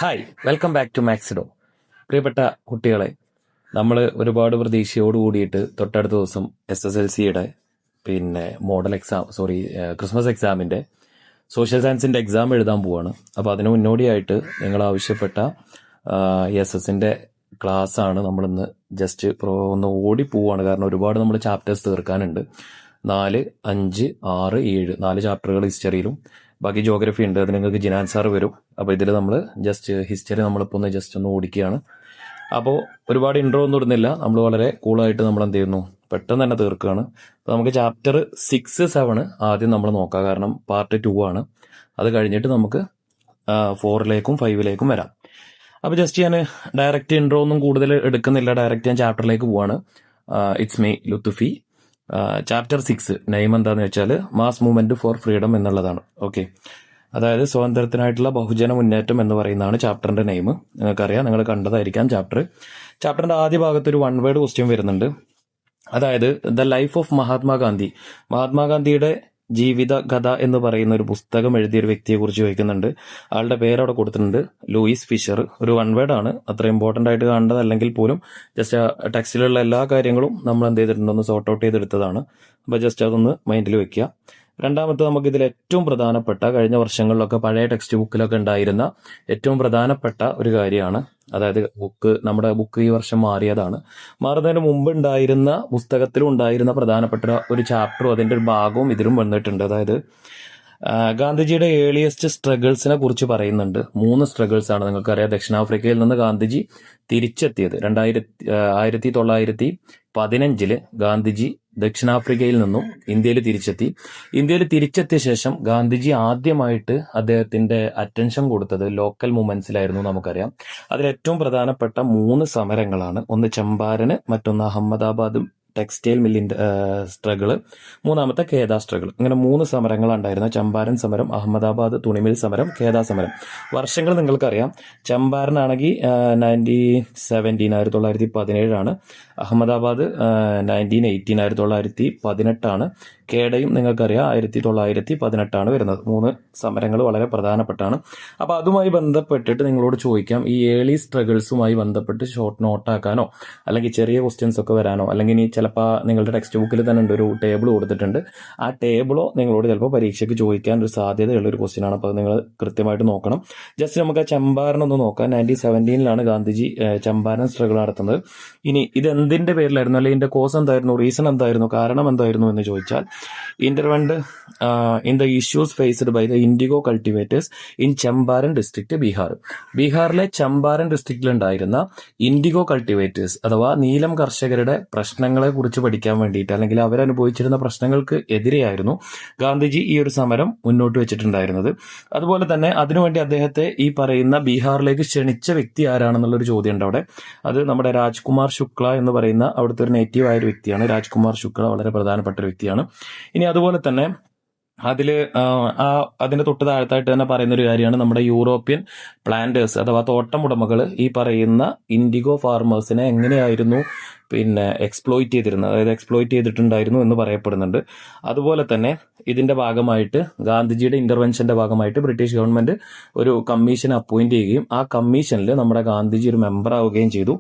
Hi, welcome back to Maxido. പ്രിയപ്പെട്ട കുട്ടികളെ, നമ്മൾ ഒരുപാട് പ്രതീക്ഷയോട് കൂടിയിട്ട് തൊട്ടടുത്ത ദിവസം SSLCയുടെ മോഡൽ എക്സാം ക്രിസ്മസ് എക്സാമിൻ്റെ സോഷ്യൽ സയൻസിൻ്റെ എക്സാം എഴുതാൻ പോവാണ്. അപ്പോൾ അതിന് മുന്നോടിയായിട്ട് നിങ്ങൾ ആവശ്യപ്പെട്ട SSൻ്റെ ക്ലാസ്സാണ് നമ്മളിന്ന് ജസ്റ്റ് ഒന്ന് ഓടി പോവാണ്. കാരണം ഒരുപാട് നമ്മൾ ചാപ്റ്റേഴ്സ് തീർക്കാനുണ്ട്. 4, 5, 6, 7 4 ചാപ്റ്ററുകൾ ഹിസ്റ്ററിയിലും ബാക്കി ജോഗ്രഫി ഉണ്ട്. അത് നിങ്ങൾക്ക് ജിനാൻ സാർ വരും. അപ്പോൾ ഇതിൽ നമ്മൾ ജസ്റ്റ് ഹിസ്റ്ററി നമ്മളിപ്പോൾ ഒന്ന് ഓടിക്കുകയാണ്. അപ്പോൾ ഒരുപാട് ഇൻട്രോ ഒന്നും ഇടുന്നില്ല. നമ്മൾ വളരെ കൂളായിട്ട് നമ്മൾ എന്ത് ചെയ്യുന്നു, പെട്ടെന്ന് തന്നെ തീർക്കുകയാണ്. അപ്പോൾ നമുക്ക് ചാപ്റ്റർ 6, 7 ആദ്യം നമ്മൾ നോക്കാം. കാരണം പാർട്ട് 2 ആണ്. അത് കഴിഞ്ഞിട്ട് നമുക്ക് 4ലേക്കും 5ലേക്കും വരാം. അപ്പോൾ ജസ്റ്റ് ഞാൻ ഡയറക്റ്റ് ഇൻട്രോ ഒന്നും കൂടുതൽ എടുക്കുന്നില്ല. ഡയറക്റ്റ് ഞാൻ ചാപ്റ്ററിലേക്ക് പോവാണ്. It's me Luthufi. Chapter 6 name എന്താണെന്ന് വെച്ചാൽ മാസ് മൂവ്മെന്റ് ഫോർ ഫ്രീഡം എന്നുള്ളതാണ്. ഓക്കെ, അതായത് സ്വാതന്ത്ര്യത്തിനായിട്ടുള്ള ബഹുജന മുന്നേറ്റം എന്ന് പറയുന്നതാണ് ചാപ്റ്ററിന്റെ നെയിം. നിങ്ങൾക്കറിയാം, നിങ്ങൾ കണ്ടതായിരിക്കാം ചാപ്റ്ററിന്റെ ആദ്യ ഭാഗത്ത് ഒരു 1 വേർഡ് ക്വസ്റ്റ്യൻ വരുന്നുണ്ട്. അതായത് ദ ലൈഫ് ഓഫ് മഹാത്മാഗാന്ധിയുടെ ജീവിത കഥ എന്ന് പറയുന്ന ഒരു പുസ്തകം എഴുതിയ ഒരു വ്യക്തിയെ കുറിച്ച് ചോദിക്കുന്നുണ്ട്. ആളുടെ പേര് അവിടെ കൊടുത്തിട്ടുണ്ട്, ലൂയിസ് ഫിഷർ. ഒരു 1 വേർഡ് ആണ്, അത്ര ഇമ്പോർട്ടന്റ് ആയിട്ട് കാണേണ്ടതല്ലെങ്കിൽ പോലും ജസ്റ്റ് ടെക്സ്റ്റിലുള്ള എല്ലാ കാര്യങ്ങളും നമ്മൾ എന്ത് ചെയ്തിട്ടുണ്ടെന്ന് സോർട്ട് ഔട്ട് ചെയ്തെടുത്തതാണ്. അപ്പോൾ ജസ്റ്റ് അതൊന്ന് മൈൻഡിൽ വെക്കുക. രണ്ടാമത്തെ നമുക്ക് ഇതിൽ ഏറ്റവും പ്രധാനപ്പെട്ട, കഴിഞ്ഞ വർഷങ്ങളിലൊക്കെ പഴയ ടെക്സ്റ്റ് ബുക്കിലൊക്കെ ഉണ്ടായിരുന്ന ഏറ്റവും പ്രധാനപ്പെട്ട ഒരു കാര്യമാണ്. അതായത് നമ്മുടെ ബുക്ക് ഈ വർഷം മാറിയതാണ്. മാറുന്നതിന് മുമ്പ് ഉണ്ടായിരുന്ന പുസ്തകത്തിലും ഉണ്ടായിരുന്ന പ്രധാനപ്പെട്ട ഒരു ചാപ്റ്ററും അതിന്റെ ഒരു ഭാഗവും ഇതിലും വന്നിട്ടുണ്ട്. അതായത് ഗാന്ധിജിയുടെ ഏർലിയസ്റ്റ് സ്ട്രഗിൾസിനെ കുറിച്ച് പറയുന്നുണ്ട്. 3 സ്ട്രഗിൾസ് ആണ്. നിങ്ങൾക്കറിയാം, ദക്ഷിണാഫ്രിക്കയിൽ നിന്ന് ഗാന്ധിജി തിരിച്ചെത്തിയത് 1915 ഗാന്ധിജി ദക്ഷിണാഫ്രിക്കയിൽ നിന്നും ഇന്ത്യയിൽ തിരിച്ചെത്തി. ഇന്ത്യയിൽ തിരിച്ചെത്തിയ ശേഷം ഗാന്ധിജി ആദ്യമായിട്ട് അദ്ദേഹത്തിന്റെ അറ്റൻഷൻ കൊടുത്തത് ലോക്കൽ മൂവ്മെന്റ്സിലായിരുന്നു. നമുക്കറിയാം, അതിൽ ഏറ്റവും പ്രധാനപ്പെട്ട 3 സമരങ്ങളാണ്. ഒന്ന് ചമ്പാരന്, മറ്റൊന്ന് അഹമ്മദാബാദ് ടെക്സ്റ്റൈൽ മില്ലിന്റെ സ്ട്രഗിള്, മൂന്നാമത്തെ കേദ സ്ട്രഗിൾ. ഇങ്ങനെ 3 സമരങ്ങളാണ് ഉണ്ടായിരുന്നത്. ചമ്പാരൻ സമരം, അഹമ്മദാബാദ് തുണിമിൽ സമരം, കേദ സമരം. വർഷങ്ങൾ നിങ്ങൾക്കറിയാം. ചമ്പാരനാണെങ്കിൽ 1917 ആണ്. അഹമ്മദാബാദ് 1918 1918 കേടയും നിങ്ങൾക്കറിയാം 1918 ആണ് വരുന്നത്. 3 സമരങ്ങൾ വളരെ പ്രധാനപ്പെട്ടാണ്. അപ്പൊ അതുമായി ബന്ധപ്പെട്ടിട്ട് നിങ്ങളോട് ചോദിക്കാം, ഈ ഏർലി സ്ട്രഗിൾസുമായി ബന്ധപ്പെട്ട് ഷോർട്ട് നോട്ടാക്കാനോ അല്ലെങ്കിൽ ചെറിയ ക്വസ്റ്റ്യൻസ് ഒക്കെ വരാനോ, അല്ലെങ്കിൽ ഇനി ചിലപ്പോൾ നിങ്ങളുടെ ടെക്സ്റ്റ് ബുക്കിൽ തന്നെ ഉണ്ട്, ഒരു ടേബിൾ കൊടുത്തിട്ടുണ്ട്. ആ ടേബിളോ നിങ്ങളോട് ചിലപ്പോൾ പരീക്ഷയ്ക്ക് ചോദിക്കാൻ ഒരു സാധ്യതയുള്ള ഒരു ക്വസ്റ്റ്യൻ ആണ്. അപ്പോൾ നിങ്ങൾ കൃത്യമായിട്ട് നോക്കണം. ജസ്റ്റ് നമുക്ക് ആ ചമ്പാരൻ ഒന്ന് നോക്കാം. 1917 ഗാന്ധിജി ചമ്പാരൻ സ്ട്രഗിൾ നടത്തുന്നത്. ഇനി ഇത് എന്തിന്റെ പേരിലായിരുന്നു, അല്ലെങ്കിൽ ഇതിന്റെ കോസ് എന്തായിരുന്നു, റീസൺ എന്തായിരുന്നു, കാരണം എന്തായിരുന്നു എന്ന് ചോദിച്ചാൽ, intervent in the issues faced by the indigo cultivators in Champaran district, ബീഹാറിലെ ചമ്പാരൻ ഡിസ്ട്രിക്റ്റിൽ ഉണ്ടായിരുന്ന ഇൻഡിഗോ കൾട്ടിവേറ്റേഴ്സ് അഥവാ നീലം കർഷകരുടെ പ്രശ്നങ്ങളെ കുറിച്ച് പഠിക്കാൻ വേണ്ടിയിട്ട്, അല്ലെങ്കിൽ അവരനുഭവിച്ചിരുന്ന പ്രശ്നങ്ങൾക്ക് എതിരെയായിരുന്നു ഗാന്ധിജി ഈ ഒരു സമരം മുന്നോട്ട് വെച്ചിട്ടുണ്ടായിരുന്നത്. അതുപോലെ തന്നെ അതിനുവേണ്ടി അദ്ദേഹത്തെ ഈ പറയുന്ന ബീഹാറിലേക്ക് ക്ഷണിച്ച വ്യക്തി ആരാണെന്നുള്ളൊരു ചോദ്യം ഉണ്ട് അവിടെ. അത് നമ്മുടെ രാജ്കുമാർ ശുക്ല എന്ന് പറയുന്ന അവിടുത്തെ ഒരു നേറ്റീവ് ആയ ഒരു വ്യക്തിയാണ്. രാജ്കുമാർ ശുക്ല വളരെ പ്രധാനപ്പെട്ട ഒരു വ്യക്തിയാണ്. ഇനി അതുപോലെ തന്നെ അതിന്റെ തൊട്ട് താഴത്തായിട്ട് തന്നെ പറയുന്ന ഒരു കാര്യമാണ്, നമ്മുടെ യൂറോപ്യൻ പ്ലാന്റേഴ്സ് അഥവാ തോട്ടമുടമകൾ ഈ പറയുന്ന ഇൻഡിഗോ ഫാർമേഴ്സിനെ എങ്ങനെയായിരുന്നു എക്സ്പ്ലോയിറ്റ് ചെയ്തിരുന്നത്, അതായത് എക്സ്പ്ലോയിറ്റ് ചെയ്തിട്ടുണ്ടായിരുന്നു എന്ന് പറയപ്പെടുന്നുണ്ട്. അതുപോലെ തന്നെ ഇതിന്റെ ഭാഗമായിട്ട്, ഗാന്ധിജിയുടെ ഇന്റർവെൻഷന്റെ ഭാഗമായിട്ട് ബ്രിട്ടീഷ് ഗവൺമെന്റ് ഒരു കമ്മീഷൻ അപ്പോയിന്റ് ചെയ്യുകയും ആ കമ്മീഷനിൽ നമ്മുടെ ഗാന്ധിജി ഒരു മെമ്പർ ആവുകയും ചെയ്തു.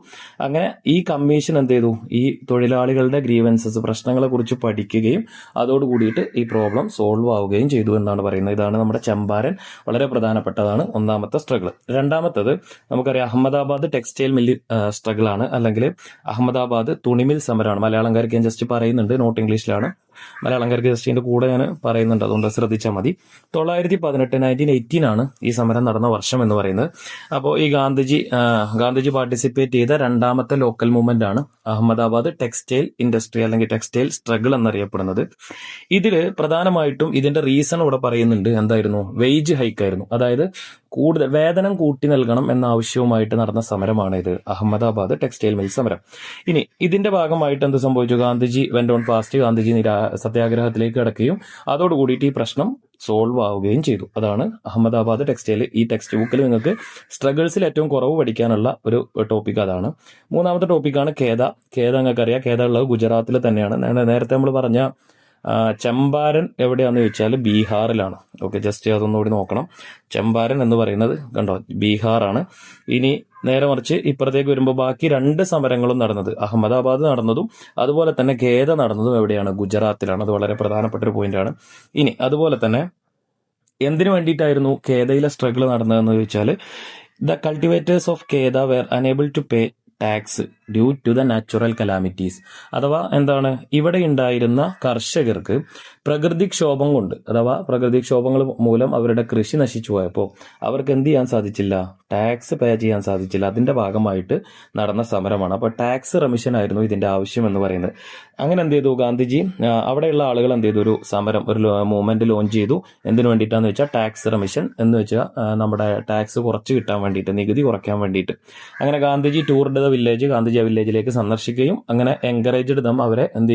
അങ്ങനെ ഈ കമ്മീഷൻ എന്ത് ചെയ്തു, ഈ തൊഴിലാളികളുടെ ഗ്രീവൻസസ്, പ്രശ്നങ്ങളെ കുറിച്ച് പഠിക്കുകയും അതോടുകൂടിയിട്ട് ഈ പ്രോബ്ലം സോൾവ് ആവുകയും ചെയ്തു എന്നാണ് പറയുന്നത്. ഇതാണ് നമ്മുടെ ചമ്പാരൻ, വളരെ പ്രധാനപ്പെട്ടതാണ്. ഒന്നാമത്തെ സ്ട്രഗിൾ. രണ്ടാമത്തത് നമുക്കറിയാം, അഹമ്മദാബാദ് ടെക്സ്റ്റൈൽ മില്ല് സ്ട്രഗിൾ ആണ്, അല്ലെങ്കിൽ അഹമ്മദാബാദ് തുണിമിൽ സമരമാണ്. മലയാളംകാർക്ക് ഞാൻ ജസ്റ്റ് പറയുന്നുണ്ട്, നോട്ട് ഇംഗ്ലീഷിലാണ്. മലയാളംകാർക്ക് ജസ്റ്റ് ഇതിന്റെ കൂടെ ഞാൻ പറയുന്നുണ്ട്, അതുകൊണ്ട് ശ്രദ്ധിച്ചാൽ മതി. 1918 ആണ് ഈ സമരം നടന്ന വർഷം എന്ന് പറയുന്നത്. അപ്പോൾ ഈ ഗാന്ധിജി പാർട്ടിസിപ്പേറ്റ് ചെയ്ത രണ്ടാമത്തെ ലോക്കൽ മൂവ്മെന്റ് ആണ് അഹമ്മദാബാദ് ടെക്സ്റ്റൈൽ ഇൻഡസ്ട്രി അല്ലെങ്കിൽ ടെക്സ്റ്റൈൽ സ്ട്രഗിൾ എന്നറിയപ്പെടുന്നത്. ഇതില് പ്രധാനമായിട്ടും ഇതിന്റെ റീസൺ ഇവിടെ പറയുന്നുണ്ട്. എന്തായിരുന്നു? വെയ്ജ് ഹൈക്ക് ആയിരുന്നു. അതായത് കൂടുതൽ വേതനം കൂട്ടി നൽകണം എന്ന ആവശ്യവുമായിട്ട് നടന്ന സമരമാണ് ഇത്, അഹമ്മദാബാദ് ടെക്സ്റ്റൈൽ മിൽ സമരം. ഇനി ഇതിന്റെ ഭാഗമായിട്ട് എന്ത് സംഭവിച്ചു? Gandhiji went on fast, Gandhiji സത്യാഗ്രഹത്തിലേക്ക് കടക്കുകയും അതോടുകൂടിയിട്ട് ഈ പ്രശ്നം സോൾവ് ആവുകയും ചെയ്തു. അതാണ് അഹമ്മദാബാദ് ടെക്സ്റ്റൈൽ. ഈ ടെക്സ്റ്റ് ബുക്കിൽ നിങ്ങൾക്ക് സ്ട്രഗിൾസിൽ ഏറ്റവും കുറവ് പഠിക്കാനുള്ള ഒരു ടോപ്പിക് അതാണ്. മൂന്നാമത്തെ ടോപ്പിക്കാണ് കേദ. നിങ്ങൾക്കറിയാം, കേദ ഉള്ളത് ഗുജറാത്തിൽ തന്നെയാണ്. നേരത്തെ നമ്മൾ പറഞ്ഞ ചമ്പാരൻ എവിടെയാണെന്ന് ചോദിച്ചാൽ ബീഹാറിലാണ്. ഓക്കെ, ജസ്റ്റ് അതൊന്നുകൂടി നോക്കണം. ചമ്പാരൻ എന്ന് പറയുന്നത് കണ്ടോ ബീഹാറാണ്. ഇനി നേരെ മറിച്ച് ഇപ്പുറത്തേക്ക് വരുമ്പോൾ ബാക്കി 2 സമരങ്ങളും നടന്നത് അഹമ്മദാബാദ് നടന്നതും അതുപോലെ തന്നെ ഖേദ നടന്നതും എവിടെയാണ്? ഗുജറാത്തിലാണ്. അത് വളരെ പ്രധാനപ്പെട്ട ഒരു പോയിന്റാണ്. ഇനി അതുപോലെ തന്നെ എന്തിനു വേണ്ടിയിട്ടായിരുന്നു ഖേദയിലെ സ്ട്രഗിൾ നടന്നതെന്ന് ചോദിച്ചാൽ the cultivators of Kheda were unable to pay tax due to the natural calamities. അഥവാ എന്താണ്, ഇവിടെ ഉണ്ടായിരുന്ന കർഷകർക്ക് പ്രകൃതിക്ഷോഭം കൊണ്ട് അഥവാ പ്രകൃതിക്ഷോഭങ്ങൾ മൂലം അവരുടെ കൃഷി നശിച്ചു പോയപ്പോൾ അവർക്ക് എന്ത് ചെയ്യാൻ സാധിച്ചില്ല? ടാക്സ് പേ ചെയ്യാൻ സാധിച്ചില്ല. അതിന്റെ ഭാഗമായിട്ട് നടന്ന സമരമാണ്. അപ്പോൾ ടാക്സ് റെമിഷൻ ആയിരുന്നു ഇതിന്റെ ആവശ്യം എന്ന് പറയുന്നത്. അങ്ങനെ എന്ത് ചെയ്തു ഗാന്ധിജി? അവിടെയുള്ള ആളുകൾ എന്ത് ചെയ്തു? ഒരു സമരം, ഒരു മൂവ്മെന്റ് ലോഞ്ച് ചെയ്തു. എന്തിനു വേണ്ടിയിട്ടാന്ന് വെച്ചാൽ ടാക്സ് റെമിഷൻ എന്ന് വെച്ചാൽ നമ്മുടെ ടാക്സ് കുറച്ച് കിട്ടാൻ വേണ്ടിയിട്ട്, നികുതി കുറയ്ക്കാൻ വേണ്ടിയിട്ട്. അങ്ങനെ ഗാന്ധിജി ടൂർഡ് ദ വില്ലേജ്, ഗാന്ധിജി ആ വില്ലേജിലേക്ക് സന്ദർശിക്കുകയും അങ്ങനെ എൻകറേജ്ഡ് ദം, അവരെ എന്ത്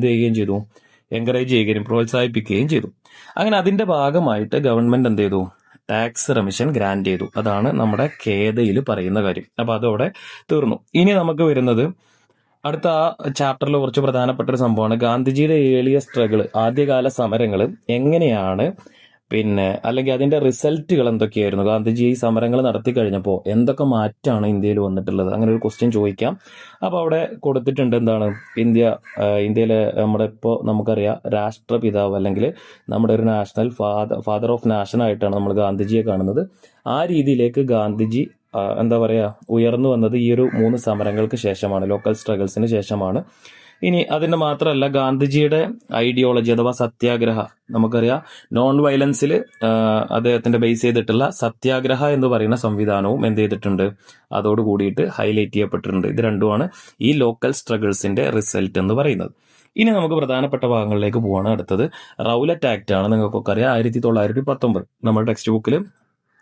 ചെയ്യുകയും ചെയ്തു? എൻകറേജ് ചെയ്യുകയും പ്രോത്സാഹിപ്പിക്കുകയും ചെയ്തു. അങ്ങനെ അതിന്റെ ഭാഗമായിട്ട് ഗവൺമെന്റ് എന്ത് ചെയ്തു? ടാക്സ് റെമിഷൻ ഗ്രാന്റ് ചെയ്തു. അതാണ് നമ്മുടെ ഖേദയിൽ പറയുന്ന കാര്യം. അപ്പൊ അതോടെ തീർന്നു. ഇനി നമുക്ക് വരുന്നത് അടുത്ത ആ ചാപ്റ്ററിൽ കുറച്ച് പ്രധാനപ്പെട്ട ഒരു സംഭവമാണ് ഗാന്ധിജിയുടെ ഏളിയ സ്ട്രഗിൾ, ആദ്യകാല സമരങ്ങൾ എങ്ങനെയാണ്, അല്ലെങ്കിൽ അതിന്റെ റിസൾട്ടുകൾ എന്തൊക്കെയായിരുന്നു? ഗാന്ധിജി ഈ സമരങ്ങൾ നടത്തി കഴിഞ്ഞപ്പോൾ എന്തൊക്കെ മാറ്റമാണ് ഇന്ത്യയിൽ വന്നിട്ടുള്ളത്? അങ്ങനെ ഒരു ക്വസ്റ്റ്യൻ ചോദിക്കാം. അപ്പോൾ അവിടെ കൊടുത്തിട്ടുണ്ട് എന്താണ്, ഇന്ത്യയിലെ നമ്മുടെ ഇപ്പോൾ നമുക്കറിയാം രാഷ്ട്രപിതാവ് അല്ലെങ്കിൽ നമ്മുടെ ഒരു നാഷണൽ ഫാദർ ഓഫ് നാഷൻ ആയിട്ടാണ് നമ്മൾ ഗാന്ധിജിയെ കാണുന്നത്. ആ രീതിയിലേക്ക് ഗാന്ധിജി എന്താ പറയുക ഉയർന്നു വന്നത് ഈ ഒരു 3 സമരങ്ങൾക്ക് ശേഷമാണ്, ലോക്കൽ സ്ട്രഗിൾസിന് ശേഷമാണ്. ഇനി അതിന് മാത്രമല്ല, ഗാന്ധിജിയുടെ ഐഡിയോളജി അഥവാ സത്യാഗ്രഹ, നമുക്കറിയാം നോൺ വയലൻസിൽ അദ്ദേഹത്തിന്റെ ബേസ് ചെയ്തിട്ടുള്ള സത്യാഗ്രഹ എന്ന് പറയുന്ന സംവിധാനവും എന്ത് ചെയ്തിട്ടുണ്ട്? അതോട് കൂടിയിട്ട് ഹൈലൈറ്റ് ചെയ്യപ്പെട്ടിട്ടുണ്ട്. ഇത് രണ്ടുമാണ് ഈ ലോക്കൽ സ്ട്രഗിൾസിന്റെ റിസൾട്ട് എന്ന് പറയുന്നത്. ഇനി നമുക്ക് പ്രധാനപ്പെട്ട ഭാഗങ്ങളിലേക്ക് പോവാണ്. അടുത്തത് റൗലറ്റ് ആക്ട് ആണ്. നിങ്ങൾക്കൊക്കെ അറിയാം 1919 നമ്മുടെ ടെക്സ്റ്റ് ബുക്കിൽ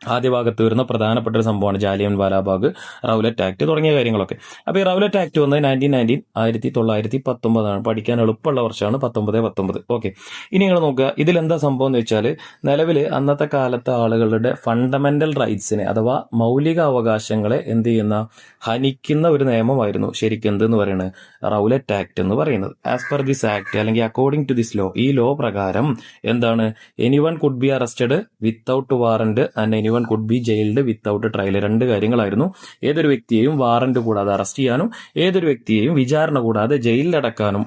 ആദ്യ ഭാഗത്ത് വരുന്ന പ്രധാനപ്പെട്ട ഒരു സംഭവമാണ് ജാലിയൻ വാലാബാഗ്, റൗലറ്റ് ആക്ട് തുടങ്ങിയ കാര്യങ്ങളൊക്കെ. അപ്പോൾ ഈ റൗലറ്റ് ആക്ട് വന്നത് 1919 പഠിക്കാൻ എളുപ്പമുള്ള വർഷമാണ് 1919. ഓക്കെ, ഇനി നിങ്ങൾ നോക്കുക ഇതിലെന്താ സംഭവം എന്ന് വെച്ചാൽ, നിലവിൽ അന്നത്തെ കാലത്തെ ആളുകളുടെ ഫണ്ടമെന്റൽ റൈറ്റ്സിനെ അഥവാ മൗലിക അവകാശങ്ങളെ എന്ത് ചെയ്യുന്ന ഹനിക്കുന്ന ഒരു നിയമമായിരുന്നു ശരിക്കും എന്തെന്ന് പറയുന്നത് റൗലറ്റ് ആക്ട് എന്ന് പറയുന്നത്. ആസ് പെർ ദിസ് ആക്ട് അല്ലെങ്കിൽ അക്കോർഡിംഗ് ടു ദിസ് ലോ, ഈ ലോ പ്രകാരം എന്താണ്, anyone could be arrested without warrant and anyone could be jailed without trial. 2 കാര്യങ്ങളായിരുന്നു. ഏതൊരു വ്യക്തിയെയും വാറന്റ് കൂടാതെ അറസ്റ്റ് ചെയ്യാനും ഏതൊരു വ്യക്തിയെയും വിചാരണ കൂടാതെ ജയിലിലടക്കാനും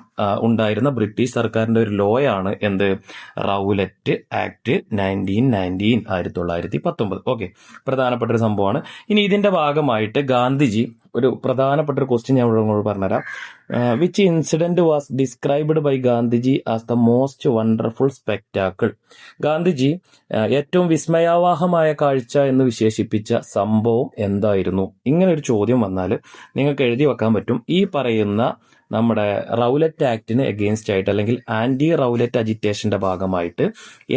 ഉണ്ടായിരുന്ന ബ്രിട്ടീഷ് സർക്കാരിന്റെ ഒരു ലോയാണ് എന്ത്, റൗലറ്റ് ആക്ട് 1919. ഓക്കെ, പ്രധാനപ്പെട്ട ഒരു സംഭവമാണ്. ഇനി ഇതിന്റെ ഭാഗമായിട്ട് ഗാന്ധിജി ഒരു പ്രധാനപ്പെട്ട ഒരു ക്വസ്റ്റ്യൻ ഞാൻ ഇവിടെ പറഞ്ഞുതരാം. Which incident was described by Gandhiji as the most wonderful spectacle? Gandhiji ഏറ്റവും വിസ്മയാവാഹമായ കാഴ്ച എന്ന് വിശേഷിപ്പിച്ച സംഭവം എന്തായിരുന്നു? ഇങ്ങനെ ഒരു ചോദ്യം വന്നാൽ നിങ്ങൾക്ക് എഴുതി വെക്കാൻ പറ്റും. ഈ പറയുന്ന നമ്മുടെ റൗലറ്റ് ആക്ടിന് എഗെയിൻസ്റ്റ് ആയിട്ട് അല്ലെങ്കിൽ ആന്റി റൗലറ്റ് അജിറ്റേഷന്റെ ഭാഗമായിട്ട്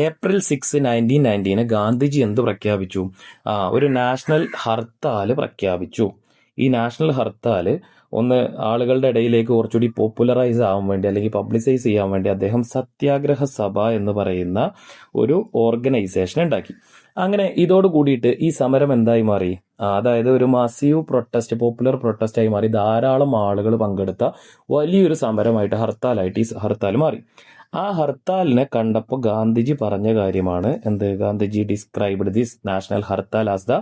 April 6, 1919 ഗാന്ധിജി എന്ത് പ്രഖ്യാപിച്ചു? ഒരു നാഷണൽ ഹർത്താൽ പ്രഖ്യാപിച്ചു. ഈ നാഷണൽ ഹർത്താല് ആളുകളുടെ ഇടയിലേക്ക് കുറച്ചുകൂടി പോപ്പുലറൈസ് ആവാൻ വേണ്ടി അല്ലെങ്കിൽ പബ്ലിസൈസ് ചെയ്യാൻ വേണ്ടി അദ്ദേഹം സത്യാഗ്രഹ സഭ എന്ന് പറയുന്ന ഒരു ഓർഗനൈസേഷൻ ഉണ്ടാക്കി. അങ്ങനെ ഇതോട് കൂടിയിട്ട് ഈ സമരം എന്തായി മാറി? അതായത് ഒരു മാസീവ് പ്രൊട്ടസ്റ്റ്, പോപ്പുലർ പ്രൊട്ടസ്റ്റ് ആയി മാറി. ധാരാളം ആളുകൾ പങ്കെടുത്ത വലിയൊരു സമരമായിട്ട് ഈ ഹർത്താൽ മാറി. ആ ഹർത്താലിനെ കണ്ടപ്പോൾ ഗാന്ധിജി പറഞ്ഞ കാര്യമാണ് എന്ത്? Gandhiji described this national hartal as the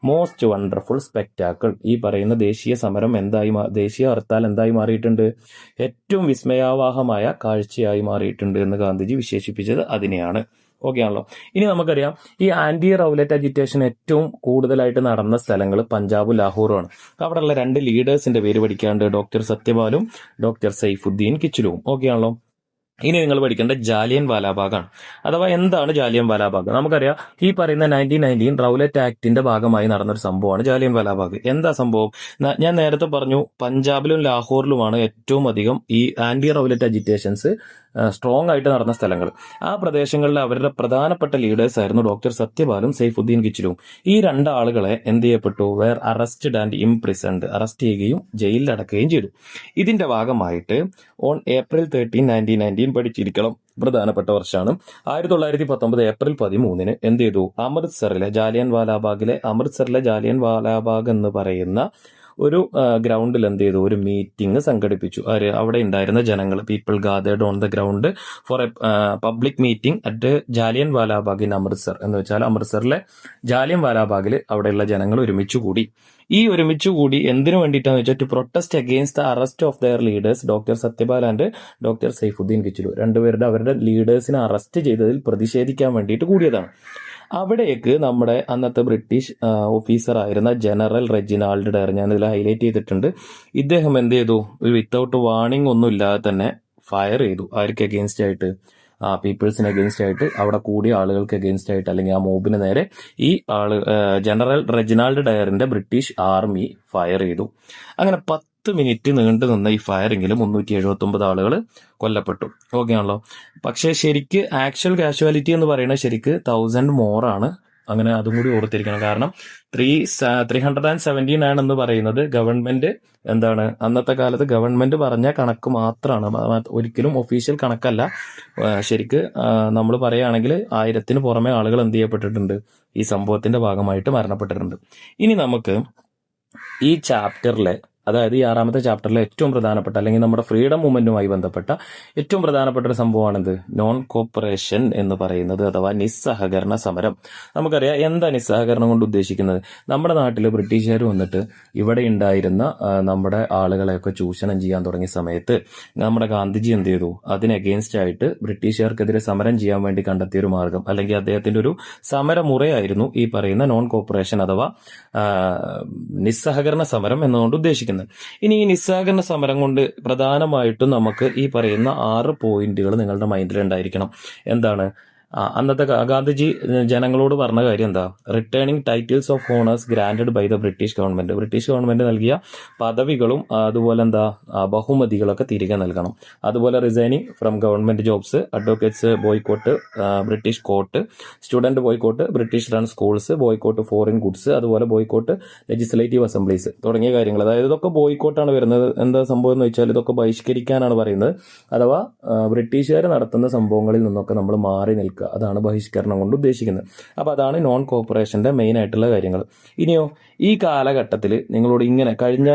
most wonderful spectacle. ഈ പറയുന്ന ദേശീയ ഹർത്താൽ എന്തായി മാറിയിട്ടുണ്ട്? ഏറ്റവും വിസ്മയാവാഹമായ കാഴ്ചയായി മാറിയിട്ടുണ്ട് എന്ന് ഗാന്ധിജി വിശേഷിപ്പിച്ചത് അതിനെയാണ്. ഓക്കെ ആണല്ലോ. ഇനി നമുക്കറിയാം ഈ ആന്റി റൗലറ്റ് അജിറ്റേഷൻ ഏറ്റവും കൂടുതലായിട്ട് നടന്ന സ്ഥലങ്ങൾ പഞ്ചാബും ലാഹോറുമാണ്. അവിടെയുള്ള 2 ലീഡേഴ്സിന്റെ പേര് പഠിക്കാണ്ട്, ഡോക്ടർ സത്യപാലും ഡോക്ടർ സൈഫുദ്ദീൻ കിച്ചിലുവും. ഓക്കെ ആണല്ലോ. ഇനി നിങ്ങൾ പഠിക്കേണ്ട ജാലിയൻ വാലാബാഗാണ്. അഥവാ എന്താണ് ജാലിയൻ വാലാബാഗ്? നമുക്കറിയാം ഈ പറയുന്ന 1919 റൗലറ്റ് ആക്ടിന്റെ ഭാഗമായി നടന്നൊരു സംഭവമാണ് ജാലിയൻ വാലാബാഗ്. എന്താ സംഭവം? ഞാൻ നേരത്തെ പറഞ്ഞു പഞ്ചാബിലും ലാഹോറിലുമാണ് ഏറ്റവും അധികം ഈ ആന്റി റൗലറ്റ് അജിറ്റേഷൻസ് സ്ട്രോങ് ആയിട്ട് നടന്ന സ്ഥലങ്ങൾ. ആ പ്രദേശങ്ങളിൽ അവരുടെ പ്രധാനപ്പെട്ട ലീഡേഴ്സ് ആയിരുന്നു ഡോക്ടർ സത്യപാലും സൈഫുദ്ദീൻ കിച്ചിലും. ഈ 2 ആളുകളെ എന്ത് ചെയ്യപ്പെട്ടു? Were arrested and imprisoned, arrest ചെയ്യുകയും ജയിലിൽ അടക്കുകയും ചെയ്തു. ഇതിന്റെ ഭാഗമായിട്ട് ഓൺ April 13, 1919 പഠിച്ചിരിക്കണം, പ്രധാനപ്പെട്ട വർഷമാണ്. 1919 April 13 എന്ത് ചെയ്തു? അമൃത്സറിലെ ജാലിയൻ വാലാബാഗ് എന്ന് പറയുന്ന ഒരു ഗ്രൗണ്ടിൽ എന്ത് ചെയ്തു, ഒരു മീറ്റിംഗ് സംഘടിപ്പിച്ചു. അവിടെ ഉണ്ടായിരുന്ന ജനങ്ങൾ, people gathered on the ground for a public meeting at Jallian Walabagh in Amritsar. എന്ന് വെച്ചാൽ അമൃത്സറിലെ ജാലിയൻ വാലാബാഗിൽ അവിടെയുള്ള ജനങ്ങൾ ഒരുമിച്ച് കൂടി. ഈ ഒരുമിച്ച് കൂടി എന്തിനു വേണ്ടിയിട്ടാന്ന് വെച്ചാൽ to protest against the arrest of their leaders doctor Satyapal and doctor Saifuddin Kitchlew. രണ്ടുപേരുടെ അവരുടെ ലീഡേഴ്സിനെ അറസ്റ്റ് ചെയ്തതിൽ പ്രതിഷേധിക്കാൻ വേണ്ടിയിട്ട് കൂടിയതാണ്. അവിടേക്ക് നമ്മുടെ അന്നത്തെ ബ്രിട്ടീഷ് ഓഫീസറായിരുന്ന ജനറൽ റെജിനാൾഡ് ഡയർ, ഞാനിതിൽ ഹൈലൈറ്റ് ചെയ്തിട്ടുണ്ട്, ഇദ്ദേഹം എന്ത് ചെയ്തു, ഒരു വിത്തൗട്ട് വാർണിംഗ് ഒന്നും ഇല്ലാതെ തന്നെ ഫയർ ചെയ്തു. ആർക്ക് അഗെയിൻസ്റ്റ് ആയിട്ട്? പീപ്പിൾസിന് അഗെയിൻസ്റ്റ് ആയിട്ട്, അവിടെ കൂടിയ ആളുകൾക്ക് അഗെയിൻസ്റ്റ് ആയിട്ട്, അല്ലെങ്കിൽ ആ മോബിന് നേരെ ഈ ജനറൽ റെജിനാൾഡ് ഡയറിന്റെ ബ്രിട്ടീഷ് ആർമി ഫയർ ചെയ്തു. അങ്ങനെ 10 മിനിറ്റ് നീണ്ടു നിന്ന ഈ ഫയറിംഗിൽ 379 ആളുകൾ കൊല്ലപ്പെട്ടു. ഓക്കെ ആണല്ലോ. പക്ഷേ ശരിക്ക് ആക്ച്വൽ കാഷ്വാലിറ്റി എന്ന് പറയുന്നത് ശരിക്ക് 1000 മോറാണ്. അങ്ങനെ അതും കൂടി ഓർത്തിരിക്കണം. കാരണം 379 എന്ന് പറയുന്നത് ഗവൺമെന്റ് എന്താണ്, അന്നത്തെ കാലത്ത് ഗവൺമെന്റ് പറഞ്ഞ കണക്ക് മാത്രമാണ്, ഒരിക്കലും ഒഫീഷ്യൽ കണക്കല്ല. ശരിക്ക് നമ്മൾ പറയുകയാണെങ്കിൽ 1000-ന് പുറമെ ആളുകൾ എന്ത് ചെയ്യപ്പെട്ടിട്ടുണ്ട്, ഈ സംഭവത്തിന്റെ ഭാഗമായിട്ട് മരണപ്പെട്ടിട്ടുണ്ട്. ഇനി നമുക്ക് ഈ ചാപ്റ്ററിലെ, അതായത് ഈ 6ാമത്തെ ചാപ്റ്ററിലെ ഏറ്റവും പ്രധാനപ്പെട്ട, അല്ലെങ്കിൽ നമ്മുടെ ഫ്രീഡം മൂവ്മെന്റുമായി ബന്ധപ്പെട്ട ഏറ്റവും പ്രധാനപ്പെട്ട ഒരു സംഭവമാണിത്, നോൺ കോപ്പറേഷൻ എന്ന് പറയുന്നത്, അഥവാ നിസ്സഹകരണ സമരം. നമുക്കറിയാം എന്താ നിസ്സഹകരണം കൊണ്ട് ഉദ്ദേശിക്കുന്നത്. നമ്മുടെ നാട്ടിൽ ബ്രിട്ടീഷുകാർ വന്നിട്ട് ഇവിടെ ഉണ്ടായിരുന്ന നമ്മുടെ ആളുകളെയൊക്കെ ചൂഷണം ചെയ്യാൻ തുടങ്ങിയ സമയത്ത് നമ്മുടെ ഗാന്ധിജി എന്ത് ചെയ്തു, അതിന് അഗെയിൻസ്റ്റ് ആയിട്ട് ബ്രിട്ടീഷുകാർക്കെതിരെ സമരം ചെയ്യാൻ വേണ്ടി കണ്ടെത്തിയ ഒരു മാർഗം, അല്ലെങ്കിൽ അദ്ദേഹത്തിന്റെ ഒരു സമരമുറയായിരുന്നു ഈ പറയുന്ന നോൺ കോപ്പറേഷൻ അഥവാ നിസ്സഹകരണ സമരം എന്നുകൊണ്ട് ഉദ്ദേശിക്കുന്നത്. ഇനി ഈ നിസ്സഹകരണ സമരം കൊണ്ട് പ്രധാനമായിട്ടും നമുക്ക് ഈ പറയുന്ന 6 പോയിന്റുകൾ നിങ്ങളുടെ മൈൻഡിൽ ഉണ്ടായിരിക്കണം. എന്താണ്? അന്നത്തെ ഗാന്ധിജി ജനങ്ങളോട് പറഞ്ഞ കാര്യം എന്താ? Returning titles of honours granted by the British government. British government നൽകിയ പദവികളും അതുപോലെ എന്താ ബഹുമതികളൊക്കെ തിരികെ നൽകണം. അതുപോലെ resigning from government jobs, advocates boycott British court, student boycott British run schools, boycott foreign goods, അതുപോലെ ബോയ്ക്കോട്ട് ലെജിസ്ലേറ്റീവ് അസംബ്ലീസ് തുടങ്ങിയ കാര്യങ്ങൾ. അതായത് ഇതൊക്കെ ബോയ്ക്കോട്ടാണ് വരുന്നത്. എന്താ സംഭവം എന്ന് വെച്ചാൽ ഇതൊക്കെ ബഹിഷ്കരിക്കാനാണ് പറയുന്നത്. അഥവാ ബ്രിട്ടീഷുകാർ നടത്തുന്ന സംഭവങ്ങളിൽ നിന്നൊക്കെ നമ്മൾ മാറി നിൽക്കുക, അതാണ് ബഹിഷ്കരണം കൊണ്ട് ഉദ്ദേശിക്കുന്നത്. അപ്പൊ അതാണ് നോൺ കോപ്പറേഷന്റെ മെയിൻ ആയിട്ടുള്ള കാര്യങ്ങൾ. ഇനിയോ ഈ കാലഘട്ടത്തിൽ നിങ്ങളോട് ഇങ്ങനെ കഴിഞ്ഞ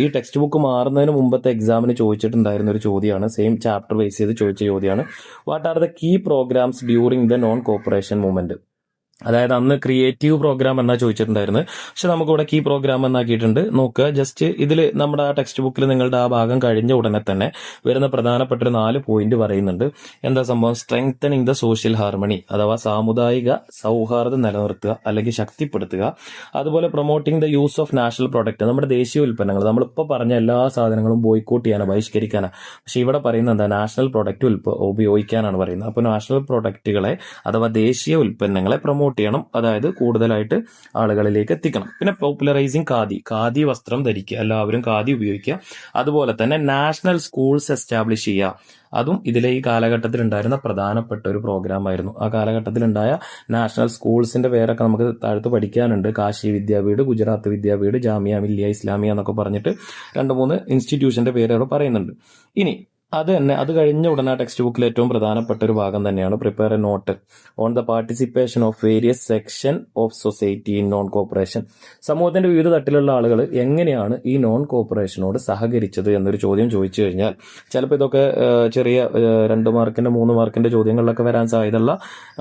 ഈ ടെക്സ്റ്റ് ബുക്ക് മാറുന്നതിന് മുമ്പത്തെ എക്സാമിന് ചോദിച്ചിട്ടുണ്ടായിരുന്ന ഒരു ചോദ്യമാണ്, സെയിം ചാപ്റ്റർ ബേസ് ചെയ്ത് ചോദിച്ച ചോദ്യമാണ്, what are the key programmes during the non cooperation movement. അതായത് അന്ന് ക്രിയേറ്റീവ് പ്രോഗ്രാം എന്നാ ചോദിച്ചിട്ടുണ്ടായിരുന്നത്, പക്ഷെ നമുക്കിവിടെ കീ പ്രോഗ്രാം എന്നാക്കിയിട്ടുണ്ട്. നോക്കുക, ജസ്റ്റ് ഇതിൽ നമ്മുടെ ആ ടെക്സ്റ്റ് ബുക്കിൽ നിങ്ങളുടെ ആ ഭാഗം കഴിഞ്ഞ ഉടനെ തന്നെ വരുന്ന പ്രധാനപ്പെട്ട ഒരു 4 പോയിന്റ് പറയുന്നുണ്ട്. എന്താ സംഭവം? സ്ട്രെങ്തനിങ് ദ സോഷ്യൽ ഹാർമണി, അഥവാ സാമുദായിക സൗഹാർദ്ദം നിലനിർത്തുക അല്ലെങ്കിൽ ശക്തിപ്പെടുത്തുക. അതുപോലെ promoting the use of national product, നമ്മുടെ ദേശീയ ഉൽപ്പന്നങ്ങൾ, നമ്മളിപ്പോൾ പറഞ്ഞ എല്ലാ സാധനങ്ങളും ബോയ്ക്കോട്ട് ചെയ്യാനാണ്, ബഹിഷ്കരിക്കാനാണ്. പക്ഷെ ഇവിടെ പറയുന്നത് എന്താ? നാഷണൽ പ്രൊഡക്റ്റ് ഉപയോഗിക്കാനാണ് പറയുന്നത്. അപ്പോൾ നാഷണൽ പ്രൊഡക്റ്റുകളെ അഥവാ ദേശീയ ഉൽപ്പന്നങ്ങളെ പ്രൊമോട്ട് ചെയ്യണം, അതായത് കൂടുതലായിട്ട് ആളുകളിലേക്ക് എത്തിക്കണം. പിന്നെ പോപ്പുലറൈസിങ് ഖാദി വസ്ത്രം ധരിക്കുക, എല്ലാവരും ഖാദി ഉപയോഗിക്കുക. അതുപോലെ തന്നെ നാഷണൽ സ്കൂൾസ് എസ്റ്റാബ്ലിഷ് ചെയ്യുക, അതും ഇതിലെ ഈ കാലഘട്ടത്തിൽ ഉണ്ടായിരുന്ന പ്രധാനപ്പെട്ട ഒരു പ്രോഗ്രാം ആയിരുന്നു. ആ കാലഘട്ടത്തിൽ ഉണ്ടായ നാഷണൽ സ്കൂൾസിന്റെ പേരൊക്കെ നമുക്ക് താഴത്ത് പഠിക്കാനുണ്ട്. കാശി വിദ്യാപീഠ്, ഗുജറാത്ത് വിദ്യാപീഠ്, ജാമിയ മില്ലിയ ഇസ്ലാമിയ എന്നൊക്കെ പറഞ്ഞിട്ട് 2-3 ഇൻസ്റ്റിറ്റ്യൂഷന്റെ പേരുകൾ പറയുന്നുണ്ട്. ഇനി അത് തന്നെ, അത് കഴിഞ്ഞ ഉടനെ ടെക്സ്റ്റ് ബുക്കിൽ ഏറ്റവും പ്രധാനപ്പെട്ട ഒരു ഭാഗം തന്നെയാണ് prepare a note on the participation of various section of society in non cooperation. സമൂഹത്തിന്റെ വിവിധ തട്ടിലുള്ള ആളുകൾ എങ്ങനെയാണ് ഈ നോൺ കോപ്പറേഷനോട് സഹകരിച്ചത് എന്നൊരു ചോദ്യം ചോദിച്ചു കഴിഞ്ഞാൽ ചിലപ്പോൾ ഇതൊക്കെ ചെറിയ 2 മാർക്കിന്റെ 3 മാർക്കിന്റെ ചോദ്യങ്ങളിലൊക്കെ വരാൻ സാധ്യതയുള്ള,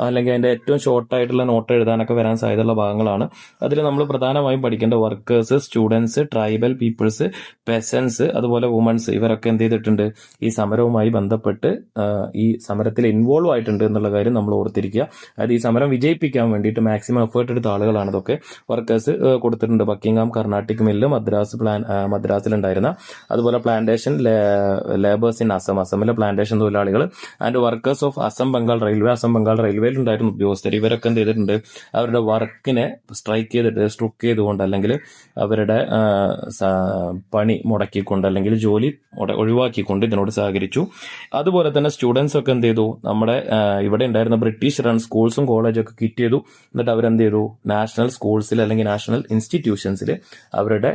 അല്ലെങ്കിൽ അതിന്റെ ഏറ്റവും ഷോർട്ടായിട്ടുള്ള നോട്ട് എഴുതാനൊക്കെ വരാൻ സാധ്യതയുള്ള ഭാഗങ്ങളാണ്. അതിൽ നമ്മൾ പ്രധാനമായും പഠിക്കേണ്ട workers, students, tribal peoples, peasants, അതുപോലെ വുമൻസ്, ഇവരൊക്കെ എന്ത് ചെയ്തിട്ടുണ്ട്? ഈ സമരവുമായി ബന്ധപ്പെട്ട് ഈ സമരത്തിൽ ഇൻവോൾവ് ആയിട്ടുണ്ട് എന്നുള്ള കാര്യം നമ്മൾ ഓർത്തിരിക്കുക. അതായത് ഈ സമരം വിജയിപ്പിക്കാൻ വേണ്ടിയിട്ട് മാക്സിമം എഫേർട്ട് എടുത്ത ആളുകളാണ് ഇതൊക്കെ. വർക്കേഴ്സ് കൊടുത്തിട്ടുണ്ട്. ബക്കിംഗ്ഹാം കർണാട്ടിക് മില്ല്, മദ്രാസിലുണ്ടായിരുന്ന, അതുപോലെ പ്ലാന്റേഷൻ ലേബേഴ്സ് ഇൻ അസമിലെ പ്ലാന്റേഷൻ തൊഴിലാളികൾ, and workers of Assam Bengal റെയിൽവേയിൽ ഉണ്ടായിരുന്ന ഉദ്യോഗസ്ഥർ, ഇവരൊക്കെ എന്ത് ചെയ്തിട്ടുണ്ട്? അവരുടെ വർക്കിനെ സ്ട്രക്ക് ചെയ്തുകൊണ്ട്, അല്ലെങ്കിൽ അവരുടെ പണി മുടക്കിക്കൊണ്ട്, അല്ലെങ്കിൽ ജോലി ഒഴിവാക്കിക്കൊണ്ട് ഇതിനോട് സഹകരിച്ചു. അതുപോലെ തന്നെ സ്റ്റുഡൻസ് ഒക്കെ എന്ത് ചെയ്തു? നമ്മുടെ ഇവിടെ ഉണ്ടായിരുന്ന ബ്രിട്ടീഷ് റൺ സ്കൂൾസും കോളേജും ഒക്കെ കിറ്റ് ചെയ്തു. എന്നിട്ട് അവരെന്ത് ചെയ്തു? നാഷണൽ സ്കൂൾസിൽ അല്ലെങ്കിൽ നാഷണൽ ഇൻസ്റ്റിറ്റ്യൂഷൻസിൽ അവരുടെ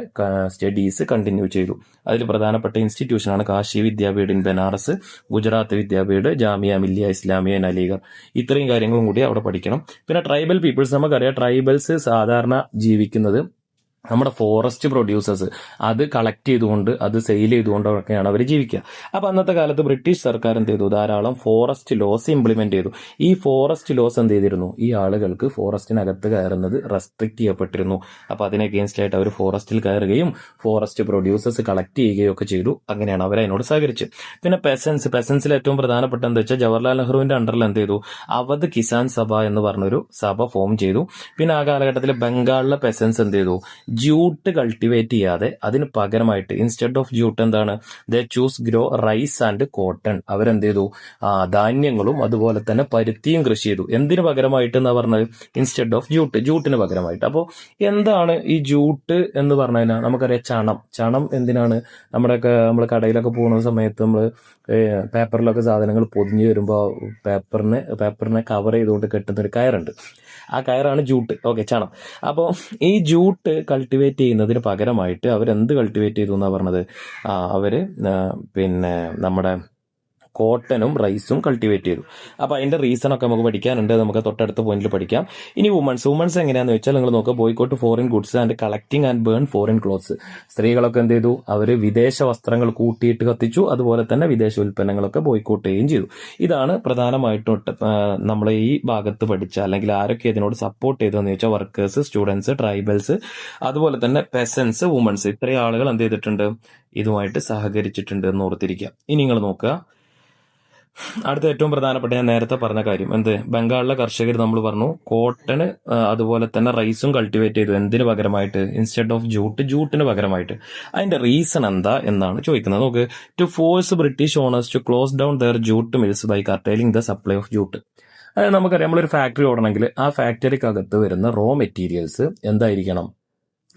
സ്റ്റഡീസ് കണ്ടിന്യൂ ചെയ്തു. അതിൽ പ്രധാനപ്പെട്ട ഇൻസ്റ്റിറ്റ്യൂഷനാണ് കാശി വിദ്യാപീഠ് ഇൻ ബനാറസ്, ഗുജറാത്ത് വിദ്യാപീഠ്, ജാമിയ മില്ലിയ ഇസ്ലാമിയ ഇൻ അലിഗർ. ഇത്രയും കാര്യങ്ങളും കൂടി അവിടെ പഠിക്കണം. പിന്നെ ട്രൈബൽ പീപ്പിൾസ്, നമുക്കറിയാം ട്രൈബൽസ് സാധാരണ ജീവിക്കുന്നത് നമ്മുടെ ഫോറസ്റ്റ് പ്രൊഡ്യൂസേഴ്സ് അത് കളക്ട് ചെയ്തുകൊണ്ട് അത് സെയിൽ ചെയ്തുകൊണ്ടൊക്കെയാണ് അവർ ജീവിക്കുക. അപ്പൊ അന്നത്തെ കാലത്ത് ബ്രിട്ടീഷ് സർക്കാർ എന്ത് ചെയ്തു, ധാരാളം ഫോറസ്റ്റ് ലോസ് ഇംപ്ലിമെന്റ് ചെയ്തു. ഈ ഫോറസ്റ്റ് ലോസ് എന്ത് ചെയ്തിരുന്നു, ഈ ആളുകൾക്ക് ഫോറസ്റ്റിനകത്ത് കയറുന്നത് റെസ്ട്രിക്ട് ചെയ്യപ്പെട്ടിരുന്നു. അപ്പൊ അതിന് അഗേൻസ്റ്റ് ആയിട്ട് അവർ ഫോറസ്റ്റിൽ കയറുകയും ഫോറസ്റ്റ് പ്രൊഡ്യൂസേഴ്സ് കളക്ട് ചെയ്യുകയും ഒക്കെ ചെയ്തു. അങ്ങനെയാണ് അവർ അതിനോട് സഹകരിച്ചത്. പിന്നെ പെസൻസിൽ ഏറ്റവും പ്രധാനപ്പെട്ട എന്താ വെച്ചാൽ ജവഹർലാൽ നെഹ്റുവിന്റെ അണ്ടറിൽ എന്ത് ചെയ്തു, അവധ് കിസാൻ സഭ എന്ന് പറഞ്ഞൊരു സഭ ഫോം ചെയ്തു. പിന്നെ ആ കാലഘട്ടത്തിൽ ബംഗാളിലെ പെസൻസ് എന്ത് ചെയ്തു, ജൂട്ട് കൾട്ടിവേറ്റ് ചെയ്യാതെ അതിന് പകരമായിട്ട് ഇൻസ്റ്റെഡ് ഓഫ് ജൂട്ട് എന്താണ്, they choose grow rice and cotton. അവരെന്ത് ചെയ്തു, ധാന്യങ്ങളും അതുപോലെ തന്നെ പരുത്തിയും കൃഷി ചെയ്തു. എന്തിനു പകരമായിട്ട് എന്നാ പറഞ്ഞത്, ഇൻസ്റ്റെഡ് ഓഫ് ജൂട്ടിന് പകരമായിട്ട്. അപ്പോൾ എന്താണ് ഈ ജൂട്ട് എന്ന് പറഞ്ഞു കഴിഞ്ഞാൽ നമുക്കറിയാം ചണം എന്തിനാണ്, നമ്മൾ കടയിലൊക്കെ പോകുന്ന സമയത്ത് നമ്മൾ പേപ്പറിലൊക്കെ സാധനങ്ങൾ പൊതിഞ്ഞു വരുമ്പോൾ പേപ്പറിനെ കവർ ചെയ്തുകൊണ്ട് കെട്ടുന്ന ഒരു കയറുണ്ട്. ആ കയറാണ് ജൂട്ട്. ഓക്കെ, ചണം. അപ്പോൾ ഈ ജൂട്ട് കൾട്ടിവേറ്റ് ചെയ്യുന്നതിന് പകരമായിട്ട് അവരെന്ത് കൾട്ടിവേറ്റ് ചെയ്തു എന്നാ പറഞ്ഞത്, അവര് പിന്നെ നമ്മുടെ കോട്ടനും റൈസും കൾട്ടിവേറ്റ് ചെയ്തു. അപ്പൊ അതിന്റെ റീസൺ ഒക്കെ നമുക്ക് പഠിക്കാനുണ്ട്, നമുക്ക് തൊട്ടടുത്ത പോയിന്റിൽ പഠിക്കാം. ഇനി വുമൺസ് എങ്ങനെയാന്ന് വെച്ചാൽ നിങ്ങൾ നോക്കുക, boycott foreign goods and collecting and burn foreign clothes. സ്ത്രീകളൊക്കെ എന്ത് ചെയ്തു, അവര് വിദേശ വസ്ത്രങ്ങൾ കൂട്ടിയിട്ട് കത്തിച്ചു, അതുപോലെ തന്നെ വിദേശ ഉൽപ്പന്നങ്ങളൊക്കെ ബോയ്ക്കോട്ട് ചെയ്യുകയും ചെയ്തു. ഇതാണ് പ്രധാനമായിട്ടും നമ്മൾ ഈ ഭാഗത്ത് പഠിച്ച, അല്ലെങ്കിൽ ആരൊക്കെ ഇതിനോട് സപ്പോർട്ട് ചെയ്തതെന്ന് ചോദിച്ചാൽ വർക്കേഴ്സ്, സ്റ്റുഡൻസ്, ട്രൈബൽസ്, അതുപോലെ തന്നെ പെസൻസ്, വുമൺസ്. ഇത്രയും ആളുകൾ എന്ത് ചെയ്തിട്ടുണ്ട്, ഇതുമായിട്ട് സഹകരിച്ചിട്ടുണ്ട് എന്ന് ഓർത്തിരിക്കുക. ഇനി നിങ്ങൾ നോക്കുക, അടുത്ത ഏറ്റവും പ്രധാനപ്പെട്ട ഞാൻ നേരത്തെ പറഞ്ഞ കാര്യം എന്ത്, ബംഗാളിലെ കർഷകർ നമ്മൾ പറഞ്ഞു കോട്ടന് അതുപോലെ തന്നെ റൈസും കൾട്ടിവേറ്റ് ചെയ്തു. എന്തിനു പകരമായിട്ട്, ഇൻസ്റ്റെഡ് ഓഫ് ജൂട്ടിന് പകരമായിട്ട്. അതിന്റെ റീസൺ എന്താ എന്നാണ് ചോദിക്കുന്നത്. നോക്ക്, to force British owners to close down their jute mills by curtailing the supply of jute. അതായത് നമുക്കറിയാം, നമ്മളൊരു ഫാക്ടറി ഓടണമെങ്കിൽ ആ ഫാക്ടറിക്കകത്ത് വരുന്ന റോ മെറ്റീരിയൽസ് എന്തായിരിക്കണം,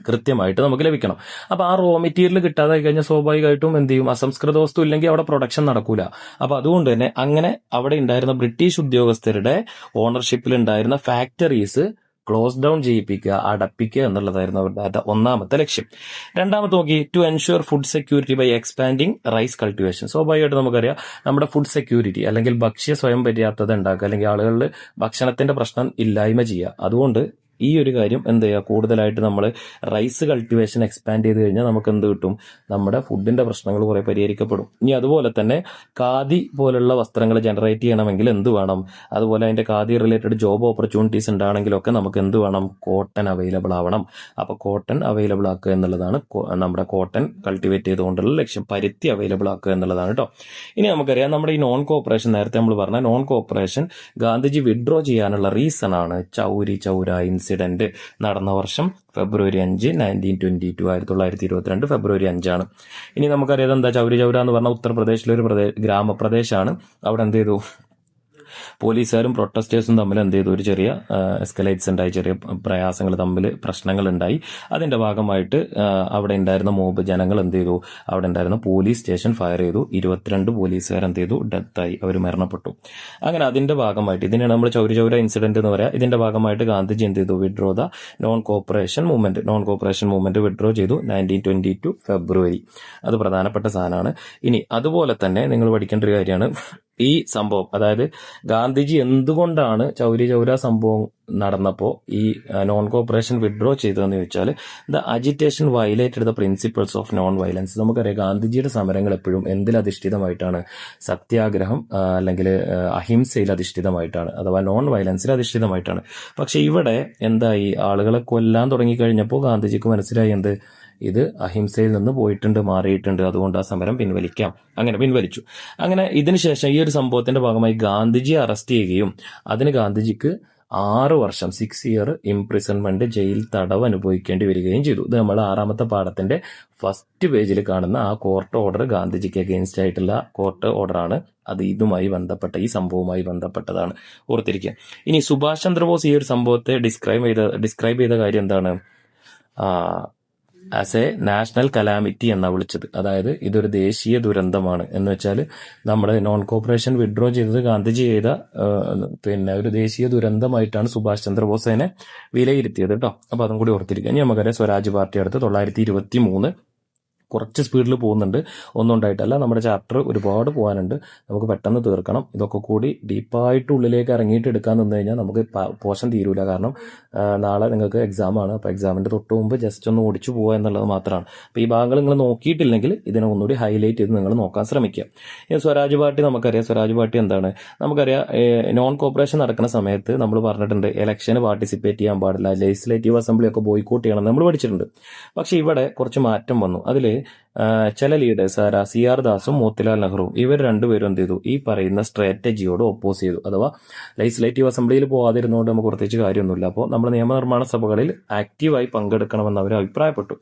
കൃത്യമായിട്ട് നമുക്ക് ലഭിക്കണം. അപ്പൊ ആ റോ മെറ്റീരിയൽ കിട്ടാതെ കഴിഞ്ഞാൽ സ്വാഭാവികമായിട്ടും എന്ത് ചെയ്യും, അസംസ്കൃത വസ്തു ഇല്ലെങ്കിൽ അവിടെ പ്രൊഡക്ഷൻ നടക്കൂല. അപ്പൊ അതുകൊണ്ട് തന്നെ അങ്ങനെ അവിടെ ഉണ്ടായിരുന്ന ബ്രിട്ടീഷ് ഉദ്യോഗസ്ഥരുടെ ഓണർഷിപ്പിൽ ഉണ്ടായിരുന്ന ഫാക്ടറീസ് ക്ലോസ് ഡൗൺ ചെയ്യിപ്പിക്കുക, അടപ്പിക്കുക എന്നുള്ളതായിരുന്നു അവരുടെ ഒന്നാമത്തെ ലക്ഷ്യം. രണ്ടാമത്തെ നോക്കി, to ensure food security by expanding rice cultivation. സ്വാഭാവികമായിട്ട് നമുക്കറിയാം, നമ്മുടെ ഫുഡ് സെക്യൂരിറ്റി അല്ലെങ്കിൽ ഭക്ഷ്യ സ്വയം പര്യാപ്തത ഉണ്ടാക്കുക, അല്ലെങ്കിൽ ആളുകളിൽ ഭക്ഷണത്തിന്റെ പ്രശ്നം ഇല്ലായ്മ ചെയ്യുക. അതുകൊണ്ട് ഈ ഒരു കാര്യം എന്ത് ചെയ്യുക, കൂടുതലായിട്ട് നമ്മൾ റൈസ് കൾട്ടിവേഷൻ എക്സ്പാൻഡ് ചെയ്ത് കഴിഞ്ഞാൽ നമുക്ക് എന്ത് കിട്ടും, നമ്മുടെ ഫുഡിന്റെ പ്രശ്നങ്ങൾ കുറെ പരിഹരിക്കപ്പെടും. ഇനി അതുപോലെ തന്നെ ഖാദി പോലുള്ള വസ്ത്രങ്ങൾ ജനറേറ്റ് ചെയ്യണമെങ്കിൽ എന്ത് വേണം, അതുപോലെ അതിന്റെ ഖാദി റിലേറ്റഡ് ജോബ് ഓപ്പർച്യൂണിറ്റീസ് ഉണ്ടാണെങ്കിലൊക്കെ നമുക്ക് എന്ത് വേണം, കോട്ടൺ അവൈലബിൾ ആവണം. അപ്പൊ കോട്ടൺ അവൈലബിൾ ആക്കുക എന്നുള്ളതാണ് നമ്മുടെ കോട്ടൺ കൾട്ടിവേറ്റ് ചെയ്തുകൊണ്ടുള്ള ലക്ഷ്യം. പരുത്തി അവൈലബിൾ ആക്കുക എന്നുള്ളതാണ് കേട്ടോ. ഇനി നമുക്കറിയാം, നമ്മുടെ ഈ നോൺ കോപ്പറേഷൻ, നേരത്തെ നമ്മൾ പറഞ്ഞ നോൺ കോപ്പറേഷൻ ഗാന്ധിജി വിഡ്രോ ചെയ്യാനുള്ള റീസൺ ആണ് ചൗരി ചൗര ഇൻസിഡന്റ് നടന്ന വർഷം ഫെബ്രുവരി 5, 1922, 1922 ഫെബ്രുവരി 5. ഇനി നമുക്കറിയാം എന്താ ചൗരി ചൗര എന്ന് പറഞ്ഞാൽ ഉത്തർപ്രദേശിലെ ഒരു ഗ്രാമപ്രദേശമാണ്. അവിടെ എന്ത് ചെയ്തു, പോലീസുകാരും പ്രൊട്ടസ്റ്റേഴ്സും തമ്മിൽ എന്ത് ചെയ്തു, ഒരു ചെറിയ എസ്കലേറ്റ്സ് ഉണ്ടായി, ചെറിയ പ്രയാസങ്ങൾ തമ്മിൽ പ്രശ്നങ്ങൾ ഉണ്ടായി. അതിന്റെ ഭാഗമായിട്ട് അവിടെ ഉണ്ടായിരുന്ന മോബ് ജനങ്ങൾ എന്ത് ചെയ്തു, അവിടെ ഉണ്ടായിരുന്ന പോലീസ് സ്റ്റേഷൻ ഫയർ ചെയ്തു. 22 പോലീസുകാർ എന്ത് ചെയ്തു, ഡെത്തായി, അവർ മരണപ്പെട്ടു. അങ്ങനെ അതിന്റെ ഭാഗമായിട്ട്, ഇതിനാണ് നമ്മൾ ചൗരി ചൗര ഇൻസിഡന്റ് എന്ന് പറയാം. ഇതിന്റെ ഭാഗമായിട്ട് ഗാന്ധിജി എന്ത് ചെയ്തു, withdraw the non cooperation movement withdraw ചെയ്തു 1922 ഫെബ്രുവരി. അത് പ്രധാനപ്പെട്ട സാധനമാണ്. ഇനി അതുപോലെ തന്നെ നിങ്ങൾ പഠിക്കേണ്ട ഒരു കാര്യമാണ് ഈ സംഭവം, അതായത് ഗാന്ധിജി എന്തുകൊണ്ടാണ് ചൗരി ചൗര സംഭവം നടന്നപ്പോൾ ഈ നോൺ കോപ്പറേഷൻ വിഡ്രോ ചെയ്തതെന്ന് ചോദിച്ചാൽ, the agitation violated the principles of non violence. നമുക്കറിയാം, ഗാന്ധിജിയുടെ സമരങ്ങൾ എപ്പോഴും എന്തിലധിഷ്ഠിതമായിട്ടാണ്, സത്യാഗ്രഹം അല്ലെങ്കിൽ അഹിംസയിൽ അധിഷ്ഠിതമായിട്ടാണ്, അഥവാ നോൺ വയലൻസിൽ അധിഷ്ഠിതമായിട്ടാണ്. പക്ഷെ ഇവിടെ എന്തായി, ആളുകളെ കൊല്ലാൻ തുടങ്ങിക്കഴിഞ്ഞപ്പോൾ ഗാന്ധിജിക്ക് മനസ്സിലായി എന്ത്, ഇത് അഹിംസയിൽ നിന്ന് മാറിയിട്ടുണ്ട്, അതുകൊണ്ട് ആ സമരം പിൻവലിക്കാം. അങ്ങനെ പിൻവലിച്ചു. അങ്ങനെ ഇതിനുശേഷം ഈ ഒരു സംഭവത്തിന്റെ ഭാഗമായി ഗാന്ധിജിയെ അറസ്റ്റ് ചെയ്യുകയും അതിന് ഗാന്ധിജിക്ക് 6 വർഷം 6 ഇയർ ഇംപ്രിസൺമെന്റ്, ജയിൽ തടവ് അനുഭവിക്കേണ്ടി വരികയും ചെയ്തു. ഇത് നമ്മൾ 6ാമത്തെ പാഠത്തിന്റെ ഫസ്റ്റ് പേജിൽ കാണുന്ന ആ കോർട്ട് ഓർഡർ ഗാന്ധിജിക്ക് അഗെയിൻസ്റ്റ് ആയിട്ടുള്ള കോർട്ട് ഓർഡറാണ്. അത് ഇതുമായി ബന്ധപ്പെട്ട, ഈ സംഭവവുമായി ബന്ധപ്പെട്ടതാണ്, ഓർത്തിരിക്കുക. ഇനി സുഭാഷ് ചന്ദ്രബോസ് ഈ ഒരു സംഭവത്തെ ഡിസ്ക്രൈബ് ചെയ്ത കാര്യം എന്താണ്, ആസ് എ നാഷണൽ കലാമിറ്റി എന്നാ വിളിച്ചത്. അതായത് ഇതൊരു ദേശീയ ദുരന്തമാണ് എന്ന് വെച്ചാൽ, നമ്മുടെ നോൺ കോപ്പറേഷൻ വിഡ്രോ ചെയ്തത് ഗാന്ധിജി ചെയ്ത ഒരു ദേശീയ ദുരന്തമായിട്ടാണ് സുഭാഷ് ചന്ദ്രബോസ് അതിനെ വിലയിരുത്തിയത് കേട്ടോ. അപ്പൊ അതും കൂടി ഓർത്തിരിക്കുക. ഇനി നമുക്കറിയാം, സ്വരാജ് പാർട്ടി അടുത്ത് 1923 കുറച്ച് സ്പീഡിൽ പോകുന്നുണ്ട്, ഒന്നും ഉണ്ടായിട്ടല്ല. നമ്മുടെ ചാപ്റ്റർ ഒരുപാട് പോകാനുണ്ട്, നമുക്ക് പെട്ടെന്ന് തീർക്കണം. ഇതൊക്കെ കൂടി ഡീപ്പായിട്ട് ഉള്ളിലേക്ക് ഇറങ്ങിയിട്ട് എടുക്കാൻ നിന്ന് കഴിഞ്ഞാൽ നമുക്ക് പോർഷൻ തീരൂല. കാരണം നാളെ നിങ്ങൾക്ക് എക്സാം ആണ്. അപ്പോൾ എക്സാമിൻ്റെ തൊട്ട് മുമ്പ് ജസ്റ്റ് ഒന്ന് ഓടിച്ചു പോകുക എന്നുള്ളത് മാത്രമാണ്. അപ്പോൾ ഈ ഭാഗങ്ങൾ നിങ്ങൾ നോക്കിയിട്ടില്ലെങ്കിൽ ഇതിനെ ഒന്നുകൂടി ഹൈലൈറ്റ് ചെയ്ത് നിങ്ങൾ നോക്കാൻ ശ്രമിക്കുക. ഈ സ്വരാജ് പാർട്ടി നമുക്കറിയാം. സ്വരാജ് പാർട്ടി എന്താണ് നമുക്കറിയാം. നോൺ കോപ്പറേഷൻ നടക്കുന്ന സമയത്ത് നമ്മൾ പറഞ്ഞിട്ടുണ്ട് ഇലക്ഷന് പാർട്ടിസിപ്പേറ്റ് ചെയ്യാൻ പാടില്ല, ലെജിസ്ലേറ്റീവ് അസംബ്ലി ഒക്കെ ബോയ്ക്കോട്ട് ചെയ്യണം നമ്മൾ പഠിച്ചിട്ടുണ്ട്. പക്ഷെ ഇവിടെ കുറച്ച് മാറ്റം വന്നു. അതിൽ ചില ലീഡേഴ്സ് ആരാ, CR ദാസും മോത്തിലാൽ നെഹ്റുവും, ഇവർ രണ്ടുപേരും എന്ത് ചെയ്തു, ഈ പറയുന്ന സ്ട്രാറ്റജിയോട് ഒപ്പോസ് ചെയ്തു. അഥവാ ലെജിസ്ലേറ്റീവ് അസംബ്ലിയിൽ പോകാതിരുന്നതുകൊണ്ട് നമുക്ക് പ്രത്യേകിച്ച് കാര്യമൊന്നുമില്ല. അപ്പോൾ നമ്മൾ നിയമനിർമ്മാണ സഭകളിൽ ആക്റ്റീവായി പങ്കെടുക്കണമെന്ന് അവർ അഭിപ്രായപ്പെട്ടു.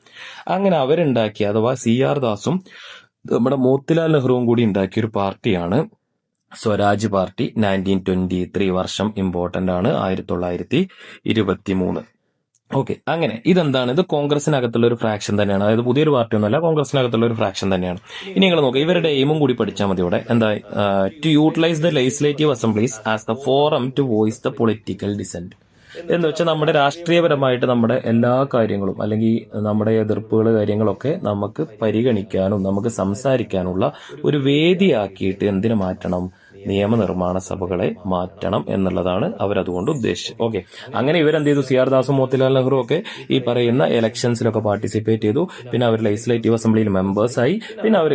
അങ്ങനെ അവരുണ്ടാക്കിയ, അഥവാ CR ദാസും നമ്മുടെ മോത്തിലാൽ നെഹ്റുവും കൂടി ഉണ്ടാക്കിയ ഒരു പാർട്ടിയാണ് സ്വരാജ് പാർട്ടി. 1923 വർഷം ഇമ്പോർട്ടന്റ് ആണ്, 1923. ഓക്കെ, അങ്ങനെ ഇതെന്താണ്, ഇത് കോൺഗ്രസിനകത്തുള്ള ഒരു ഫ്രാക്ഷൻ തന്നെയാണ്. അതായത് പുതിയൊരു പാർട്ടി ഒന്നുമല്ല, കോൺഗ്രസിനകത്തുള്ള ഒരു ഫ്രാക്ഷൻ തന്നെയാണ്. ഇനി നിങ്ങൾ നോക്കുക, ഇവരുടെ എയിമും കൂടി പഠിച്ചാൽ മതി. ഇവിടെ എന്താ, to utilise the legislative assemblies as the forum to voice the political dissent. എന്ന് വെച്ചാൽ നമ്മുടെ രാഷ്ട്രീയപരമായിട്ട് നമ്മുടെ എല്ലാ കാര്യങ്ങളും അല്ലെങ്കിൽ നമ്മുടെ എതിർപ്പുകൾ കാര്യങ്ങളൊക്കെ നമുക്ക് പരിഗണിക്കാനും നമുക്ക് സംസാരിക്കാനുള്ള ഒരു വേദിയാക്കിയിട്ട് എന്തിനു മാറ്റണം, നിയമനിർമ്മാണ സഭകളെ മാറ്റണം എന്നുള്ളതാണ് അവരതുകൊണ്ട് ഉദ്ദേശിച്ചത്. ഓക്കെ, അങ്ങനെ ഇവരെന്ത് ചെയ്തു, CR ദാസും മോത്തിലാൽ നെഹ്റു ഒക്കെ ഈ പറയുന്ന ഇലക്ഷൻസിലൊക്കെ പാർട്ടിസിപ്പേറ്റ് ചെയ്തു. പിന്നെ അവർ ലെജിസ്ലേറ്റീവ് അസംബ്ലിയിൽ മെമ്പേഴ്സായി. പിന്നെ അവർ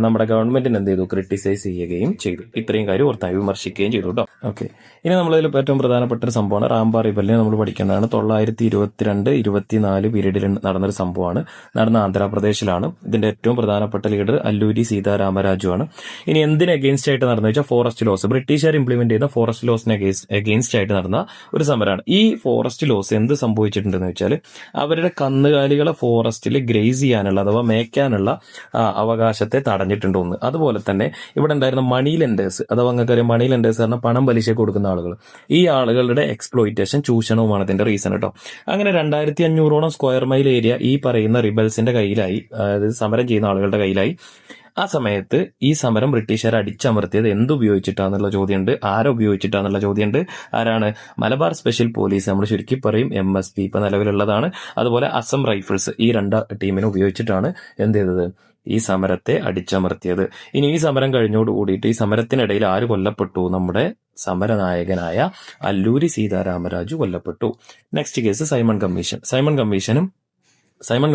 നമ്മുടെ ഗവൺമെന്റിന് എന്ത് ചെയ്തു, ക്രിട്ടിസൈസ് ചെയ്യുകയും ചെയ്തു. ഇത്രയും കാര്യം ഓർത്തായി വിമർശിക്കുകയും ചെയ്തു കേട്ടോ. ഓക്കെ, ഇനി നമ്മളതിൽ ഏറ്റവും പ്രധാനപ്പെട്ട ഒരു സംഭവമാണ് റാംബ റിബല്ലിനെ നമ്മൾ പഠിക്കേണ്ടതാണ്. 1922-24 പീരീഡിൽ നടന്നൊരു സംഭവമാണ്. നടന്ന ആന്ധ്രാപ്രദേശിലാണ്. ഇതിന്റെ ഏറ്റവും പ്രധാനപ്പെട്ട ലീഡർ അല്ലൂരി സീതാരാമരാജു ആണ്. ഇനി എന്തിന് അഗെയിൻസ്റ്റ് ആയിട്ട് നടന്നു വെച്ചാൽ ഫോറസ്റ്റ് ലോസ്, ബ്രിട്ടീഷുകാർ ഇംപ്ലിമെന്റ് ചെയ്യുന്ന ഫോറസ്റ്റ് ലോസിന് അഗെയിൻസ്റ്റ് ആയിട്ട് നടന്ന ഒരു സമരമാണ്. ഈ ഫോറസ്റ്റ് ലോസ് എന്ത് സംഭവിച്ചിട്ടുണ്ടെന്ന് വെച്ചാൽ അവരുടെ കന്നുകാലികളെ ഫോറസ്റ്റിൽ ഗ്രേസ് ചെയ്യാനുള്ള അഥവാ മേയ്ക്കാനുള്ള അവകാശത്തെ തടഞ്ഞിട്ടുണ്ടോന്ന്. അതുപോലെ തന്നെ ഇവിടെ ഉണ്ടായിരുന്ന മണി ലെൻഡേഴ്സ്, അഥവാ നിങ്ങൾക്കറിയാം മണി ലെൻഡേഴ്സ് പറഞ്ഞാൽ പണം പലിശ കൊടുക്കുന്ന ആളുകൾ, ഈ ആളുകളുടെ എക്സ്പ്ലോയിറ്റേഷൻ, ചൂഷണവുമാണ് ഇതിന്റെ റീസൺ കേട്ടോ. അങ്ങനെ 2500ഓളം സ്ക്വയർ മൈൽ ഏരിയ ഈ പറയുന്ന റിബൽസിന്റെ കയ്യിലായി, അതായത് സമരം ചെയ്യുന്ന ആളുകളുടെ കയ്യിലായി. ആ സമയത്ത് ഈ സമരം ബ്രിട്ടീഷുകാർ അടിച്ചമർത്തിയത് എന്തുപയോഗിച്ചിട്ടാന്നുള്ള ചോദ്യമുണ്ട്, ആരുപയോഗിച്ചിട്ടാന്നുള്ള ചോദ്യമുണ്ട്. ആരാണ്? മലബാർ സ്പെഷ്യൽ പോലീസ്, നമ്മൾ ചുരുക്കി പറയും MSP, ഇപ്പൊ നിലവിലുള്ളതാണ്. അതുപോലെ അസം റൈഫിൾസ്, ഈ രണ്ട് ടീമിനെ ഉപയോഗിച്ചിട്ടാണ് എന്ത് ചെയ്തത്, ഈ സമരത്തെ അടിച്ചമർത്തിയത്. ഇനി ഈ സമരം കഴിഞ്ഞോട് കൂടിയിട്ട് ഈ സമരത്തിനിടയിൽ ആര് കൊല്ലപ്പെട്ടു? നമ്മുടെ സമരനായകനായ അല്ലൂരി സീതാരാമരാജു കൊല്ലപ്പെട്ടു. Next case Simon commission. Simon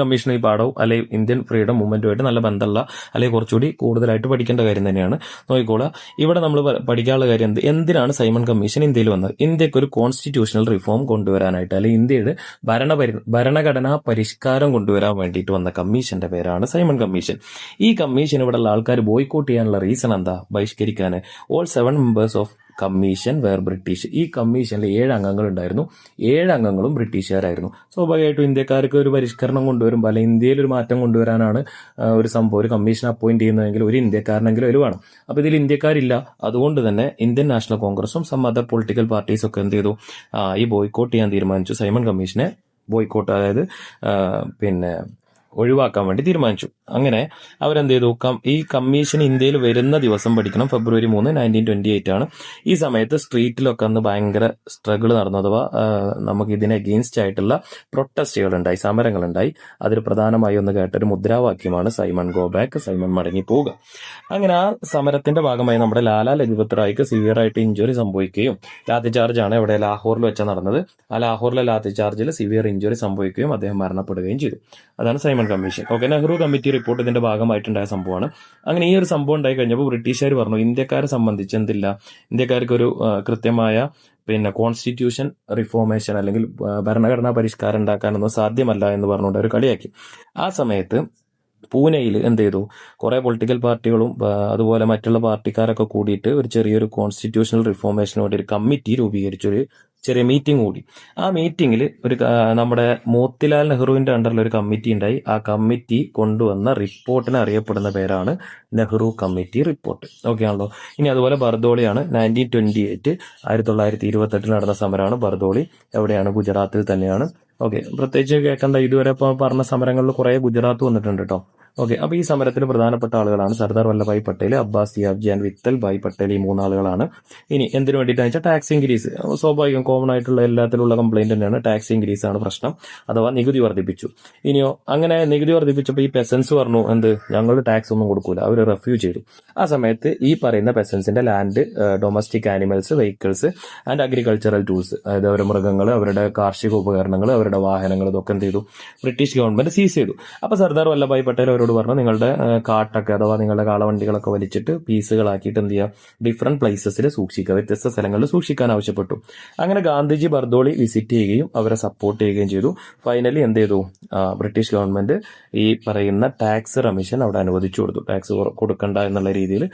commission ഈ പാഠവും അല്ലെങ്കിൽ ഇന്ത്യൻ ഫ്രീഡം മൂവ്മെന്റുമായിട്ട് നല്ല ബന്ധമുള്ള അല്ലെങ്കിൽ കുറച്ചുകൂടി കൂടുതലായിട്ട് പഠിക്കേണ്ട കാര്യം തന്നെയാണ്. നോക്കിക്കോളാം, ഇവിടെ നമ്മൾ പഠിക്കാനുള്ള കാര്യം എന്തിനാണ് സൈമൺ കമ്മീഷൻ ഇന്ത്യയിൽ വന്നത്? ഇന്ത്യക്ക് ഒരു കോൺസ്റ്റിറ്റ്യൂഷണൽ റിഫോം കൊണ്ടുവരാനായിട്ട്, അല്ലെങ്കിൽ ഇന്ത്യയുടെ ഭരണഘടനാ പരിഷ്കാരം കൊണ്ടുവരാൻ വേണ്ടിയിട്ട് വന്ന കമ്മീഷന്റെ പേരാണ് സൈമൺ കമ്മീഷൻ. ഈ കമ്മീഷൻ ഇവിടെയുള്ള ആൾക്കാർ ബോയ്ക്കോട്ട് ചെയ്യാനുള്ള റീസൺ എന്താ? ബഹിഷ്കരിക്കാൻ. All 7 members of commission were British. ഈ കമ്മീഷനിൽ 7 അംഗങ്ങൾ ഉണ്ടായിരുന്നു. 7 അംഗങ്ങളും ബ്രിട്ടീഷുകാരായിരുന്നു. സ്വാഭാവികമായിട്ടും ഇന്ത്യക്കാർക്ക് ഒരു പരിഷ്കരണം കൊണ്ടുവരുമ്പോൾ അല്ലെങ്കിൽ ഇന്ത്യയിൽ ഒരു മാറ്റം കൊണ്ടുവരാനാണ് ഒരു സംഭവം, ഒരു കമ്മീഷൻ അപ്പോയിന്റ് ചെയ്യുന്നതെങ്കിൽ ഒരു ഇന്ത്യക്കാരനെങ്കിലും ഒരു വേണം. അപ്പൊ ഇതിൽ ഇന്ത്യക്കാരില്ല. അതുകൊണ്ട് തന്നെ ഇന്ത്യൻ നാഷണൽ കോൺഗ്രസും സം അതർ പൊളിറ്റിക്കൽ പാർട്ടീസും ഒക്കെ എന്ത് ചെയ്തു, ഈ ബോയ്ക്കോട്ട് ചെയ്യാൻ തീരുമാനിച്ചു. സൈമൺ കമ്മീഷനെ ബോയ്ക്കോട്ട്, അതായത് ഒഴിവാക്കാൻ വേണ്ടി തീരുമാനിച്ചു. അങ്ങനെ അവരെന്ത് ചെയ്തു, ഈ കമ്മീഷൻ ഇന്ത്യയിൽ വരുന്ന ദിവസം പഠിക്കണം, February 3, 1928 ആണ്. ഈ സമയത്ത് സ്ട്രീറ്റിലൊക്കെ അന്ന് ഭയങ്കര സ്ട്രഗിൾ നടന്നു, അഥവാ നമുക്ക് ഇതിന് അഗെയിൻസ്റ്റ് ആയിട്ടുള്ള പ്രൊട്ടസ്റ്റുകൾ ഉണ്ടായി, സമരങ്ങളുണ്ടായി. അതിൽ പ്രധാനമായി ഒന്ന് കേട്ടൊരു മുദ്രാവാക്യമാണ് സൈമൺ ഗോ ബാക്ക്, സൈമൺ മടങ്ങി പോവുക. അങ്ങനെ ആ സമരത്തിന്റെ ഭാഗമായി നമ്മുടെ ലാലാ ലജ്പത് റായ്ക്ക് സിവിയർ ആയിട്ട് ഇഞ്ചുറി സംഭവിക്കുകയും, ലാത്തി ചാർജ് ആണ് ഇവിടെ ലാഹോറിൽ വെച്ചാൽ നടന്നത്. ആ ലാഹോറിലെ ലാത്തി ചാർജിൽ സിവിയർ ഇഞ്ചുറി സംഭവിക്കുകയും അദ്ദേഹം മരണപ്പെടുകയും ചെയ്തു. അതാണ് Simon commission. Okay, Nehru committee report ഇതിന്റെ ഭാഗമായിട്ടുണ്ടായ സംഭവമാണ്. അങ്ങനെ ഈ ഒരു സംഭവം ഉണ്ടായി കഴിഞ്ഞപ്പോൾ ബ്രിട്ടീഷുകാർ പറഞ്ഞു, ഇന്ത്യക്കാരെ സംബന്ധിച്ച് എന്തില്ല, ഇന്ത്യക്കാർക്ക് ഒരു കൃത്യമായ കോൺസ്റ്റിറ്റ്യൂഷൻ റിഫോർമേഷൻ അല്ലെങ്കിൽ ഭരണഘടനാ പരിഷ്കാരം ഉണ്ടാക്കാനൊന്നും സാധ്യമല്ല എന്ന് പറഞ്ഞുകൊണ്ട് അവർ കളിയാക്കി. ആ സമയത്ത് പൂനെയിൽ എന്ത് ചെയ്തു, കുറെ പൊളിറ്റിക്കൽ പാർട്ടികളും അതുപോലെ മറ്റുള്ള പാർട്ടിക്കാരൊക്കെ കൂടിയിട്ട് ഒരു ചെറിയൊരു കോൺസ്റ്റിറ്റ്യൂഷണൽ റിഫോർമേഷന് വേണ്ടി ഒരു കമ്മിറ്റി രൂപീകരിച്ചു, ഒരു ചെറിയ മീറ്റിംഗ് കൂടി. ആ മീറ്റിംഗിൽ നമ്മുടെ മോത്തിലാൽ നെഹ്റുവിന്റെ അണ്ടറിൽ ഒരു കമ്മിറ്റി ഉണ്ടായി. ആ കമ്മിറ്റി കൊണ്ടുവന്ന റിപ്പോർട്ടിന് അറിയപ്പെടുന്ന പേരാണ് നെഹ്റു കമ്മിറ്റി റിപ്പോർട്ട്. ഓക്കെ ആണല്ലോ. ഇനി അതുപോലെ ബർദോളിയാണ് 1928 നടന്ന സമരമാണ് ബർദോളി. എവിടെയാണ്? ഗുജറാത്തിൽ തന്നെയാണ്. ഓക്കെ, പ്രത്യേകിച്ച് കേൾക്കേണ്ട, ഇതുവരെ ഇപ്പോൾ പറഞ്ഞ സമരങ്ങളിൽ കുറെ ഗുജറാത്ത് വന്നിട്ടുണ്ട് കേട്ടോ. ഓക്കെ, അപ്പൊ ഈ സമരത്തിൽ പ്രധാനപ്പെട്ട ആളുകളാണ് സർദാർ വല്ലഭായ് പട്ടേൽ, അബ്ബാസ് സിയാബ്ജി ആൻഡ് വിത്തൽ ഭായ് പട്ടേൽ. ഈ മൂന്നാളുകളാണ്. ഇനി എന്തിനു വേണ്ടിയിട്ടാണ് വെച്ചാൽ ടാക്സ് ഇൻക്രീസ്. സ്വാഭാവികം, കോമൺ ആയിട്ടുള്ള എല്ലാത്തിലുള്ള കംപ്ലൈന്റ് തന്നെയാണ് ടാക്സ് ഇൻക്രീസ് ആണ് പ്രശ്നം, അഥവാ നികുതി വർദ്ധിപ്പിച്ചു. ഇനിയോ അങ്ങനെ നികുതി വർദ്ധിപ്പിച്ചപ്പോൾ ഈ പെസൻസ് പറഞ്ഞു എന്ത്, ഞങ്ങൾ ടാക്സ് ഒന്നും കൊടുക്കൂല, അവർ റെഫ്യൂജ് ചെയ്തു. ആ സമയത്ത് ഈ പറയുന്ന പെസൻസിന്റെ land, domestic animals, vehicles and agricultural tools, അതായത് അവരുടെ മൃഗങ്ങൾ, അവരുടെ കാർഷിക ഉപകരണങ്ങൾ, അവരുടെ വാഹനങ്ങൾ, ഇതൊക്കെ എന്ത് ചെയ്തു, ബ്രിട്ടീഷ് ഗവൺമെന്റ് സീസ് ചെയ്തു. അപ്പൊ സർദാർ വല്ലഭായ് പട്ടേൽ അവരോട് പറഞ്ഞു, നിങ്ങളുടെ കാട്ടൊക്കെ അഥവാ നിങ്ങളുടെ കാളവണ്ടികളൊക്കെ വലിച്ചിട്ട് പീസുകളാക്കിയിട്ട് എന്ത് ചെയ്യുക, ഡിഫറെന്റ് പ്ലേസസിൽ സൂക്ഷിക്കുക, വ്യത്യസ്ത സ്ഥലങ്ങളിൽ സൂക്ഷിക്കാൻ ആവശ്യപ്പെട്ടു. അങ്ങനെ ഗാന്ധിജി ബർദോളി വിസിറ്റ് ചെയ്യുകയും അവരെ സപ്പോർട്ട് ചെയ്യുകയും ചെയ്തു. ഫൈനലി എന്ത് ചെയ്തു, ബ്രിട്ടീഷ് ഗവൺമെന്റ് ഈ പറയുന്ന ടാക്സ് റെമിഷൻ അവിടെ അനുവദിച്ചു കൊടുത്തു. ടാക്സ് കൊടുക്കണ്ട എന്നുള്ള രീതിയിൽ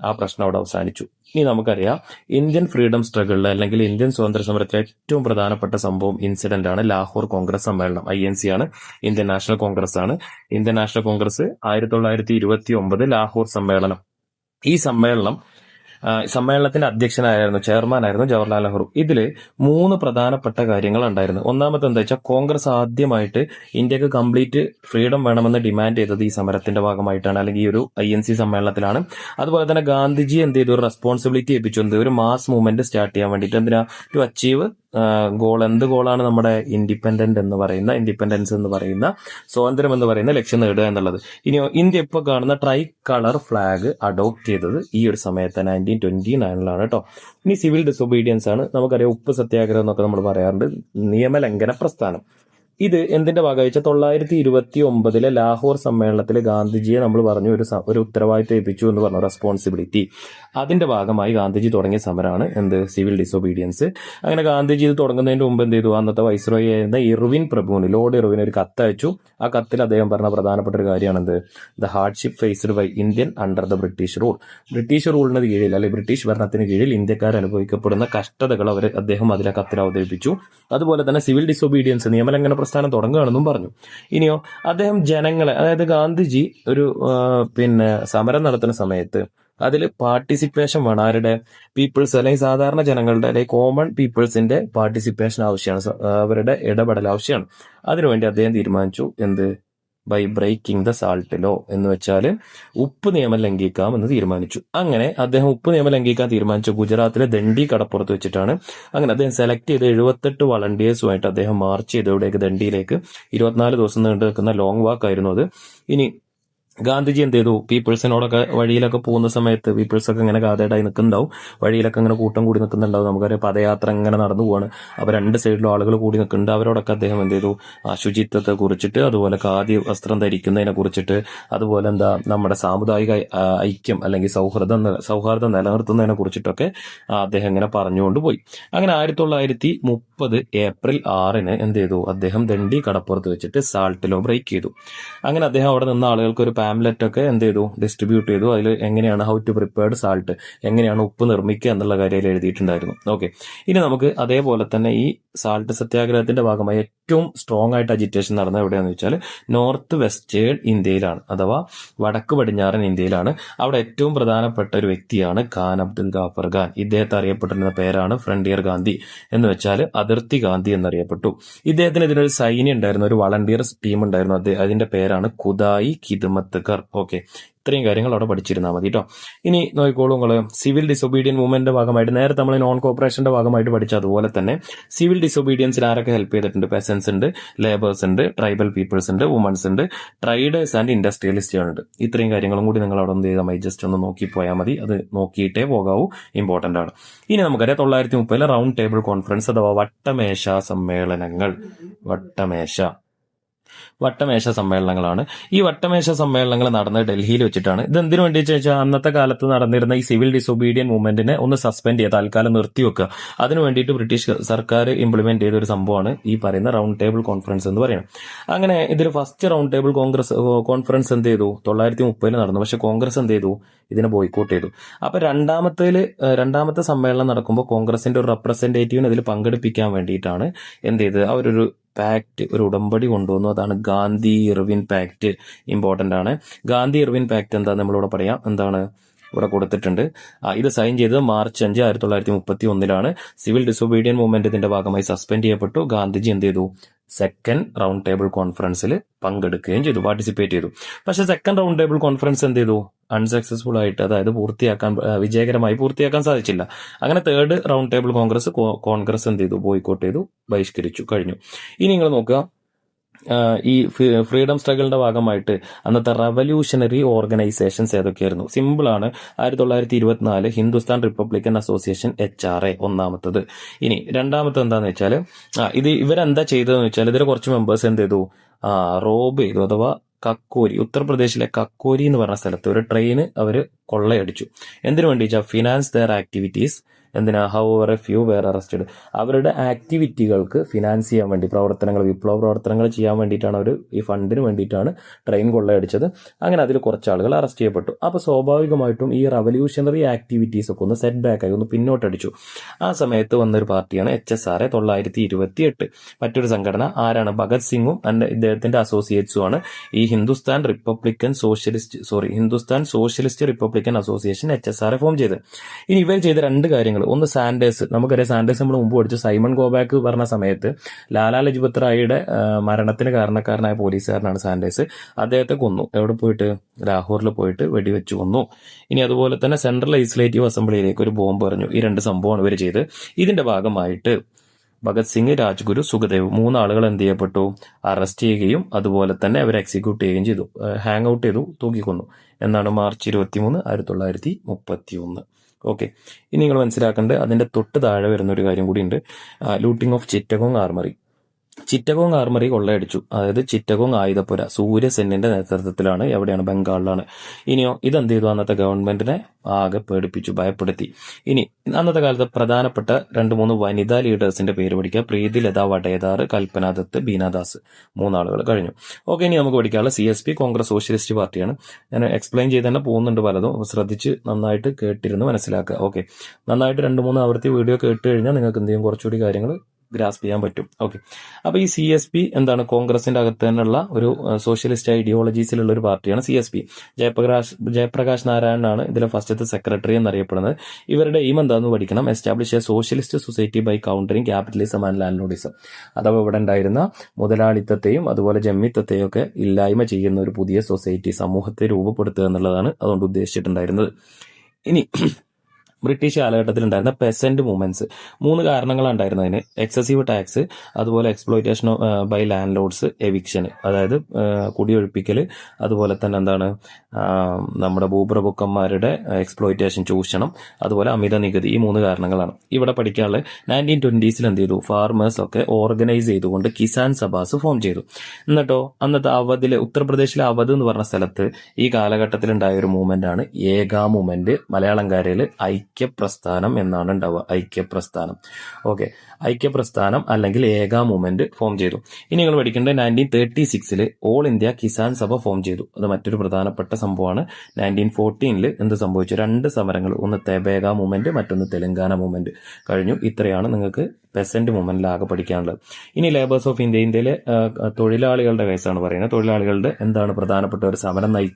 ആ പ്രശ്നം അവിടെ അവസാനിച്ചു. ഇനി നമുക്കറിയാം, ഇന്ത്യൻ ഫ്രീഡം സ്ട്രഗിളിൽ അല്ലെങ്കിൽ ഇന്ത്യൻ സ്വാതന്ത്ര്യ സമരത്തിലെ ഏറ്റവും പ്രധാനപ്പെട്ട സംഭവം, ഇൻസിഡന്റ് ആണ് ലാഹോർ കോൺഗ്രസ് സമ്മേളനം. INC ആണ്, ഇന്ത്യൻ നാഷണൽ കോൺഗ്രസ് ആണ്. ഇന്ത്യൻ നാഷണൽ കോൺഗ്രസ് 1929 ലാഹോർ സമ്മേളനം. ഈ സമ്മേളനത്തിന്റെ അധ്യക്ഷനായിരുന്നു, ചെയർമാനായിരുന്നു ജവഹർലാൽ നെഹ്റു. ഇതില് 3 പ്രധാനപ്പെട്ട കാര്യങ്ങൾ ഉണ്ടായിരുന്നു. ഒന്നാമത്തെ എന്താ വെച്ചാൽ, കോൺഗ്രസ് ആദ്യമായിട്ട് ഇന്ത്യക്ക് കംപ്ലീറ്റ് ഫ്രീഡം വേണമെന്ന് ഡിമാൻഡ് ചെയ്തത് ഈ സമരത്തിന്റെ ഭാഗമായിട്ടാണ്, അല്ലെങ്കിൽ ഈ ഒരു INC സമ്മേളനത്തിലാണ്. അതുപോലെ തന്നെ ഗാന്ധിജി എന്ത് ചെയ്തു, ഒരു റെസ്പോൺസിബിലിറ്റി ഏൽപ്പിച്ചു, ഒരു മാസ് മൂവ്മെന്റ് സ്റ്റാർട്ട് ചെയ്യാൻ വേണ്ടിയിട്ട്. എന്തിനാ, ടു അച്ചീവ് ഗോൾ. എന്ത് ഗോളാണ്, നമ്മുടെ ഇൻഡിപെൻഡൻസ് എന്ന് പറയുന്ന സ്വാതന്ത്ര്യം എന്ന് പറയുന്ന ലക്ഷ്യം നേടുക എന്നുള്ളത്. ഇനിയോ, ഇന്ത്യ ഇപ്പോൾ കാണുന്ന ട്രൈ കളർ ഫ്ലാഗ് അഡോപ്റ്റ് ചെയ്തത് ഈ ഒരു സമയത്ത് 1929 കേട്ടോ. ഇനി സിവിൽ ഡിസൊബീഡിയൻസ് ആണ്. നമുക്കറിയാം, ഉപ്പ് സത്യാഗ്രഹം എന്നൊക്കെ നമ്മൾ പറയാറുണ്ട്, നിയമലംഘന പ്രസ്ഥാനം. ഇത് എന്തിന്റെ ഭാഗമായി വെച്ചാൽ 1929 ലാഹോർ സമ്മേളനത്തിൽ ഗാന്ധിജിയെ നമ്മൾ പറഞ്ഞു ഒരു ഉത്തരവാദിത്വം ഏൽപ്പിച്ചു എന്ന് പറഞ്ഞു, റെസ്പോൺസിബിലിറ്റി. അതിന്റെ ഭാഗമായി ഗാന്ധിജി തുടങ്ങിയ സമരമാണ് എന്ത്, സിവിൽ ഡിസൊബീഡിയൻസ്. അങ്ങനെ ഗാന്ധിജി ഇത് തുടങ്ങുന്നതിന് മുമ്പ് എന്ത് ചെയ്തു, അന്നത്തെ വൈസ്രോയി ആയിരുന്ന ഇർവിൻ പ്രഭുവിന്, ലോർഡ് ഇർവിന് ഒരു കത്തയച്ചു. ആ കത്തിൽ അദ്ദേഹം പറഞ്ഞ പ്രധാനപ്പെട്ട ഒരു കാര്യമാണ് എന്ത്, the hardship faced by Indian under the British rule. British റൂളിന് കീഴിൽ അല്ലെങ്കിൽ ബ്രിട്ടീഷ് ഭരണത്തിന് കീഴിൽ ഇന്ത്യക്കാർ അനുഭവിക്കപ്പെടുന്ന കഷ്ടതകൾ അദ്ദേഹം അതിലെ കത്തിൽ അവതരിപ്പിച്ചു. അതുപോലെ തന്നെ സിവിൽ ഡിസൊബീഡിയൻസ്, നിയമലംഘന പ്രസ്ഥാനം തുടങ്ങുകയാണെന്നും പറഞ്ഞു. ഇനിയോ, അദ്ദേഹം ജനങ്ങളെ, അതായത് ഗാന്ധിജി ഒരു സമരം നടത്തുന്ന സമയത്ത് അതിൽ പാർട്ടിസിപ്പേഷൻ വേണം. ആരുടെ, പീപ്പിൾസ് അല്ലെങ്കിൽ സാധാരണ ജനങ്ങളുടെ അല്ലെങ്കിൽ കോമൺ പീപ്പിൾസിന്റെ പാർട്ടിസിപ്പേഷൻ ആവശ്യമാണ്, അവരുടെ ഇടപെടൽ ആവശ്യമാണ്. അതിനുവേണ്ടി അദ്ദേഹം തീരുമാനിച്ചു എന്ത്, by breaking the salt law, എന്ന് വെച്ചാൽ ഉപ്പ് നിയമം ലംഘിക്കാം എന്ന് തീരുമാനിച്ചു. അങ്ങനെ അദ്ദേഹം ഉപ്പ് നിയമം ലംഘിക്കാൻ തീരുമാനിച്ചു ഗുജറാത്തിലെ ദണ്ഡി കടപ്പുറത്ത് വെച്ചിട്ടാണ്. അങ്ങനെ അദ്ദേഹം സെലക്ട് ചെയ്ത് 78 വളണ്ടിയേഴ്സുമായിട്ട് അദ്ദേഹം മാർച്ച് ചെയ്ത് എവിടേക്ക്, ദണ്ഡിയിലേക്ക്. 24 ദിവസം നീണ്ടു നിൽക്കുന്ന ലോങ് വാക്ക് ആയിരുന്നു അത്. ഇനി ഗാന്ധിജി എന്ത് ചെയ്തു, പീപ്പിൾസിനോടൊക്കെ വഴിയിലൊക്കെ പോകുന്ന സമയത്ത് പീപ്പിൾസൊക്കെ ഇങ്ങനെ ഗാതേഡായി നിൽക്കുന്നുണ്ടാവും, വഴിയിലൊക്കെ ഇങ്ങനെ കൂട്ടം കൂടി നിൽക്കുന്നുണ്ടാവും. നമുക്കറിയാം, പദയാത്ര ഇങ്ങനെ നടന്നു പോവാണ്. അപ്പോൾ 2 സൈഡിലും ആളുകൾ കൂടി നിൽക്കുന്നുണ്ട്. അവരോടൊക്കെ അദ്ദേഹം എന്ത് ചെയ്തു, ശുചിത്വത്തെ കുറിച്ചിട്ട്, അതുപോലെ ഖാദി വസ്ത്രം ധരിക്കുന്നതിനെ കുറിച്ചിട്ട്, അതുപോലെ നമ്മുടെ സാമുദായിക ഐക്യം അല്ലെങ്കിൽ സൗഹാർദ്ദം നിലനിർത്തുന്നതിനെ കുറിച്ചിട്ടൊക്കെ അദ്ദേഹം ഇങ്ങനെ പറഞ്ഞുകൊണ്ട് പോയി. അങ്ങനെ 1930 ഏപ്രിൽ 6 എന്ത് ചെയ്തു, അദ്ദേഹം ദണ്ഡി കടപ്പുറത്ത് വെച്ചിട്ട് സാൾട്ട് ലോ ബ്രേക്ക് ചെയ്തു. അങ്ങനെ അദ്ദേഹം അവിടെ നിന്ന് ആളുകൾക്ക് ഒരു പാംലെറ്റ് ഒക്കെ എന്ത് ചെയ്തു, ഡിസ്ട്രിബ്യൂട്ട് ചെയ്തു. അതിൽ എങ്ങനെയാണ് ഹൗ ടു പ്രിപ്പയർഡ് സാൾട്ട്, എങ്ങനെയാണ് ഉപ്പ് നിർമ്മിക്കുക എന്നുള്ള കാര്യം എഴുതിയിട്ടുണ്ടായിരുന്നു. ഓക്കെ, ഇനി നമുക്ക് അതേപോലെ തന്നെ ഈ സാൾട്ട് സത്യാഗ്രഹത്തിന്റെ ഭാഗമായി ഏറ്റവും സ്ട്രോങ് ആയിട്ട് അജിറ്റേഷൻ നടന്നത് എവിടെയാണെന്ന് വെച്ചാൽ നോർത്ത് വെസ്റ്റേൺ ഇന്ത്യയിലാണ്, അഥവാ വടക്ക് പടിഞ്ഞാറൻ ഇന്ത്യയിലാണ്. അവിടെ ഏറ്റവും പ്രധാനപ്പെട്ട ഒരു വ്യക്തിയാണ് ഖാൻ അബ്ദുൽ ഗാഫർ ഖാൻ. ഇദ്ദേഹത്തെ അറിയപ്പെട്ടിരുന്ന പേരാണ് ഫ്രണ്ടിയർ ഗാന്ധി, എന്ന് വെച്ചാൽ അതിർത്തി ഗാന്ധി എന്നറിയപ്പെട്ടു. ഇദ്ദേഹത്തിന് ഇതിനൊരു സൈന്യം ഉണ്ടായിരുന്നു, ഒരു വളണ്ടിയർസ് ടീം ഉണ്ടായിരുന്നു. അതിന്റെ പേരാണ് ഖുദായി ഖിദ്മത്ത് കർ. ഓക്കെ, ഇത്രയും കാര്യങ്ങൾ അവിടെ പഠിച്ചിരുന്നാൽ മതി കേട്ടോ. ഇനി നോക്കിക്കോളൂ നിങ്ങൾ, സിവിൽ ഡിസൊബീഡിയൻ മൂവ്മെന്റിന്റെ ഭാഗമായിട്ട് നേരത്തെ നമ്മൾ നോൺ കോപ്പറേഷന്റെ ഭാഗമായിട്ട് പഠിച്ച അതുപോലെ തന്നെ സിവിൽ ഡിസൊബീഡിയൻസിൽ ആരൊക്കെ ഹെൽപ്പ് ചെയ്തിട്ടുണ്ട്, പെസൻസ് ഉണ്ട്, ലേബേഴ്സ് ഉണ്ട്, ട്രൈബൽ പീപ്പിൾസ് ഉണ്ട്, വുമൻസ് ഉണ്ട്, ട്രേഡേഴ്സ് ആൻഡ് ഇൻഡസ്ട്രിയലിസ്റ്റുകൾ ഉണ്ട്. ഇത്രയും കാര്യങ്ങളും കൂടി നിങ്ങൾ അവിടെ എന്ത് ചെയ്താൽ മതി, ജസ്റ്റ് ഒന്ന് നോക്കി പോയാൽ മതി. അത് നോക്കിയിട്ടേ പോകാവൂ, ഇമ്പോർട്ടന്റ് ആണ്. ഇനി നമുക്കറിയാം 1930 റൗണ്ട് ടേബിൾ കോൺഫറൻസ് അഥവാ വട്ടമേശ സമ്മേളനങ്ങൾ. വട്ടമേശ സമ്മേളനങ്ങളാണ്. ഈ വട്ടമേശ സമ്മേളനങ്ങൾ നടന്നത് ഡൽഹിയിൽ വെച്ചിട്ടാണ്. ഇത് എന്തിനു വേണ്ടി വെച്ചാൽ അന്നത്തെ കാലത്ത് നടന്നിരുന്ന ഈ സിവിൽ ഡിസൊബീഡിയൻ മൂവ്മെന്റിനെ ഒന്ന് സസ്പെൻഡ് ചെയ്യുക, തൽക്കാലം നിർത്തിവെക്കുക. അതിനു വേണ്ടിയിട്ട് ബ്രിട്ടീഷ് സർക്കാർ ഇംപ്ലിമെന്റ് ചെയ്ത ഒരു സംഭവമാണ് ഈ പറയുന്ന റൗണ്ട് ടേബിൾ കോൺഫറൻസ് എന്ന് പറയുന്നത്. അങ്ങനെ ഇതിൽ ഫസ്റ്റ് റൗണ്ട് ടേബിൾ കോൺഫറൻസ് എന്ത് ചെയ്തു, 1930 നടന്നു. പക്ഷെ കോൺഗ്രസ് എന്ത് ചെയ്തു, ഇതിനെ ബോയ്ക്കോട്ട് ചെയ്തു. അപ്പൊ രണ്ടാമത്തെ സമ്മേളനം നടക്കുമ്പോൾ കോൺഗ്രസിന്റെ ഒരു റെപ്രസെന്റേറ്റീവിനെ ഇതിൽ പങ്കെടുപ്പിക്കാൻ വേണ്ടിയിട്ടാണ് എന്ത് ചെയ്ത്, അവരൊരു പാക്ട്, ഒരു ഉടമ്പടി കൊണ്ടുവന്നു. അതാണ് ഗാന്ധി ഇർവിൻ പാക്ട്. ഇമ്പോർട്ടന്റ് ആണ്. ഗാന്ധി ഇർവിൻ പാക്ട് എന്താ നമ്മളിവിടെ പറയാം, എന്താണ്, ഇവിടെ കൊടുത്തിട്ടുണ്ട്. ഇത് സൈൻ ചെയ്തത് മാർച്ച് 5, 1931 സിവിൽ ഡിസൊബീഡിയൻ മൂവ്മെന്റ് ഇതിന്റെ ഭാഗമായി സസ്പെൻഡ് ചെയ്യപ്പെട്ടു. ഗാന്ധിജി എന്ത് ചെയ്തു? സെക്കൻഡ് റൗണ്ട് ടേബിൾ കോൺഫറൻസിൽ പങ്കെടുക്കുകയും ചെയ്തു, പാർട്ടിസിപ്പേറ്റ് ചെയ്തു. പക്ഷെ സെക്കൻഡ് റൗണ്ട് ടേബിൾ കോൺഫറൻസ് എന്ത് ചെയ്തു? അൺസക്സസ്ഫുൾ ആയിട്ട്, അതായത് വിജയകരമായി പൂർത്തിയാക്കാൻ സാധിച്ചില്ല. അങ്ങനെ തേർഡ് റൗണ്ട് ടേബിൾ കോൺഗ്രസ് എന്ത് ചെയ്തു? ബോയ്ക്കോട്ട് ചെയ്തു, ബഹിഷ്കരിച്ചു. കഴിഞ്ഞു. ഇനി നിങ്ങൾ നോക്കുക, ഈ ഫ്രീഡം സ്ട്രഗിളിന്റെ ഭാഗമായിട്ട് അന്നത്തെ റവല്യൂഷണറി ഓർഗനൈസേഷൻസ് ഏതൊക്കെയായിരുന്നു? സിമ്പിളാണ്. 1924 ഹിന്ദുസ്ഥാൻ റിപ്പബ്ലിക്കൻ അസോസിയേഷൻ HRA ഒന്നാമത്തത്. ഇനി രണ്ടാമത്തെ എന്താന്ന് വെച്ചാൽ ഇവരെന്താ ചെയ്തതെന്ന് വെച്ചാൽ ഇതിലെ കുറച്ച് മെമ്പേഴ്സ് എന്ത് ചെയ്തു? റോബ് ചെയ്തു, അഥവാ കക്കോരി, ഉത്തർപ്രദേശിലെ കക്കോരി എന്ന് പറഞ്ഞ സ്ഥലത്ത് ഒരു ട്രെയിന് അവര് കൊള്ളയടിച്ചു. എന്തിനു വേണ്ടി? Finance their activities. എന്തിനാ? However a few were arrested. അവരുടെ ആക്ടിവിറ്റികൾക്ക് ഫിനാൻസ് ചെയ്യാൻ വേണ്ടി, വിപ്ലവ പ്രവർത്തനങ്ങൾ ചെയ്യാൻ വേണ്ടിയിട്ടാണ് അവർ, ഈ ഫണ്ടിന് വേണ്ടിയിട്ടാണ് ട്രെയിൻ കൊള്ളയടിച്ചത്. അങ്ങനെ അതിൽ കുറച്ച് ആളുകൾ അറസ്റ്റ് ചെയ്യപ്പെട്ടു. അപ്പോൾ സ്വാഭാവികമായിട്ടും ഈ റവല്യൂഷണറി ആക്ടിവിറ്റീസ് ഒക്കെ ഒന്ന് സെറ്റ് ബാക്ക് ആയി, ഒന്ന് പിന്നോട്ടടിച്ചു. ആ സമയത്ത് വന്നൊരു പാർട്ടിയാണ് HSRA 1928. മറ്റൊരു സംഘടന ആരാണ്? ഭഗത് സിംഗും ഇദ്ദേഹത്തിന്റെ അസോസിയേറ്റ്സും ആണ് ഈ Hindustan socialist Republican association HSRA form ചെയ്ത്. ഇനി ഇവർ ചെയ്ത രണ്ട് കാര്യങ്ങൾ. ഒന്ന്, സാൻഡേഴ്സ്. നമുക്കറിയാം, സാൻഡേഴ്സ് നമ്മൾ മുമ്പ് പഠിച്ചു. സൈമൺ ഗോബാക്ക് പറഞ്ഞ സമയത്ത് ലാലാ ലജ്പത് റായിയുടെ മരണത്തിന് കാരണക്കാരനായ പോലീസുകാരനാണ് സാൻഡേഴ്സ്. അദ്ദേഹത്തെ കൊന്നു. എവിടെ പോയിട്ട്? ലാഹോറിൽ പോയിട്ട് വെടിവെച്ച് കൊന്നു. ഇനി അതുപോലെ തന്നെ സെൻട്രൽ ലെജിസ്ലേറ്റീവ് അസംബ്ലിയിലേക്ക് ഒരു ബോംബ് എറിഞ്ഞു. ഈ രണ്ട് സംഭവമാണ് ഇവർ ചെയ്ത്. ഇതിന്റെ ഭാഗമായിട്ട് ഭഗത് സിംഗ്, രാജ്ഗുരു, സുഖദേവ് 3 ആളുകൾ എന്ത് ചെയ്യപ്പെട്ടു? അറസ്റ്റ് ചെയ്യുകയും അതുപോലെ തന്നെ അവരെ എക്സിക്യൂട്ട് ചെയ്യുകയും ചെയ്തു. ഹാങ് ഔട്ട് ചെയ്തു, തൂക്കിക്കൊന്നു. എന്നാണ് മാർച്ച് 23, 1931. ഓക്കെ. ഇനി നിങ്ങൾ മനസ്സിലാക്കേണ്ടത് അതിന്റെ തൊട്ട് താഴെ വരുന്ന ഒരു കാര്യം കൂടി ഉണ്ട്. Looting of Chittagong armoury. Chittagong armoury കൊള്ളയടിച്ചു. അതായത് ചിറ്റഗോങ് ആയുധപ്പുര സൂര്യസെന്നിന്റെ നേതൃത്വത്തിലാണ്. എവിടെയാണ്? ബംഗാളിലാണ്. ഇനിയോ ഇതെന്ത് ചെയ്തു? അന്നത്തെ ഗവൺമെന്റിനെ ആകെ പേടിപ്പിച്ചു, ഭയപ്പെടുത്തി. ഇനി അന്നത്തെ കാലത്ത് പ്രധാനപ്പെട്ട 2-3 വനിതാ ലീഡേഴ്സിന്റെ പേര് പഠിക്കുക. പ്രീതി ലത വഡേദാർ, കൽപ്പന ദത്ത്, ബീനാദാസ്. 3 ആളുകൾ. കഴിഞ്ഞു. ഓക്കെ. ഇനി നമുക്ക് പഠിക്കാനുള്ള CSP, കോൺഗ്രസ് സോഷ്യലിസ്റ്റ് പാർട്ടിയാണ്. ഞാൻ എക്സ്പ്ലെയിൻ ചെയ്ത് തന്നെ പോകുന്നുണ്ട് പലതും, ശ്രദ്ധിച്ച് നന്നായിട്ട് കേട്ടിരുന്ന് മനസ്സിലാക്കുക. ഓക്കെ. നന്നായിട്ട് 2-3 ആവർത്തി വീഡിയോ കേട്ട് കഴിഞ്ഞാൽ നിങ്ങൾക്ക് എന്ത് ചെയ്യും? കുറച്ചുകൂടി കാര്യങ്ങൾ ഗ്രാസ്പ് ചെയ്യാൻ പറ്റും. ഓക്കെ. അപ്പൊ ഈ CSP എന്താണ്? കോൺഗ്രസിന്റെ അകത്ത് തന്നെയുള്ള ഒരു സോഷ്യലിസ്റ്റ് ഐഡിയോളജീസിലുള്ള ഒരു പാർട്ടിയാണ് CSP. ജയപ്രകാശ് നാരായണനാണ് ഇതിലെ ഫസ്റ്റത്തെ സെക്രട്ടറി എന്നറിയപ്പെടുന്നത്. ഇവരുടെ എയിം എന്താണെന്ന് പഠിക്കണം. Establish a socialist society by countering capitalism and landlordism. അഥവാ ഇവിടെ ഉണ്ടായിരുന്ന മുതലാളിത്തത്തെയും അതുപോലെ ജമ്മിത്തത്തെയും ഒക്കെ ഇല്ലായ്മ ചെയ്യുന്ന ഒരു പുതിയ സൊസൈറ്റി, സമൂഹത്തെ രൂപപ്പെടുത്തുക എന്നുള്ളതാണ് അതുകൊണ്ട് ഉദ്ദേശിച്ചിട്ടുണ്ടായിരുന്നത്. ഇനി ബ്രിട്ടീഷ് കാലഘട്ടത്തിൽ ഉണ്ടായിരുന്ന പെസന്റ് മൂവ്മെന്റ്സ് 3 കാരണങ്ങളാണ് ഉണ്ടായിരുന്നതിന്. എക്സസീവ് ടാക്സ്, അതുപോലെ exploitation by landlords, eviction, അതായത് കുടിയൊഴിപ്പിക്കൽ, അതുപോലെ തന്നെ എന്താണ് നമ്മുടെ ഭൂപ്രഭുക്കന്മാരുടെ എക്സ്പ്ലോയിറ്റേഷൻ, ചൂഷണം, അതുപോലെ അമിത നികുതി. ഈ 3 കാരണങ്ങളാണ് ഇവിടെ പഠിക്കാനുള്ളത്. 1920s എന്ത് ചെയ്തു? ഫാർമേഴ്സ് ഒക്കെ ഓർഗനൈസ് ചെയ്തുകൊണ്ട് കിസാൻ സഭാസ് ഫോം ചെയ്തു. എന്നിട്ടോ അന്നത്തെ അവധിലെ ഉത്തർപ്രദേശിലെ അവധ് എന്ന് പറഞ്ഞ സ്ഥലത്ത് ഈ കാലഘട്ടത്തിൽ ഉണ്ടായ ഒരു മൂവ്മെന്റ് ആണ് ഏകാ മൂവ്മെന്റ്. മലയാളംകാരയിൽ ഐക്യപ്രസ്ഥാനം എന്നാണ് ഉണ്ടാവുക. ഐക്യപ്രസ്ഥാനം. ഓക്കെ. ഐക്യപ്രസ്ഥാനം അല്ലെങ്കിൽ ഏകാ മൂവ്മെന്റ് ഫോം ചെയ്തു. ഇനി നിങ്ങൾ പഠിക്കേണ്ടത് 1936 all India Kisan Sabha form ചെയ്തു. അത് മറ്റൊരു പ്രധാനപ്പെട്ട സംഭവമാണ്. 1914 എന്ത് സംഭവിച്ചു? 2 സമരങ്ങൾ. ഒന്ന് തെബേഗ മൂവ്മെന്റ്, മറ്റൊന്ന് തെലങ്കാന മൂവ്മെന്റ്. കഴിഞ്ഞു. ഇത്രയാണ് നിങ്ങൾക്ക് പെസന്റ് മൂവ്മെന്റിൽ ആകെ പഠിക്കാനുള്ളത്. ഇനി ലേബേഴ്സ് ഓഫ് ഇന്ത്യയിലെ തൊഴിലാളികളുടെ കേസാണ് പറയുന്നത്. തൊഴിലാളികളുടെ എന്താണ് പ്രധാനപ്പെട്ട ഒരു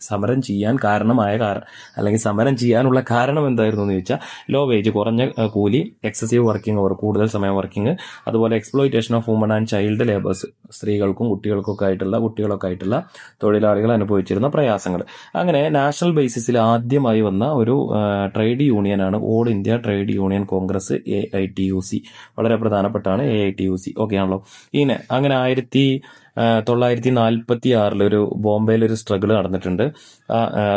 സമരം ചെയ്യാൻ അല്ലെങ്കിൽ സമരം ചെയ്യാനുള്ള കാരണം എന്തായിരുന്നു എന്ന് ചോദിച്ചാൽ, ലോ വേജ്, കുറഞ്ഞ കൂലി, എക്സസീവ് വർക്കിംഗ് അവർ, കൂടുതൽ സമയം വർക്കിംഗ്, അതുപോലെ exploitation of woman and child labours, സ്ത്രീകൾക്കും കുട്ടികളൊക്കെ ആയിട്ടുള്ള തൊഴിലാളികൾ അനുഭവിച്ചിരുന്ന പ്രയാസങ്ങൾ. അങ്ങനെ നാഷണൽ ബേസിസിൽ ആദ്യമായി വന്ന ഒരു ട്രേഡ് യൂണിയനാണ് all India trade union Congress, AITUC. വളരെ പ്രധാനപ്പെട്ടാണ് AITUC. ഓക്കെ ആണല്ലോ. ഇനി അങ്ങനെ 1946 ഒരു ബോംബെയിലൊരു സ്ട്രഗിൾ നടന്നിട്ടുണ്ട്.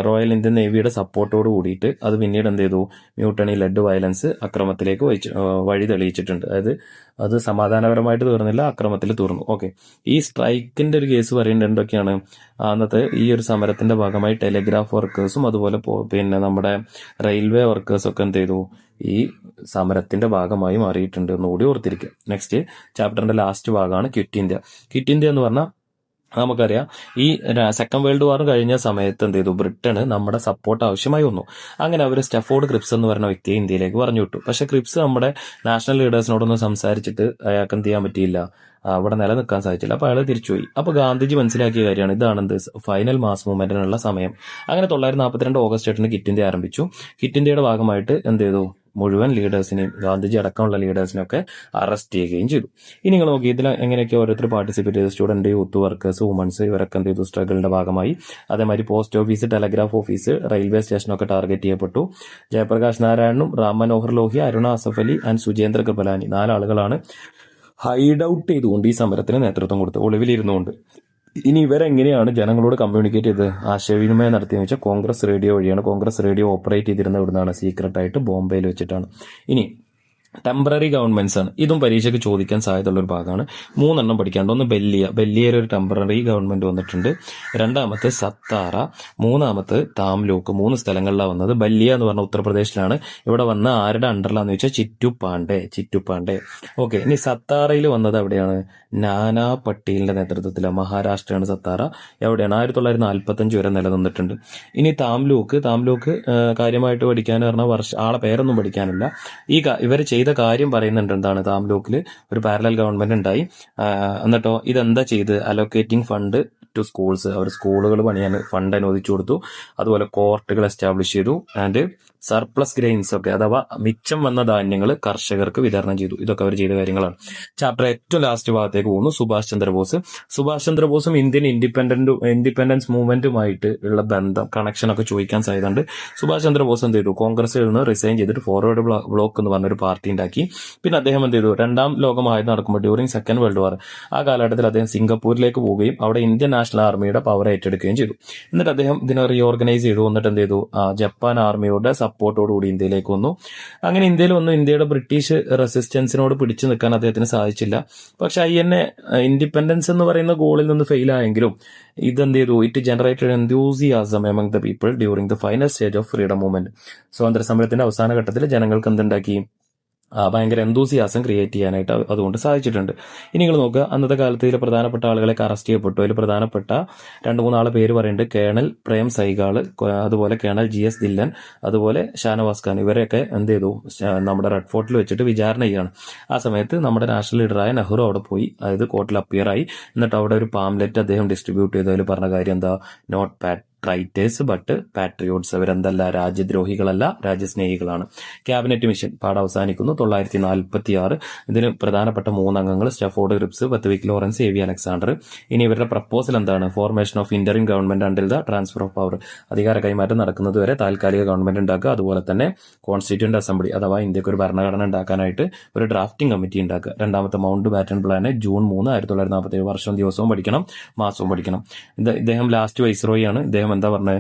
റോയൽ ഇന്ത്യൻ നേവിയുടെ സപ്പോർട്ടോട് കൂടിയിട്ട് അത് പിന്നീട് എന്ത് ചെയ്തു? മ്യൂട്ടണി ലെഡ് വയലൻസ്, അക്രമത്തിലേക്ക് വഴി തെളിയിച്ചിട്ടുണ്ട്. അതായത് അത് സമാധാനപരമായിട്ട് തീർന്നില്ല, അക്രമത്തിൽ തീർന്നു. ഓക്കെ. ഈ സ്ട്രൈക്കിന്റെ ഒരു കേസ് പറയുന്നത് എന്തൊക്കെയാണ്? അന്നത്തെ ഈ ഒരു സമരത്തിന്റെ ഭാഗമായി ടെലിഗ്രാഫ് വർക്കേഴ്സും അതുപോലെ പിന്നെ നമ്മുടെ റെയിൽവേ വർക്കേഴ്സും ഒക്കെ എന്ത് ചെയ്തു? ഈ സമരത്തിന്റെ ഭാഗമായി മാറിയിട്ടുണ്ട് എന്നുകൂടി ഓർത്തിരിക്കുക. നെക്സ്റ്റ് ചാപ്റ്ററിന്റെ ലാസ്റ്റ് ഭാഗമാണ് ക്വിറ്റ് ഇന്ത്യ. ക്വിറ്റ് ഇന്ത്യ എന്ന് പറഞ്ഞാൽ നമുക്കറിയാം ഈ സെക്കൻഡ് വേൾഡ് വാർ കഴിഞ്ഞ സമയത്ത് എന്ത് ചെയ്തു, ബ്രിട്ടന് നമ്മുടെ സപ്പോർട്ട് ആവശ്യമായി വന്നു. അങ്ങനെ അവർ സ്റ്റെഫോർഡ് ക്രിപ്സ് എന്ന് പറയുന്ന വ്യക്തിയെ ഇന്ത്യയിലേക്ക് പറഞ്ഞു വിട്ടു. പക്ഷെ ക്രിപ്സ് നമ്മുടെ നാഷണൽ ലീഡേഴ്സിനോടൊന്നും സംസാരിച്ചിട്ട് അയാൾക്ക് എന്ത് ചെയ്യാൻ പറ്റിയില്ല, അവിടെ നിലനിൽക്കാൻ സാധിച്ചില്ല. അപ്പോൾ അയാൾ തിരിച്ചുപോയി. അപ്പോൾ ഗാന്ധിജി മനസ്സിലാക്കിയ കാര്യമാണ് ഇതാണ് എന്ത് ഫൈനൽ മാസ് മൂവ്മെന്റിനുള്ള സമയം. അങ്ങനെ 1942 ഓഗസ്റ്റ് 8 കിറ്റ് ഇന്ത്യ ആരംഭിച്ചു. കിറ്റ് ഇന്ത്യയുടെ ഭാഗമായിട്ട് എന്ത് ചെയ്തു, മുഴുവൻ ലീഡേഴ്സിനെയും ഗാന്ധിജി അടക്കമുള്ള ലീഡേഴ്സിനെയൊക്കെ അറസ്റ്റ് ചെയ്യുകയും ചെയ്തു. ഇനി നിങ്ങൾ നോക്കി ഇതിൽ എങ്ങനെയൊക്കെ ഓരോരുത്തർ പാർട്ടിസിപ്പേറ്റ് ചെയ്തു. സ്റ്റുഡന്റ്, യൂത്ത് വർക്കേഴ്സ്, വുമൻസ്, ഇവരൊക്കെ എന്ത് ചെയ്തു, സ്ട്രഗിളിന്റെ ഭാഗമായി. അതേമാതിരി post office, telegraph office, railway സ്റ്റേഷനൊക്കെ ടാർഗറ്റ് ചെയ്യപ്പെട്ടു. ജയപ്രകാശ് നാരായണനും റാം മനോഹർ ലോഹ്യ, അരുണ അസഫ് അലി ആൻഡ് സുജേന്ദ്ര കൃപലാനി 4 ആളുകളാണ് ഹൈഡ് ഔട്ട് ചെയ്തുകൊണ്ട് ഈ സമരത്തിന് നേതൃത്വം കൊടുത്തത്, ഒളിവിലിരുന്നുകൊണ്ട്. ഇനി ഇവരെങ്ങനെയാണ് ജനങ്ങളോട് കമ്മ്യൂണിക്കേറ്റ് ചെയ്ത് ആശയവിനിമയം നടത്തിയെന്ന് വെച്ചാൽ കോൺഗ്രസ് റേഡിയോ വഴിയാണ്. കോൺഗ്രസ് റേഡിയോ ഓപ്പറേറ്റ് ചെയ്തിരുന്ന ഇവിടുന്നാണ്, സീക്രട്ടായിട്ട് ബോംബെയിൽ വെച്ചിട്ടാണ്. ഇനി ടെമ്പററി ഗവൺമെന്റ്സ് ആണ്. ഇതും പരീക്ഷയ്ക്ക് ചോദിക്കാൻ സാധ്യതയുള്ള ഒരു ഭാഗമാണ്. 3 എണ്ണം പഠിക്കാണ്ട്. ഒന്ന് ബല്ലിയയിൽ ഒരു ടെമ്പററി ഗവൺമെന്റ് വന്നിട്ടുണ്ട്. രണ്ടാമത്തെ സത്താറ, മൂന്നാമത്തെ താംലൂക്ക്. 3 സ്ഥലങ്ങളിലാണ് വന്നത്. ബല്ലിയ എന്ന് പറഞ്ഞ ഉത്തർപ്രദേശിലാണ്. ഇവിടെ വന്ന ആരുടെ അണ്ടറിലാന്ന് വെച്ചാൽ ചിറ്റുപാണ്ഡെ. ഓക്കെ. ഇനി സത്താറയിൽ വന്നത് എവിടെയാണ്? നാനാ പട്ടേലിന്റെ നേതൃത്വത്തിലാണ്. മഹാരാഷ്ട്രയാണ് സത്താറ. എവിടെയാണ്? 1945 വരെ നിലനിന്നിട്ടുണ്ട്. ഇനി താംലൂക്ക് കാര്യമായിട്ട് പഠിക്കാൻ പറഞ്ഞാൽ ആളെ പേരൊന്നും പഠിക്കാനില്ല. ഇവർ ചെയ്ത കാര്യം പറയുന്നുണ്ട്. എന്താണ്? താംലൂക്കിൽ ഒരു പാരലൽ ഗവൺമെന്റ് ഉണ്ടായി. എന്നിട്ടോ ഇതെന്താ ചെയ്ത്? Allocating fund to schools. അവർ സ്കൂളുകൾ പണിയാൻ ഫണ്ട് അനുവദിച്ചു കൊടുത്തു. അതുപോലെ കോർട്ടുകൾ എസ്റ്റാബ്ലിഷ് ചെയ്തു. ആൻഡ് സർപ്ലസ് ഗ്രെയിൻസ് ഒക്കെ, അഥവാ മിച്ചം വന്ന ധാന്യങ്ങൾ കർഷകർക്ക് വിതരണം ചെയ്തു. ഇതൊക്കെ അവർ ചെയ്ത കാര്യങ്ങളാണ്. ചാപ്റ്റർ ഏറ്റവും ലാസ്റ്റ് ഭാഗത്തേക്ക് പോകുന്നു. സുഭാഷ് ചന്ദ്രബോസും ഇന്ത്യൻ ഇൻഡിപെൻഡൻസ് മൂവ്മെന്റുമായിട്ട് ഉള്ള ബന്ധം, കണക്ഷൻ ഒക്കെ ചോദിക്കാൻ സാധ്യതയുണ്ട്. സുഭാഷ് ചന്ദ്രബോസ് എന്ത് ചെയ്തു? കോൺഗ്രസിൽ നിന്ന് റിസൈൻ ചെയ്തിട്ട് ഫോർവേഡ് ബ്ലോക്ക് എന്ന് പറഞ്ഞൊരു പാർട്ടി ഉണ്ടാക്കി. പിന്നെ അദ്ദേഹം എന്ത് ചെയ്തു? 2ാം ലോകമഹായുദ്ധം നടക്കുമ്പോൾ ഡ്യൂറിങ് സെക്കൻഡ് വേൾഡ് വാർ ആ കാലഘട്ടത്തിൽ അദ്ദേഹം സിംഗപ്പൂരിലേക്ക് പോവുകയും അവിടെ ഇന്ത്യൻ നാഷണൽ ആർമിയുടെ പവർ ഏറ്റെടുക്കുകയും ചെയ്തു. എന്നിട്ട് അദ്ദേഹം ഇതിനെ റീഓർഗനൈസ് ചെയ്തു. എന്നിട്ട് എന്ത് ചെയ്തു? ജപ്പാൻ ആർമിയുടെ സപ്പോർട്ടോടുകൂടി ഇന്ത്യയിലേക്ക് വന്നു. അങ്ങനെ ഇന്ത്യയിൽ വന്നു. ഇന്ത്യയുടെ ബ്രിട്ടീഷ് റെസിസ്റ്റൻസിനോട് പിടിച്ചു നിൽക്കാൻ അദ്ദേഹത്തിന് സാധിച്ചില്ല. പക്ഷെ ഇൻഡിപെൻഡൻസ് എന്ന് പറയുന്ന ഗോളിൽ നിന്ന് ഫെയിൽ ആയെങ്കിലും ഇതെന്ത് ചെയ്തു? It generated എന്തൂസിയാസം among the people during the final stage of freedom movement. സ്വാതന്ത്ര്യ സമരത്തിന്റെ അവസാന ഘട്ടത്തിൽ ജനങ്ങൾക്ക് എന്തുണ്ടാക്കി? ഭയങ്കര എന്തൂസിയാസം ക്രിയേറ്റ് ചെയ്യാനായിട്ട് അതുകൊണ്ട് സാധിച്ചിട്ടുണ്ട്. ഇനി നിങ്ങൾ നോക്കുക, അന്നത്തെ കാലത്ത് ഇതിൽ പ്രധാനപ്പെട്ട ആളുകളൊക്കെ അറസ്റ്റ് ചെയ്യപ്പെട്ടു. അതിൽ പ്രധാനപ്പെട്ട 2-3 ആളെ പേര് പറയുന്നുണ്ട്. കേണൽ പ്രേം സൈഗാള്, അതുപോലെ കേണൽ GS ധില്ലൻ, അതുപോലെ ഷാനവാസ് ഖാൻ. ഇവരെയൊക്കെ എന്ത് ചെയ്തു? നമ്മുടെ റെഡ് ഫോർട്ടിൽ വെച്ചിട്ട് വിചാരണ ചെയ്യുകയാണ്. ആ സമയത്ത് നമ്മുടെ നാഷണൽ ലീഡറായ നെഹ്റു അവിടെ പോയി, അതായത് കോർട്ടിൽ അപ്പിയർ ആയി. എന്നിട്ട് അവിടെ ഒരു പാംലെറ്റ് അദ്ദേഹം ഡിസ്ട്രിബ്യൂട്ട് ചെയ്തു. അതിൽ പറഞ്ഞ കാര്യം എന്താ? Not traitors but patriots. അവരെന്തല്ല? രാജ്യദ്രോഹികളല്ല, രാജ്യസ്നേഹികളാണ്. ക്യാബിനറ്റ് മിഷൻ പാഠം അവസാനിക്കുന്നു. 1946. ഇതിന് പ്രധാനപ്പെട്ട 3 അംഗങ്ങൾ Stafford Cripps, Pethick Lawrence, AV Alexander. ഇനി ഇവരുടെ പ്രപ്പോസൽ എന്താണ്? Formation of interim government until the transfer of power. അധികാര കൈമാറ്റം നടക്കുന്നത് വരെ താൽക്കാലിക ഗവൺമെന്റ് ഉണ്ടാക്കുക. അതുപോലെ തന്നെ കോൺസ്റ്റിറ്റ്യൂന്റ് അസംബ്ലി, അഥവാ ഇന്ത്യക്ക് ഒരു ഭരണഘടന ഉണ്ടാക്കാനായിട്ട് ഒരു ഡ്രാഫ്റ്റിംഗ് കമ്മിറ്റി ഉണ്ടാക്കുക. 2ാമത്തെ മൗണ്ട് ബാറ്റൺ പ്ലാന് ജൂൺ 3, 1947. വർഷവും ദിവസവും പഠിക്കണം, മാസവും പഠിക്കണം. ഇദ്ദേഹം ലാസ്റ്റ് വൈസ്രോയി ആണ്. ഇദ്ദേഹം എന്താ പറഞ്ഞത്?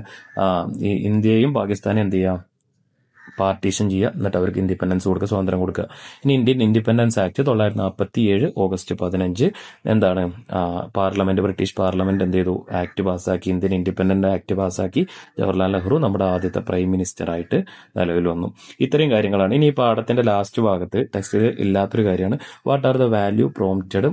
ഈ ഇന്ത്യയും പാകിസ്ഥാനും എന്ത് ചെയ്യാം? പാർട്ടീഷൻ ചെയ്യുക. എന്നിട്ട് അവർക്ക് ഇൻഡിപെൻഡൻസ് കൊടുക്കുക, സ്വാതന്ത്ര്യം കൊടുക്കുക. ഇനി ഇന്ത്യൻ ഇൻഡിപെൻഡൻസ് ആക്ട് 1947 ഓഗസ്റ്റ് 15 എന്താണ്? ബ്രിട്ടീഷ് പാർലമെന്റ് എന്ത് ചെയ്തു? ആക്ട് പാസ്സാക്കി. ഇന്ത്യൻ ഇൻഡിപെൻഡന്റ് ആക്ട് പാസ്സാക്കി. ജവഹർലാൽ നെഹ്റു നമ്മുടെ ആദ്യത്തെ പ്രൈം മിനിസ്റ്റർ ആയിട്ട് നിലവിൽ വന്നു. ഇത്രയും കാര്യങ്ങളാണ്. ഇനി ഈ പാഠത്തിന്റെ ലാസ്റ്റ് ഭാഗത്ത് ടെക്സ്റ്റിൽ ഇല്ലാത്തൊരു കാര്യമാണ്. What are the value prompted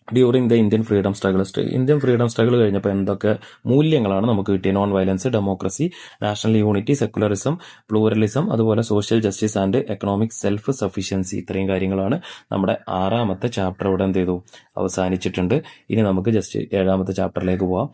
during the Indian freedom struggle. Indian freedom struggle കഴിഞ്ഞപ്പോൾ എന്തൊക്കെ മൂല്യങ്ങളാണ് നമുക്ക് കിട്ടിയത്? Non violence, democracy, national unity, secularism, pluralism, അതുപോലെ social justice and economic self sufficiency. ഇത്രയും കാര്യങ്ങളാണ് നമ്മുടെ 6ാമത്തെ ചാപ്റ്റർ ഇവിടെ എന്ത് ചെയ്തു? അവസാനിച്ചിട്ടുണ്ട്. ഇനി നമുക്ക് ജസ്റ്റ് 7ാമത്തെ ചാപ്റ്ററിലേക്ക് പോവാം.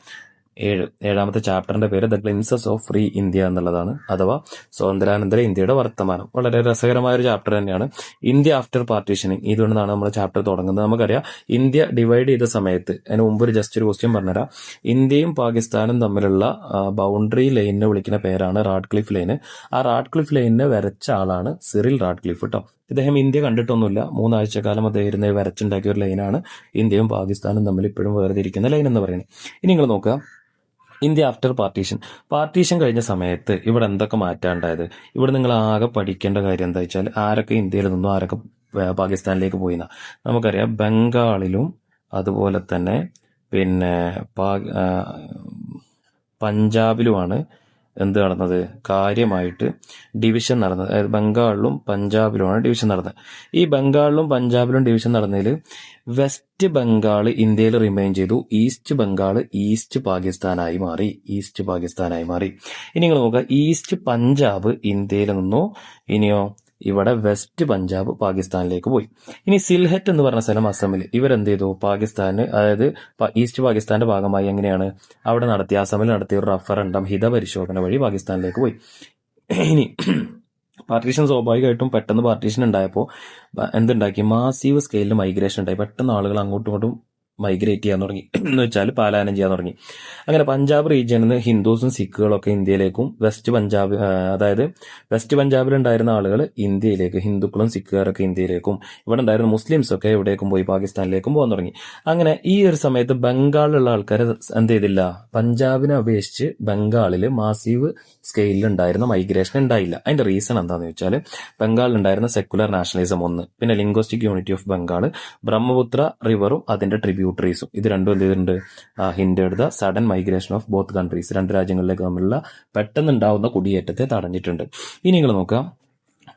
7ാമത്തെ ചാപ്റ്ററിന്റെ പേര് the glimpses of free India എന്നുള്ളതാണ്, അഥവാ സ്വാതന്ത്ര്യാനന്തര ഇന്ത്യയുടെ വർത്തമാനം. വളരെ രസകരമായ ഒരു ചാപ്റ്റർ തന്നെയാണ്. ഇന്ത്യ ആഫ്റ്റർ പാർട്ടീഷനിങ്, ഇതുകൊണ്ടാണ് നമ്മൾ ചാപ്റ്റർ തുടങ്ങുന്നത്. നമുക്കറിയാം ഇന്ത്യ ഡിവൈഡ് ചെയ്ത സമയത്ത്, അതിന് മുമ്പ് ഒരു ക്വസ്റ്റ്യൻ പറഞ്ഞുതരാം. ഇന്ത്യയും പാകിസ്ഥാനും തമ്മിലുള്ള ബൗണ്ടറി ലൈനിനെ വിളിക്കുന്ന പേരാണ് റാഡ്ക്ലിഫ് ലൈന്. ആ റാഡ്ക്ലിഫ് ലൈനിനെ വരച്ച ആളാണ് സിറിൽ റാഡ്ക്ലിഫ് കേട്ടോ. ഇദ്ദേഹം ഇന്ത്യ കണ്ടിട്ടൊന്നുമില്ല. 3 ആഴ്ചക്കാലം അദ്ദേഹം ഇരുന്ന് വരച്ചുണ്ടാക്കിയ ഒരു ലൈനാണ് ഇന്ത്യയും പാകിസ്ഥാനും തമ്മിൽ ഇപ്പോഴും വേർതിരിക്കുന്ന ലൈൻ എന്ന് പറയുന്നത്. ഇനി നിങ്ങൾ നോക്കുക, ഇന്ത്യ ആഫ്റ്റർ പാർട്ടീഷൻ കഴിഞ്ഞ സമയത്ത് ഇവിടെ എന്തൊക്കെ മാറ്റാണ്ടായത്? ഇവിടെ നിങ്ങൾ ആകെ പഠിക്കേണ്ട കാര്യം എന്താ വെച്ചാൽ, ആരൊക്കെ ഇന്ത്യയിൽ നിന്നും ആരൊക്കെ പാകിസ്ഥാനിലേക്ക് പോയിന്ന നമുക്കറിയാം. ബംഗാളിലും അതുപോലെ തന്നെ പിന്നെ പഞ്ചാബിലുമാണ് എന്ത് നടന്നത്, കാര്യമായിട്ട് ഡിവിഷൻ നടന്നത്. അതായത് ബംഗാളിലും പഞ്ചാബിലുമാണ് ഡിവിഷൻ നടന്നത്. ഈ ബംഗാളിലും പഞ്ചാബിലും ഡിവിഷൻ നടന്നതിൽ വെസ്റ്റ് ബംഗാൾ ഇന്ത്യയിൽ റിമെയിൻ ചെയ്തു, ഈസ്റ്റ് ബംഗാൾ ഈസ്റ്റ് പാകിസ്ഥാനായി മാറി. ഇനി നിങ്ങൾ നോക്കുക, ഈസ്റ്റ് പഞ്ചാബ് ഇന്ത്യയിൽ നിന്നു, ഇനിയോ ഇവിടെ വെസ്റ്റ് പഞ്ചാബ് പാകിസ്ഥാനിലേക്ക് പോയി. ഇനി സിൽഹറ്റ് എന്ന് പറഞ്ഞ സ്ഥലം അസമിൽ, ഇവരെന്ത് ചെയ്തു, പാകിസ്ഥാന്, അതായത് ഈസ്റ്റ് പാകിസ്ഥാന്റെ ഭാഗമായി എങ്ങനെയാണ് അവിടെ നടത്തിയ, അസമിൽ നടത്തിയ ഒരു റഫറണ്ടം ഹിതപരിശോധന വഴി പാകിസ്ഥാനിലേക്ക് പോയി. ഇനി പാർട്ടീഷൻ സ്വാഭാവികമായിട്ടും പെട്ടെന്ന് പാർട്ടീഷൻ ഉണ്ടായപ്പോൾ എന്തുണ്ടാക്കി, മാസീവ് സ്കെയിലിൽ മൈഗ്രേഷൻ ഉണ്ടായി. പെട്ടെന്ന് ആളുകൾ അങ്ങോട്ടും ഇങ്ങോട്ടും മൈഗ്രേറ്റ് ചെയ്യാൻ തുടങ്ങി, എന്ന് വെച്ചാൽ പലായനം ചെയ്യാൻ തുടങ്ങി. അങ്ങനെ പഞ്ചാബ് റീജിയനിൽ നിന്ന് ഹിന്ദുസും സിഖുകളൊക്കെ ഇന്ത്യയിലേക്കും, അതായത് വെസ്റ്റ് പഞ്ചാബിലുണ്ടായിരുന്ന ആളുകൾ ഇന്ത്യയിലേക്ക്, ഹിന്ദുക്കളും സിഖുകാരൊക്കെ ഇന്ത്യയിലേക്കും, ഇവിടെ ഉണ്ടായിരുന്ന മുസ്ലിംസ് ഒക്കെ എവിടേക്കും പോയി, പാകിസ്ഥാനിലേക്കും പോകാൻ തുടങ്ങി. അങ്ങനെ ഈ ഒരു സമയത്ത് ബംഗാളിലുള്ള ആൾക്കാർ എന്ത് ചെയ്തില്ല, പഞ്ചാബിനെ അപേക്ഷിച്ച് ബംഗാളിൽ മാസീവ് സ്കെയിലിൽ ഉണ്ടായിരുന്ന മൈഗ്രേഷൻ ഉണ്ടായില്ല. അതിന്റെ റീസൺ എന്താണെന്ന് വെച്ചാൽ, ബംഗാളിലുണ്ടായിരുന്ന സെക്കുലർ നാഷണലിസം ഒന്ന്, പിന്നെ linguistic unity of Bengal, Brahmaputra റിവറും അതിന്റെ ട്രിബ്യൂട്ടറീസും, ഇത് രണ്ടും എന്ത് ചെയ്തിട്ടുണ്ട്, hindered the sudden migration of both countries, രണ്ട് രാജ്യങ്ങളിലേക്ക് തമ്മിലുള്ള പെട്ടെന്നുണ്ടാവുന്ന കുടിയേറ്റത്തെ തടഞ്ഞിട്ടുണ്ട്. ഇനി നിങ്ങൾ നോക്കാം,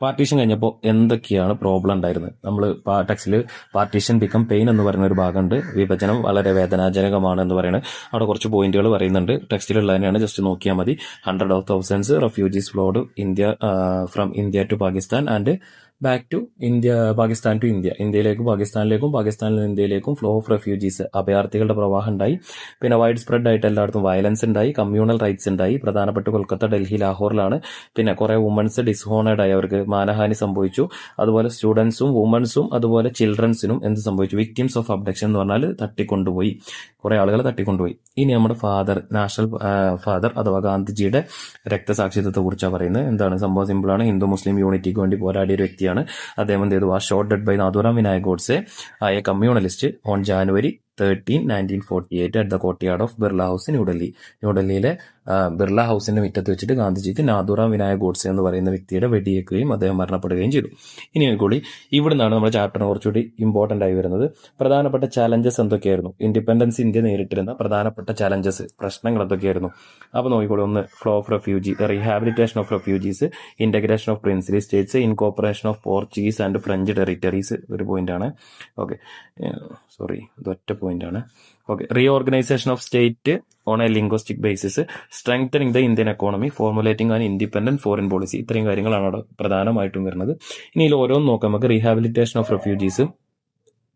പാർട്ടീഷൻ കഴിഞ്ഞപ്പോൾ എന്തൊക്കെയാണ് പ്രോബ്ലം ഉണ്ടായിരുന്നത്. നമ്മൾ ടെക്സ്റ്റിൽ പാർട്ടീഷൻ ബിക്കം പെയിൻ എന്ന് പറയുന്ന ഒരു ഭാഗമുണ്ട്, വിഭജനം വളരെ വേദനാജനകമാണ് എന്ന് പറയുന്നത്. അവിടെ കുറച്ച് പോയിന്റുകൾ പറയുന്നുണ്ട്, ടെക്സ്റ്റിലുള്ള തന്നെയാണ്, ജസ്റ്റ് നോക്കിയാൽ മതി. 100,000 refugees flowed from India to Pakistan and back to India, Pakistan to India, ഇന്ത്യയിലേക്കും പാകിസ്ഥാനിലേക്കും, പാകിസ്ഥാനിൽ നിന്ന് ഇന്ത്യയിലേക്കും ഫ്ലോ ഓഫ് റെഫ്യൂജീസ്, അഭയാർത്ഥികളുടെ പ്രവാഹം ഉണ്ടായി. പിന്നെ വൈഡ് സ്പ്രെഡ് ആയിട്ട് എല്ലായിടത്തും വയലൻസ് ഉണ്ടായി, കമ്മ്യൂണൽ റൈറ്റ്സ് ഉണ്ടായി. പ്രധാനപ്പെട്ട കൊൽക്കത്ത, ഡൽഹി, ലാഹോറിലാണ്. പിന്നെ കുറെ വുമൻസ് ഡിസ്ഹോണേഡ് ആയി, അവർക്ക് മാനഹാനി സംഭവിച്ചു. അതുപോലെ സ്റ്റുഡൻസും വുമൻസും അതുപോലെ ചിൽഡ്രൻസിനും എന്ത് സംഭവിച്ചു, വിക്ടിംസ് ഓഫ് അബ്ഡക്ഷൻ എന്ന് പറഞ്ഞാൽ തട്ടിക്കൊണ്ടുപോയി, കുറെ ആളുകളെ തട്ടിക്കൊണ്ടുപോയി. ഇനി നമ്മുടെ നാഷണൽ ഫാദർ അഥവാ ഗാന്ധിജിയുടെ രക്തസാക്ഷിത്വത്തെ കുറിച്ചാണ് പറയുന്നത്. എന്താണ് സംഭവം, സിമ്പിളാണ്. ഹിന്ദു മുസ്ലിം യൂണിറ്റിക്ക് വേണ്ടി പോരാടിയ ഒരു വ്യക്തിയാണ് അദ്ദേഹം. എന്ത് ചെയ്തു, ആ shot dead by Nathuram Vinayak Godse, ആയ communalist, on January 13, 1948 at the courtyard of Birla house, ന്യൂഡൽഹിയിലെ ബിർള ഹൗസിന്റെ മുറ്റത്ത് വെച്ചിട്ട് ഗാന്ധിജിക്ക് നാഥുറാം വിനായക് ഗോഡ്സെ എന്ന് പറയുന്ന വ്യക്തിയുടെ വെടിയേക്കുകയും അദ്ദേഹം മരണപ്പെടുകയും ചെയ്തു. ഇനി കൂടി ഇവിടെ നിന്നാണ് നമ്മുടെ ചാപ്റ്ററിന് കുറച്ചുകൂടി ഇമ്പോർട്ടന്റ് ആയി വരുന്നത്. പ്രധാനപ്പെട്ട ചാലഞ്ചസ് എന്തൊക്കെയായിരുന്നു, ഇൻഡിപെൻഡൻസ് ഇന്ത്യ നേരിട്ടിരുന്ന പ്രധാനപ്പെട്ട ചാലഞ്ചസ്, പ്രശ്നങ്ങൾ എന്തൊക്കെയായിരുന്നു. അപ്പൊ നോക്കിക്കോളൂ, ഒന്ന് flow of refugee, rehabilitation of refugees, integration of princely States, incorporation of Portuguese and French territories, ഒരു പോയിന്റ് ആണ്. ഓക്കെ, ഇതൊറ്റ പോയിന്റ് ആണ്. Okay, reorganisation of state on A linguistic basis, strengthening the Indian economy, formulating an independent foreign policy, ഇത്രയും കാര്യങ്ങളാണ് അവിടെ പ്രധാനമായിട്ടും വരുന്നത്. ഇനി ഇതിൽ ഓരോന്ന് നോക്കാം നമുക്ക്. റീഹാബിലിറ്റേഷൻ ഓഫ് റെഫ്യൂജീസ്,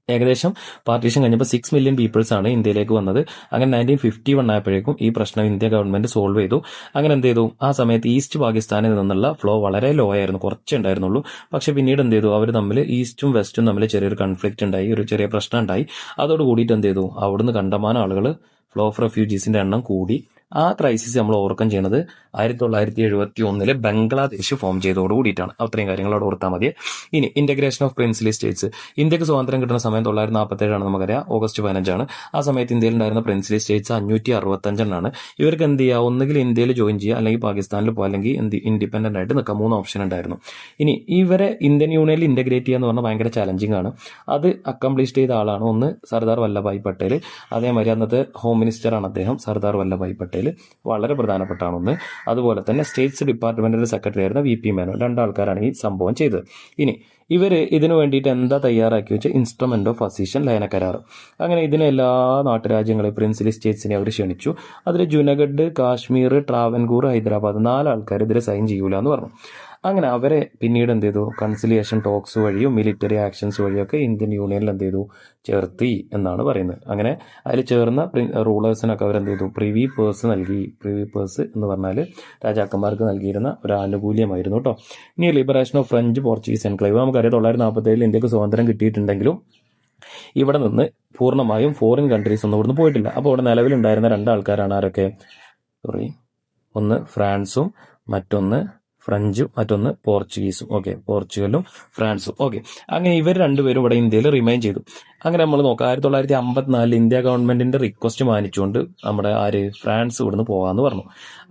ഏകദേശം പാർട്ടീഷൻ കഴിഞ്ഞപ്പോൾ 6 മില്യൺ പീപ്പിൾസ് ആണ് ഇന്ത്യയിലേക്ക് വന്നത്. അങ്ങനെ 1951 ആയപ്പോഴേക്കും ഈ പ്രശ്നം ഇന്ത്യ ഗവൺമെന്റ് സോൾവ് ചെയ്തു. അങ്ങനെ എന്ത് ചെയ്തു, ആ സമയത്ത് ഈസ്റ്റ് പാകിസ്ഥാനിൽ നിന്നുള്ള ഫ്ലോ വളരെ ലോ ആയിരുന്നു, കുറച്ചേ ഉണ്ടായിരുന്നുള്ളൂ. പക്ഷെ പിന്നീട് എന്ത് ചെയ്തു, അവർ തമ്മിൽ ഈസ്റ്റും വെസ്റ്റും തമ്മിൽ ചെറിയൊരു കൺഫ്ലിക്റ്റ് ഉണ്ടായി, ഒരു ചെറിയ പ്രശ്നം ഉണ്ടായി. അതോട് കൂടിയിട്ട് എന്ത് ചെയ്തു, അവിടുന്ന് കണ്ടമാനം ആളുകൾ, ഫ്ലോ ഓഫ് റെഫ്യൂജീസിന്റെ എണ്ണം കൂടി. ആ ക്രൈസിസ് നമ്മൾ ഓവർകം ചെയ്യുന്നത് 1971 ബംഗ്ലാദേശ് ഫോം ചെയ്തതോട് കൂടിയിട്ടാണ്. അത്രയും കാര്യങ്ങൾ അവിടെ ഓർത്താൽ മതി. ഇനി ഇന്റഗ്രേഷൻ ഓഫ് പ്രിൻസിലി സ്റ്റേറ്റ്സ്, ഇന്ത്യക്ക് സ്വാതന്ത്ര്യം കിട്ടുന്ന സമയം 1947 നമുക്കറിയാം, ഓഗസ്റ്റ് 15. ആ സമയത്ത് ഇന്ത്യയിൽ ഉണ്ടായിരുന്ന പ്രിൻസിലി സ്റ്റേറ്റ്സ് 565 ഇവർക്ക് എന്ത് ചെയ്യുക, ഒന്നുകിൽ ഇന്ത്യയിൽ ജോയിൻ ചെയ്യുക, അല്ലെങ്കിൽ പാകിസ്ഥാനിൽ പോകുക, അല്ലെങ്കിൽ ഇൻഡിപെൻഡന്റ് ആയിട്ട് നിൽക്കാം. 3 ഓപ്ഷൻ ഉണ്ടായിരുന്നു. ഇനി ഇവരെ ഇന്ത്യൻ യൂണിയനിൽ ഇന്റഗ്രേറ്റ് ചെയ്യുക എന്ന് പറഞ്ഞാൽ ഭയങ്കര ചാലഞ്ചിങ് ആണ്. അത് അക്കംപ്ലിഷ് ചെയ്ത ആളാണ് ഒന്ന് സർദാർ വല്ലഭായ് പട്ടേൽ, അതേമാതിരി അന്നത്തെ ഹോം മിനിസ്റ്റർ ആണ് അദ്ദേഹം, സർദാർ വല്ലഭായ് പട്ടേൽ, വളരെ പ്രധാനപ്പെട്ട ആണെന്ന്. അതുപോലെ തന്നെ സ്റ്റേറ്റ്സ് ഡിപ്പാർട്ട്മെന്റിന്റെ സെക്രട്ടറി ആയിരുന്ന VP മേനോൻ, രണ്ടാൾക്കാരാണ് ഈ സംഭവം ചെയ്തത്. ഇനി ഇവര് ഇതിനു വേണ്ടിയിട്ട് എന്താ തയ്യാറാക്കി വെച്ചാൽ ഇൻസ്ട്രുമെന്റ് ഓഫ് അസീഷൻ ലയന കരാർ. അങ്ങനെ ഇതിന് എല്ലാ നാട്ടുരാജ്യങ്ങളെ പ്രിൻസിലി സ്റ്റേറ്റ്സിനെ അവർ ക്ഷണിച്ചു. അതിൽ ജുനഗഡ്, കാശ്മീർ, ട്രാവൻകൂർ, ഹൈദരാബാദ് 4 ആൾക്കാർ ഇതിൽ സൈൻ ചെയ്യൂല എന്ന് പറഞ്ഞു. അങ്ങനെ അവരെ പിന്നീട് എന്ത് ചെയ്തു, കൺസിലിയേഷൻ ടോക്സ് വഴിയും മിലിറ്ററി ആക്ഷൻസ് വഴിയൊക്കെ ഇന്ത്യൻ യൂണിയനിൽ എന്ത് ചെയ്തു, ചേർത്തി എന്നാണ് പറയുന്നത്. അങ്ങനെ അതിൽ ചേർന്ന റൂളേഴ്സിനൊക്കെ അവരെന്ത് ചെയ്തു, പ്രിവി പേഴ്സ് നൽകി. പ്രിവി പേഴ്സ് എന്ന് പറഞ്ഞാൽ രാജാക്കന്മാർക്ക് നൽകിയിരുന്ന ഒരു ആനുകൂല്യമായിരുന്നു കേട്ടോ. ഇനി liberation of French Portuguese enclave, നമുക്കറിയാം 1947 ഇന്ത്യക്ക് സ്വാതന്ത്ര്യം കിട്ടിയിട്ടുണ്ടെങ്കിലും ഇവിടെ നിന്ന് പൂർണ്ണമായും ഫോറിൻ കൺട്രീസ് ഒന്നും ഇവിടുന്ന് പോയിട്ടില്ല. അപ്പോൾ ഇവിടെ നിലവിലുണ്ടായിരുന്ന 2 ആൾക്കാരാണ് ആരൊക്കെ, ഒന്ന് ഫ്രാൻസും മറ്റൊന്ന് ഫ്രഞ്ചും മറ്റൊന്ന് പോർച്ചുഗീസും. ഓക്കെ, പോർച്ചുഗലും ഫ്രാൻസും. ഓക്കെ, അങ്ങനെ ഇവർ രണ്ടുപേരും ഇവിടെ ഇന്ത്യയിൽ റിമൈൻ ചെയ്തു. അങ്ങനെ നമ്മൾ നോക്കാം, 1954 ഇന്ത്യ ഗവൺമെന്റിന്റെ റിക്വസ്റ്റ് മാനിച്ചുകൊണ്ട് നമ്മുടെ ഫ്രാൻസ് ഇവിടുന്ന് പോകാമെന്ന് പറഞ്ഞു.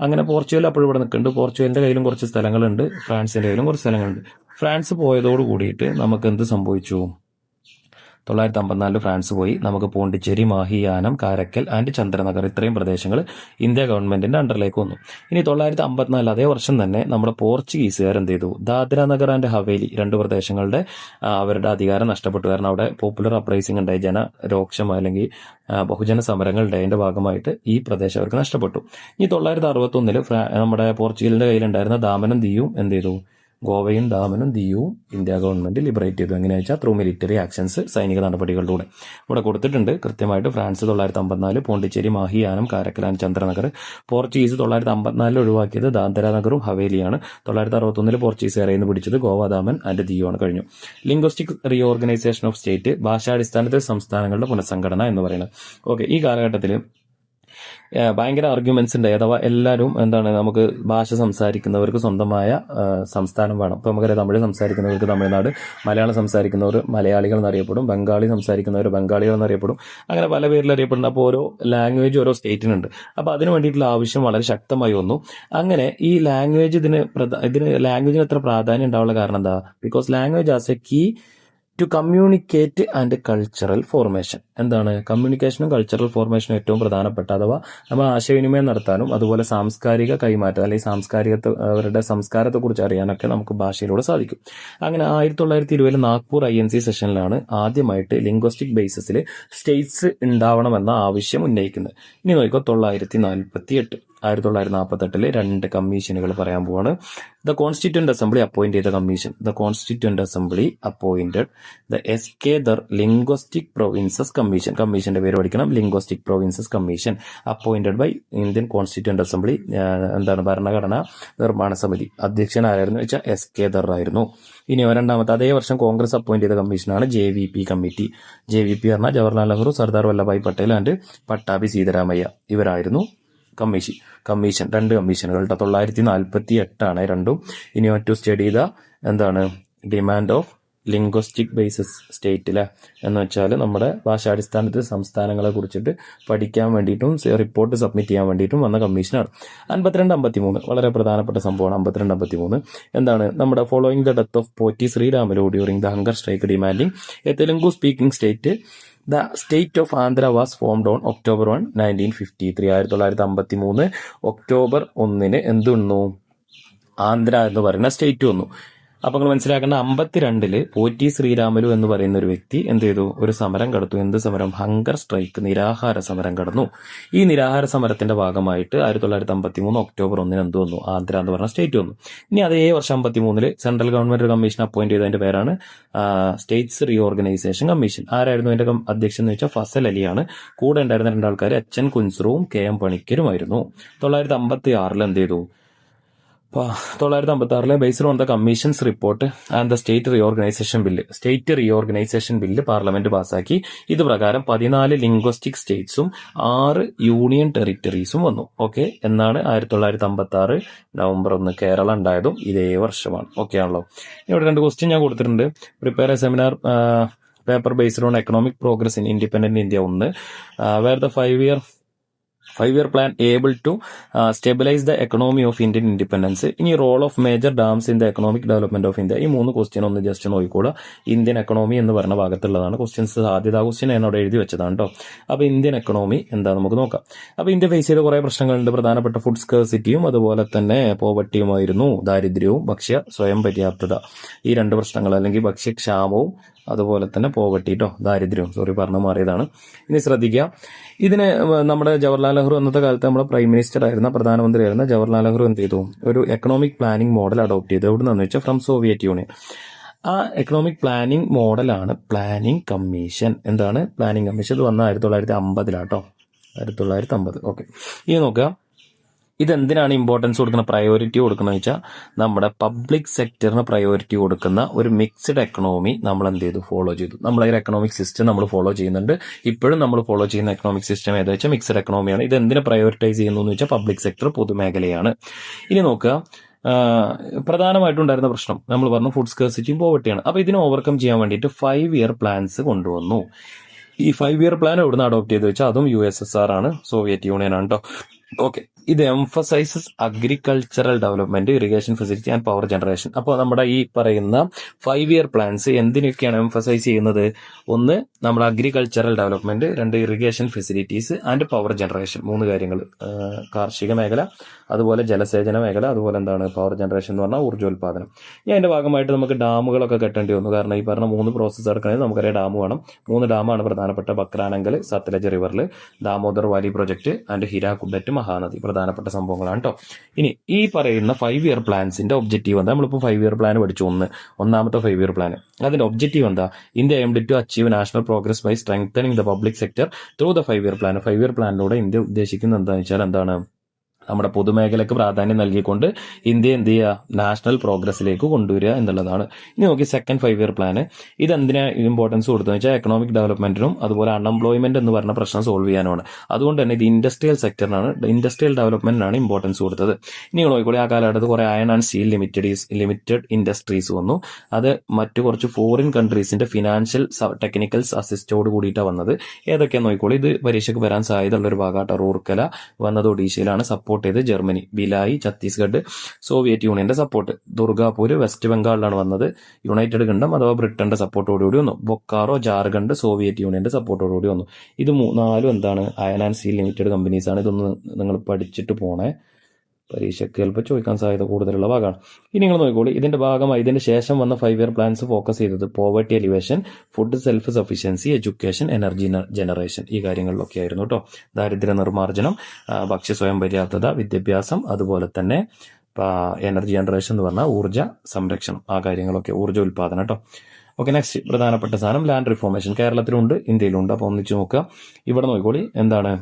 അങ്ങനെ പോർച്ചുഗൽ അപ്പോഴും ഇവിടെ നിൽക്കുന്നുണ്ട്. പോർച്ചുഗലിന്റെ കയ്യിലും കുറച്ച് സ്ഥലങ്ങളുണ്ട്, ഫ്രാൻസിന്റെ കയ്യിലും കുറച്ച് സ്ഥലങ്ങളുണ്ട്. ഫ്രാൻസ് പോയതോട് കൂടിയിട്ട് നമുക്ക് എന്ത് സംഭവിച്ചു, 954 ഫ്രാൻസ് പോയി. നമുക്ക് പോണ്ടിച്ചേരി, മാഹി, യാനം, കാരക്കൽ ആൻഡ് ചന്ദ്രനഗർ ഇത്രയും പ്രദേശങ്ങൾ ഇന്ത്യ ഗവൺമെന്റിന്റെ അണ്ടറിലേക്ക് വന്നു. ഇനി 954 അതേ വർഷം തന്നെ നമ്മുടെ പോർച്ചുഗീസുകാർ എന്ത് ചെയ്തു? ദാദ്ര നഗർ ആൻഡ് ഹവേലി 2 പ്രദേശങ്ങളുടെ അവരുടെ അധികാരം നഷ്ടപ്പെട്ടു. കാരണം അവിടെ പോപ്പുലർ അപ്രൈസിംഗ് ഉണ്ടായി, ജനരോക്ഷം അല്ലെങ്കിൽ ബഹുജന സമരങ്ങൾ ഉണ്ടായതിന്റെ ഭാഗമായിട്ട് ഈ പ്രദേശം അവർക്ക് നഷ്ടപ്പെട്ടു. ഇനി 961 നമ്മുടെ പോർച്ചുഗലിന്റെ കയ്യിലുണ്ടായിരുന്ന ദാമനും ദിയും എന്ത് ചെയ്തു? ഗോവയും ദാമനും ദിയുവും ഇന്ത്യ ഗവൺമെന്റ് ലിബറേറ്റ് ചെയ്തു. എങ്ങനെയാ വെച്ചാൽ ത്രൂ മിലിറ്ററി ആക്ഷൻസ്, സൈനിക നടപടികളിലൂടെ. ഇവിടെ കൊടുത്തിട്ടുണ്ട് കൃത്യമായിട്ട്. France 954, Pondicherry, Mahe, Yanam, Karaikal and Chandranagar. Portuguese 954 ഒഴിവാക്കിയത് ദാദ്ര നഗറും ഹവേലിയാണ്. 961 പോർച്ചുഗീസുകാരെ പിടിച്ചത് ഗോവ, ദാമൻ ആൻഡ് ദിയു ആണ്. കഴിഞ്ഞു. ലിംഗ്വിസ്റ്റിക് റീഓർഗനൈസേഷൻ ഓഫ് സ്റ്റേറ്റ്, ഭാഷാടിസ്ഥാനത്തിൽ സംസ്ഥാനങ്ങളുടെ പുനഃസംഘടന എന്ന് പറയുന്നത്. ഓക്കെ, ഈ കാലഘട്ടത്തിൽ ഭയങ്കര ആർഗ്യുമെന്റ്സ് ഉണ്ട്. അഥവാ എല്ലാവരും എന്താണ്, നമുക്ക് ഭാഷ സംസാരിക്കുന്നവർക്ക് സ്വന്തമായ സംസ്ഥാനം വേണം. ഇപ്പൊ നമുക്കറിയാം, തമിഴ് സംസാരിക്കുന്നവർക്ക് തമിഴ്നാട്, മലയാളം സംസാരിക്കുന്നവർ മലയാളികൾ എന്നറിയപ്പെടും, ബംഗാളി സംസാരിക്കുന്നവർ ബംഗാളികൾ എന്നറിയപ്പെടും, അങ്ങനെ പല പേരിൽ അറിയപ്പെടുന്നു. അപ്പോൾ ഓരോ ലാംഗ്വേജ് ഓരോ സ്റ്റേറ്റിനുണ്ട്. അപ്പൊ അതിന് വേണ്ടിയിട്ടുള്ള ആവശ്യം വളരെ ശക്തമായി വന്നു. അങ്ങനെ ഈ ലാംഗ്വേജ് ഇതിന് ലാംഗ്വേജിന് എത്ര പ്രാധാന്യം ഉണ്ടാവാനുള്ള കാരണം എന്താ? Because language as a key to communicate and cultural formation. എന്താണ്? കമ്മ്യൂണിക്കേഷനും കൾച്ചറൽ ഫോർമേഷനും ഏറ്റവും പ്രധാനപ്പെട്ട, അഥവാ നമ്മൾ ആശയവിനിമയം നടത്താനും അതുപോലെ സാംസ്കാരിക കൈമാറ്റം അല്ലെങ്കിൽ അവരുടെ സംസ്കാരത്തെ കുറിച്ച് അറിയാനൊക്കെ നമുക്ക് ഭാഷയിലൂടെ സാധിക്കും. അങ്ങനെ 1920 നാഗ്പൂർ INC സെഷനിലാണ് ആദ്യമായിട്ട് ലിംഗ്വിസ്റ്റിക് ബേസിസിൽ സ്റ്റേറ്റ്സ് ഉണ്ടാവണമെന്ന ആവശ്യം ഉന്നയിക്കുന്നത്. ഇനി നോക്കിക്കോ, 1948 2 കമ്മീഷനുകൾ പറയാൻ പോവാണ്. ദ കോൺസ്റ്റിറ്റ്യൂന്റ് അസംബ്ലി അപ്പോയിന്റ് ചെയ്ത commission. The constituent assembly appointed the എസ്കേദർ linguistic provinces commission. കമ്മീഷന്റെ പേര് പഠിക്കണം, linguistic provinces commission, appointed by Indian constituent assembly. ഭരണഘടനാ നിർമ്മാണ സമിതി. അധ്യക്ഷൻ ആരായിരുന്നു വെച്ചാൽ എസ്കേദർ ആയിരുന്നു. ഇനി രണ്ടാമത്തെ, അതേ വർഷം കോൺഗ്രസ് അപ്പോയിന്റ് ചെയ്ത കമ്മീഷനാണ് JVP കമ്മിറ്റി. JVP പറഞ്ഞാൽ ജവഹർലാൽ നെഹ്റു, സർദാർ വല്ലഭായ് പട്ടേൽ ആൻഡ് പട്ടാഭി സീതാരാമയ്യ ഇവരായിരുന്നു കമ്മീഷൻ. 2 കമ്മീഷനുകൾ. 1948 രണ്ടും. ഇനി to study the demand of linguistic basis സ്റ്റേറ്റിലെ എന്ന് വെച്ചാൽ നമ്മുടെ ഭാഷാടിസ്ഥാനത്തിൽ സംസ്ഥാനങ്ങളെ കുറിച്ചിട്ട് പഠിക്കാൻ വേണ്ടിയിട്ടും റിപ്പോർട്ട് സബ്മിറ്റ് ചെയ്യാൻ വേണ്ടിയിട്ടും വന്ന കമ്മീഷനാണ്. 52-53 വളരെ പ്രധാനപ്പെട്ട സംഭവമാണ്. 52-53 നമ്മുടെ following the death of Potti Sriramulu during the hunger strike demanding A Telugu speaking state. The state of Andhra was formed on October 1, 1953. 1953 October 1 എന്ത് വന്നു? ആന്ധ്ര എന്ന് പറയുന്ന സ്റ്റേറ്റ് വന്നു. അപ്പൊ നിങ്ങൾ മനസ്സിലാക്കേണ്ട, 52 പോറ്റി ശ്രീരാമലു എന്ന് പറയുന്ന ഒരു വ്യക്തി എന്ത് ചെയ്തു? ഒരു സമരം കടത്തു. എന്ത് സമരം? ഹങ്കർ സ്ട്രൈക്ക്, നിരാഹാര സമരം കടന്നു. ഈ നിരാഹാര സമരത്തിന്റെ ഭാഗമായിട്ട് 1953 October 1 എന്ത് വന്നു? ആന്ധ്ര എന്ന് പറഞ്ഞ സ്റ്റേറ്റ് വന്നു. ഇനി അതേ വർഷം 53 സെൻട്രൽ ഗവൺമെന്റ് കമ്മീഷൻ അപ്പോയിന്റ് ചെയ്തതിന്റെ പേരാണ് സ്റ്റേറ്റ്സ് റീഓർഗനൈസേഷൻ കമ്മീഷൻ. ആരായിരുന്നു അതിന്റെ അധ്യക്ഷൻ എന്ന് വെച്ചാൽ ഫസൽ അലിയാണ്. കൂടെ ഉണ്ടായിരുന്ന 2 ആൾക്കാർ HN കുൻസ്രുവും KM പണിക്കരുമായിരുന്നു. 1956 എന്ത് ചെയ്തു? 1956 based on the commissions report and the state reorganisation bill parliament പാസാക്കി. ഇത് പ്രകാരം 14 ലിംഗ്വിസ്റ്റിക് സ്റ്റേറ്റ്സും 6 യൂണിയൻ ടെറിട്ടറീസും വന്നു. ഓക്കെ, എന്നാണ് 1956 November 1 കേരള ഉണ്ടായതും ഇതേ വർഷമാണ്. ഓക്കെ ആണല്ലോ. ഇവിടെ 2 ക്വസ്റ്റ്യൻ ഞാൻ കൊടുത്തിട്ടുണ്ട്. Prepare a seminar paper based on economic progress in independent India 1, where the 5-year plan able to stabilize the economy of Indian independence. ഇനി role of major dams in the economic development of India. ഈ 3 question ഒന്ന് just നോക്കിക്കൂടാ. Indian economy എന്ന് പറഞ്ഞ ഭാഗത്തുള്ളതാണ് questions. സാധ്യതാ question എന്നോട് എഴുതി വെച്ചതാണ് കേട്ടോ. അപ്പൊ ഇന്ത്യൻ എക്കണോമി എന്താ നമുക്ക് നോക്കാം. അപ്പൊ ഇന്ത്യ ഫേസ് ചെയ്ത കുറെ പ്രശ്നങ്ങളുണ്ട്. പ്രധാനപ്പെട്ട ഫുഡ് സ്കേഴ്സിറ്റിയും അതുപോലെ തന്നെ പോവർട്ടിയുമായിരുന്നു. ദാരിദ്ര്യവും ഭക്ഷ്യ സ്വയം പര്യാപ്തത, ഈ 2 പ്രശ്നങ്ങൾ, അല്ലെങ്കിൽ ഭക്ഷ്യക്ഷാമവും അതുപോലെ തന്നെ പോവർട്ടി ദാരിദ്ര്യവും. പറഞ്ഞു മാറിയതാണ്. ഇനി ശ്രദ്ധിക്കുക, ഇതിന് നമ്മുടെ ജവഹർലാൽ നെഹ്റു അന്നത്തെ കാലത്ത് നമ്മുടെ പ്രൈം മിനിസ്റ്റർ ആയിരുന്ന, പ്രധാനമന്ത്രിയായിരുന്ന ജവഹർലാൽ നെഹ്റു എന്ത് ചെയ്തു? ഒരു എക്കണോമിക് പ്ലാനിംഗ് മോഡൽ അഡോപ്റ്റ് ചെയ്തു. എവിടെ നിന്നെന്ന് വെച്ചാൽ ഫ്രം സോവിയറ്റ് യൂണിയൻ. ആ എക്കണോമിക് പ്ലാനിംഗ് മോഡലാണ് പ്ലാനിംഗ് കമ്മീഷൻ. എന്താണ് പ്ലാനിംഗ് കമ്മീഷൻ? ഇത് വന്ന 1950 1950. ഓക്കെ, ഇനി നോക്കുക, ഇതെന്തിനാണ് ഇമ്പോർട്ടൻസ് കൊടുക്കുന്ന, പ്രയോറിറ്റി കൊടുക്കുന്നത് വെച്ചാൽ നമ്മുടെ പബ്ലിക് സെക്ടറിന് പ്രയോറിറ്റി കൊടുക്കുന്ന ഒരു മിക്സ്ഡ് എക്കണോമി നമ്മൾ എന്ത് ചെയ്തു? ഫോളോ ചെയ്തു. നമ്മളെ എക്കണോമിക് സിസ്റ്റം നമ്മൾ ഫോളോ ചെയ്യുന്നുണ്ട്. ഇപ്പോഴും നമ്മൾ ഫോളോ ചെയ്യുന്ന എക്കണോമിക് സിസ്റ്റം ഏതാ വെച്ചാൽ മിക്സ്ഡ് എക്കണോമിയാണ്. ഇത് എന്തിനെ പ്രയോറിറ്റൈസ് ചെയ്യുന്നു എന്ന് വെച്ചാൽ പബ്ലിക് സെക്ടർ, പൊതുമേഖലയാണ്. ഇനി നോക്കുക, പ്രധാനമായിട്ടുണ്ടായിരുന്ന പ്രശ്നം നമ്മൾ പറഞ്ഞു ഫുഡ് സ്കേഴ്സിറ്റിയും പോവർട്ടിയാണ്. അപ്പൊ ഇതിനെ ഓവർകം ചെയ്യാൻ വേണ്ടിയിട്ട് 5-year പ്ലാൻസ് കൊണ്ടുവന്നു. ഈ 5-year പ്ലാൻ എവിടുന്ന് അഡോപ്റ്റ് ചെയ്ത് വെച്ചാൽ അതും USSR ആണ്, സോവിയറ്റ് യൂണിയൻ ആണ് കേട്ടോ. ഓക്കെ, ഇത് emphasises agricultural development, irrigation facility and power generation. അപ്പോൾ നമ്മുടെ ഈ പറയുന്ന 5 ഇയർ പ്ലാൻസ് എന്തിനൊക്കെയാണ് എംഫസൈസ് ചെയ്യുന്നത്? ഒന്ന്, നമ്മുടെ അഗ്രികൾച്ചറൽ ഡെവലപ്മെന്റ്, രണ്ട്, irrigation facilities and power generation. 3 കാര്യങ്ങൾ. കാർഷിക മേഖല, അതുപോലെ ജലസേചന മേഖല, അതുപോലെ എന്താണ് പവർ ജനറേഷൻ എന്ന് പറഞ്ഞാൽ ഊർജ്ജോൽപാദനം. ഇനി അതിന്റെ ഭാഗമായിട്ട് നമുക്ക് ഡാമുകളൊക്കെ കെട്ടേണ്ടി വന്നു. കാരണം ഈ പറഞ്ഞ 3 പ്രോസസ്സ് നടക്കണമെങ്കിൽ നമുക്കറിയാം ഡാം വേണം. 3 ഡാമാണ് പ്രധാനപ്പെട്ട: ബക്രാനങ്കൽ, സത്ലജ് റിവറിൽ, ദാമോദർ വാലി പ്രൊജക്ട് ആൻഡ് ഹിരാകുഡറ്റ് മഹാനദി. പ്രധാനപ്പെട്ട സംഭവങ്ങളാണ് കേട്ടോ. ഇനി ഈ പറയുന്ന 5 ഇയർ പ്ലാൻസിന്റെ ഒബ്ജക്റ്റീവ് എന്താ? നമ്മളിപ്പോൾ 5 ഇയർ പ്ലാൻ പഠിച്ചു. ഒന്നാമത്തെ 5 ഇയർ പ്ലാൻ, അതിന്റെ ഒബ്ജക്റ്റീവ് എന്താ? India aimed to achieve national progress by strengthening the public sector through the 5 year plan. 5 year പ്ലാനിലൂടെ ഇന്ത്യ ഉദ്ദേശിക്കുന്നത് എന്താണെന്ന് വെച്ചാൽ എന്താണ്? നമ്മുടെ പൊതുമേഖലയ്ക്ക് പ്രാധാന്യം നൽകിക്കൊണ്ട് ഇന്ത്യ എന്ത് ചെയ്യുക? നാഷണൽ പ്രോഗ്രസിലേക്ക് കൊണ്ടുവരിക എന്നുള്ളതാണ്. ഇനി നോക്കി സെക്കൻഡ് 5 ഇയർ പ്ലാൻ. ഇതെന്തിനാ ഇമ്പോർട്ടൻസ് കൊടുത്തതെന്ന് വെച്ചാൽ എക്കണോമിക് ഡെവലപ്മെന്റിനും അതുപോലെ അൺഎംപ്ലോയ്മെന്റ് എന്ന് പറഞ്ഞ പ്രശ്നം സോൾവ് ചെയ്യാനുമാണ്. അതുകൊണ്ട് തന്നെ ഇത് ഇൻഡസ്ട്രിയൽ സെക്ടറിനാണ്, ഇൻഡസ്ട്രിയൽ ഡെവലപ്മെന്റിനാണ് ഇമ്പോർട്ടൻസ് കൊടുത്തത്. ഇനി നോക്കിക്കോളി, ആ കാലഘട്ടത്ത് കുറെ iron and steel limited industries വന്നു. അത് മറ്റു കുറച്ച് ഫോറിൻ കൺട്രീസിന്റെ ഫിനാൻഷ്യൽ ടെക്നിക്കൽസ് അസിസ്റ്റോട് കൂടിയിട്ടാണ് വന്നത്. ഏതൊക്കെയാന്ന് നോക്കിക്കോളി, ഇത് പരീക്ഷയ്ക്ക് വരാൻ സാധ്യതയുള്ള ഒരു ഭാഗമായിട്ട്. റൂർക്കല വന്നത് ഒഡീഷയിലാണ്, സപ്പോർട്ട് ചെയ്ത് ജർമ്മനി. ബിലായി ഛത്തീസ്ഗഡ്, സോവിയറ്റ് യൂണിയന്റെ സപ്പോർട്ട്. ദുർഗാപൂർ വെസ്റ്റ് ബംഗാളിലാണ് വന്നത്, യുണൈറ്റഡ് കിങ്ഡം അഥവാ ബ്രിട്ടന്റെ സപ്പോർട്ടോടുകൂടി വന്നു. ബൊക്കാറോ ജാർഖണ്ഡ് സോവിയറ്റ് യൂണിയന്റെ സപ്പോർട്ടോടുകൂടി വന്നു. ഇത് 4 എന്താണ്? Iron and steel limited companies ആണ്. ഇതൊന്ന് നിങ്ങൾ പഠിച്ചിട്ട് പോണേ, പരീക്ഷയ്ക്ക് ചിലപ്പോൾ ചോദിക്കാൻ സാധ്യത കൂടുതലുള്ള ഭാഗമാണ്. ഇനി നിങ്ങൾ നോക്കിക്കോളൂ, ഇതിന്റെ ഭാഗമായി ഇതിന്റെ ശേഷം വന്ന 5 ഇയർ പ്ലാൻസ് ഫോക്കസ് ചെയ്തത് poverty elevation, food self sufficiency, education, energy generation, ഈ കാര്യങ്ങളിലൊക്കെ ആയിരുന്നു കേട്ടോ. ദാരിദ്ര്യ നിർമ്മാർജ്ജനം, ഭക്ഷ്യ സ്വയം പര്യാപ്തത, വിദ്യാഭ്യാസം, അതുപോലെ തന്നെ എനർജി ജനറേഷൻ എന്ന് പറഞ്ഞാൽ ഊർജ്ജ സംരക്ഷണം, ആ കാര്യങ്ങളൊക്കെ, ഊർജ്ജ ഉൽപാദനം കേട്ടോ. ഓക്കെ, നെക്സ്റ്റ് പ്രധാനപ്പെട്ട സാധനം ലാൻഡ് റിഫോർമേഷൻ. കേരളത്തിലുണ്ട്, ഇന്ത്യയിലുണ്ട്. അപ്പോൾ ഒന്നിച്ചു നോക്കുക. ഇവിടെ നോക്കിക്കോളി, എന്താണ്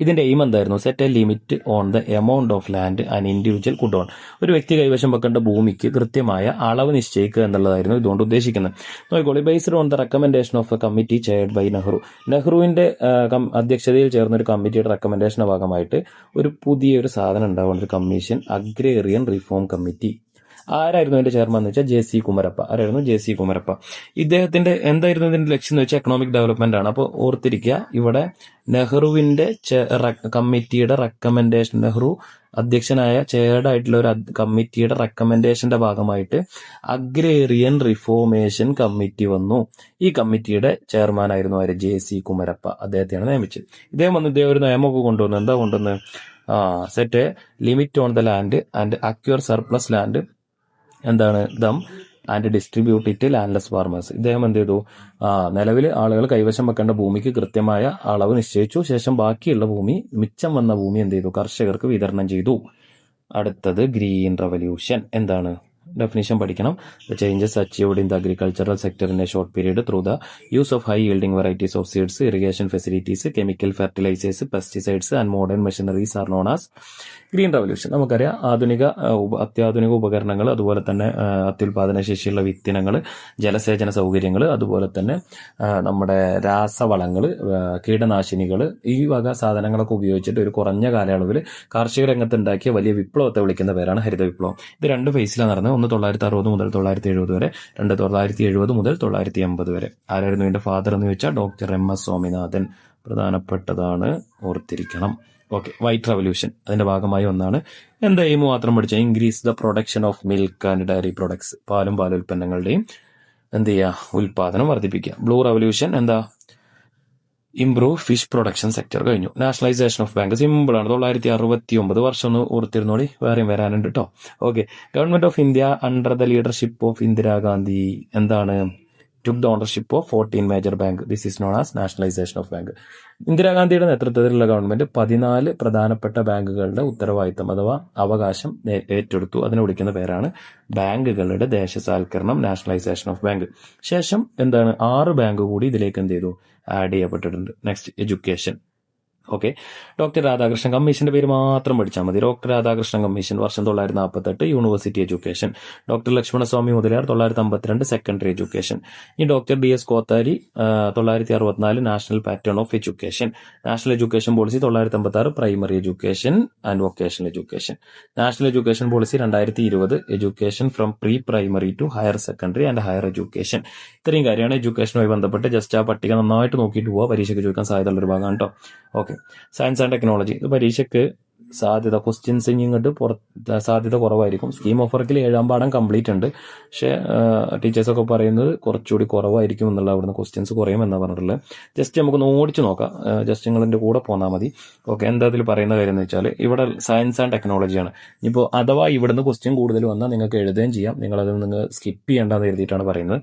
ഇതിന്റെ എയിം എന്തായിരുന്നു? Set A limit on the amount of land and individual could on. ഒരു വ്യക്തി കൈവശം വെക്കേണ്ട ഭൂമിക്ക് കൃത്യമായ അളവ് നിശ്ചയിക്കുക എന്നുള്ളതായിരുന്നു ഇതുകൊണ്ട് ഉദ്ദേശിക്കുന്നത്. നോക്കിക്കോളി, based on the recommendation of a committee chaired by നെഹ്റുവിന്റെ അധ്യക്ഷതയിൽ ചേർന്ന ഒരു കമ്മിറ്റിയുടെ റെക്കമെൻഡേഷന്റെ ഭാഗമായിട്ട് പുതിയൊരു സാധനം ഉണ്ടാവുന്ന ഒരു കമ്മീഷൻ, അഗ്രേറിയൻ റിഫോം കമ്മിറ്റി. ആരായിരുന്നു അതിന്റെ ചെയർമാൻ എന്ന് വെച്ചാൽ ജെ.സി. കുമരപ്പ. ആരായിരുന്നു? ജെ.സി. കുമരപ്പ. ഇദ്ദേഹത്തിന്റെ എന്തായിരുന്നു ഇതിന്റെ ലക്ഷ്യം എന്ന് വെച്ചാൽ എക്കണോമിക് ഡെവലപ്മെന്റ് ആണ്. അപ്പോൾ ഓർത്തിരിക്കുക, ഇവിടെ നെഹ്റുവിന്റെ കമ്മിറ്റിയുടെ റെക്കമെൻഡേഷൻ, നെഹ്റു അധ്യക്ഷനായ ചെയർഡ് ആയിട്ടുള്ള ഒരു കമ്മിറ്റിയുടെ റെക്കമെൻഡേഷന്റെ ഭാഗമായിട്ട് അഗ്രേറിയൻ റിഫോർമേഷൻ കമ്മിറ്റി വന്നു. ഈ കമ്മിറ്റിയുടെ ചെയർമാൻ ആയിരുന്നു ആര്? ജെ.സി. കുമരപ്പ. അദ്ദേഹത്തെയാണ് നിയമിച്ചത്. ഇദ്ദേഹം ഒരു നിയമമൊക്കെ കൊണ്ടുവന്നു. എന്താ കൊണ്ടുവന്ന്? Set limit on the land and acquire surplus land എന്താണ് them and distribute it landless farmers. ഇദ്ദേഹം എന്ത് ചെയ്തു? നിലവിൽ ആളുകൾ കൈവശം വെക്കേണ്ട ഭൂമിക്ക് കൃത്യമായ അളവ് നിശ്ചയിച്ചു. ശേഷം ബാക്കിയുള്ള ഭൂമി, മിച്ചം വന്ന ഭൂമി എന്ത് ചെയ്തു? കർഷകർക്ക് വിതരണം ചെയ്തു. അടുത്തത് ഗ്രീൻ റവല്യൂഷൻ. എന്താണ്? ഡെഫിനിഷൻ പഠിക്കണം. The changes achieved in the agricultural sector in a short period through the use of high yielding varieties of seeds, irrigation facilities, chemical fertilisers, pesticides and modern machineries are known as green revolution. നമുക്കറിയാം, അത്യാധുനിക ഉപകരണങ്ങൾ, അതുപോലെ തന്നെ അത്യുൽപാദന ശേഷിയുള്ള വിത്തിനങ്ങൾ, ജലസേചന സൗകര്യങ്ങൾ, അതുപോലെ തന്നെ നമ്മുടെ രാസവളങ്ങൾ, കീടനാശിനികൾ, ഈ വക സാധനങ്ങളൊക്കെ ഉപയോഗിച്ചിട്ട് ഒരു കുറഞ്ഞ കാലയളവിൽ കാർഷിക രംഗത്ത് ഉണ്ടാക്കിയ വലിയ വിപ്ലവത്തെ വിളിക്കുന്ന പേരാണ് ഹരിത വിപ്ലവം. ഇത് 2 ഫേസിലാണ് നടന്നത്. 1960 മുതൽ 1970 വരെ, 1970 മുതൽ 1980 വരെ. ആരായിരുന്നു ഇതിന്റെ ഫാദർ എന്ന് ചോദിച്ചാൽ ഡോക്ടർ M.S. സ്വാമിനാഥൻ. പ്രധാനപ്പെട്ടതാണ്, ഓർത്തിരിക്കണം. ഓക്കെ, വൈറ്റ് റവല്യൂഷൻ അതിന്റെ ഭാഗമായി ഒന്നാണ്. എന്താ എയിം മാത്രം പഠിച്ചാൽ? Increase the production of milk and dairy products. പാലും പാലുൽപ്പന്നങ്ങളുടെയും എന്ത് ചെയ്യുക? ഉൽപാദനം വർദ്ധിപ്പിക്കുക. ബ്ലൂ റവല്യൂഷൻ എന്താ? Improve fish production sector. കഴിഞ്ഞു. നാഷണലൈസേഷൻ ഓഫ് ബാങ്ക് സിമ്പിളാണ്. 1969 വർഷം ഒന്ന് ഓർത്തിരുന്നോളി, വേറെയും വരാനുണ്ട് കേട്ടോ. Okay, government of India under the leadership of Indira Gandhi എന്താണ്? took the ownership of 14 major bank. This is known as nationalization of bank. ഇന്ദിരാഗാന്ധിയുടെ നേതൃത്വത്തിലുള്ള ഗവൺമെന്റ് 14 പ്രധാനപ്പെട്ട ബാങ്കുകളുടെ ഉത്തരവാദിത്തം അഥവാ അവകാശം ഏറ്റെടുത്തു. അതിനെ വിളിക്കുന്ന പേരാണ് ബാങ്കുകളുടെ ദേശസാൽക്കരണം, നാഷണലൈസേഷൻ ഓഫ് ബാങ്ക്. ശേഷം എന്താണ്? 6 ബാങ്ക് കൂടി ഇതിലേക്ക് എന്ത് ചെയ്തു? ആഡ് ചെയ്യപ്പെട്ടിട്ടുണ്ട്. Next, education. Okay, doctor Radhakrishnan കമ്മീഷന്റെ പേര് മാത്രം പഠിച്ചാൽ മതി. ഡോക്ടർ രാധാകൃഷ്ണൻ കമ്മീഷൻ വർഷം 1948 university education. Doctor Lakshmanaswami Mudaliar 1952 secondary education. ഈ doctor DS Kothari 1964 national pattern of education. National education policy 1956 primary education and vocational education. National education policy 2020 education from pre primary to higher secondary and higher education. ഇത്രയും കാര്യമാണ് എഡ്യൂക്കേഷനുമായി ബന്ധപ്പെട്ട്. Just ആ പട്ടിക നന്നായിട്ട് നോക്കിയിട്ട് പോവുക, പരീക്ഷയ്ക്ക് ചോദിക്കാൻ സാധ്യതയുള്ള ഒരു ഭാഗമാണ് കേട്ടോ. Okay, science and technology. ഇത് പരീക്ഷയ്ക്ക് സാധ്യത ക്വസ്റ്റ്യൻസ് ഇങ്ങോട്ട് സാധ്യത കുറവായിരിക്കും. സ്കീം ഓഫ് വർക്കിൽ 7ാം പാഠം കംപ്ലീറ്റ് ഉണ്ട്. പക്ഷേ ടീച്ചേഴ്സൊക്കെ പറയുന്നത് കുറച്ചുകൂടി കുറവായിരിക്കും എന്നുള്ള അവിടുന്ന് ക്വസ്റ്റ്യൻസ് കുറയുമെന്നാണ് പറഞ്ഞിട്ടുള്ളത്. ജസ്റ്റ് നമുക്കൊന്ന് ഓടിച്ച് നോക്കാം. ജസ്റ്റ് നിങ്ങളതിൻ്റെ കൂടെ പോന്നാൽ മതി. ഓക്കെ, എന്താ അതിൽ പറയുന്ന കാര്യം എന്ന് വെച്ചാൽ ഇവിടെ സയൻസ് ആൻഡ് ടെക്നോളജിയാണ്. ഇപ്പോൾ അഥവാ ഇവിടുന്ന് ക്വസ്റ്റ്യൻ കൂടുതൽ വന്നാൽ നിങ്ങൾക്ക് എഴുതുകയും ചെയ്യാം. നിങ്ങളത് നിങ്ങൾ സ്കിപ്പ് ചെയ്യേണ്ടെന്ന് എഴുതിയിട്ടാണ് പറയുന്നത്.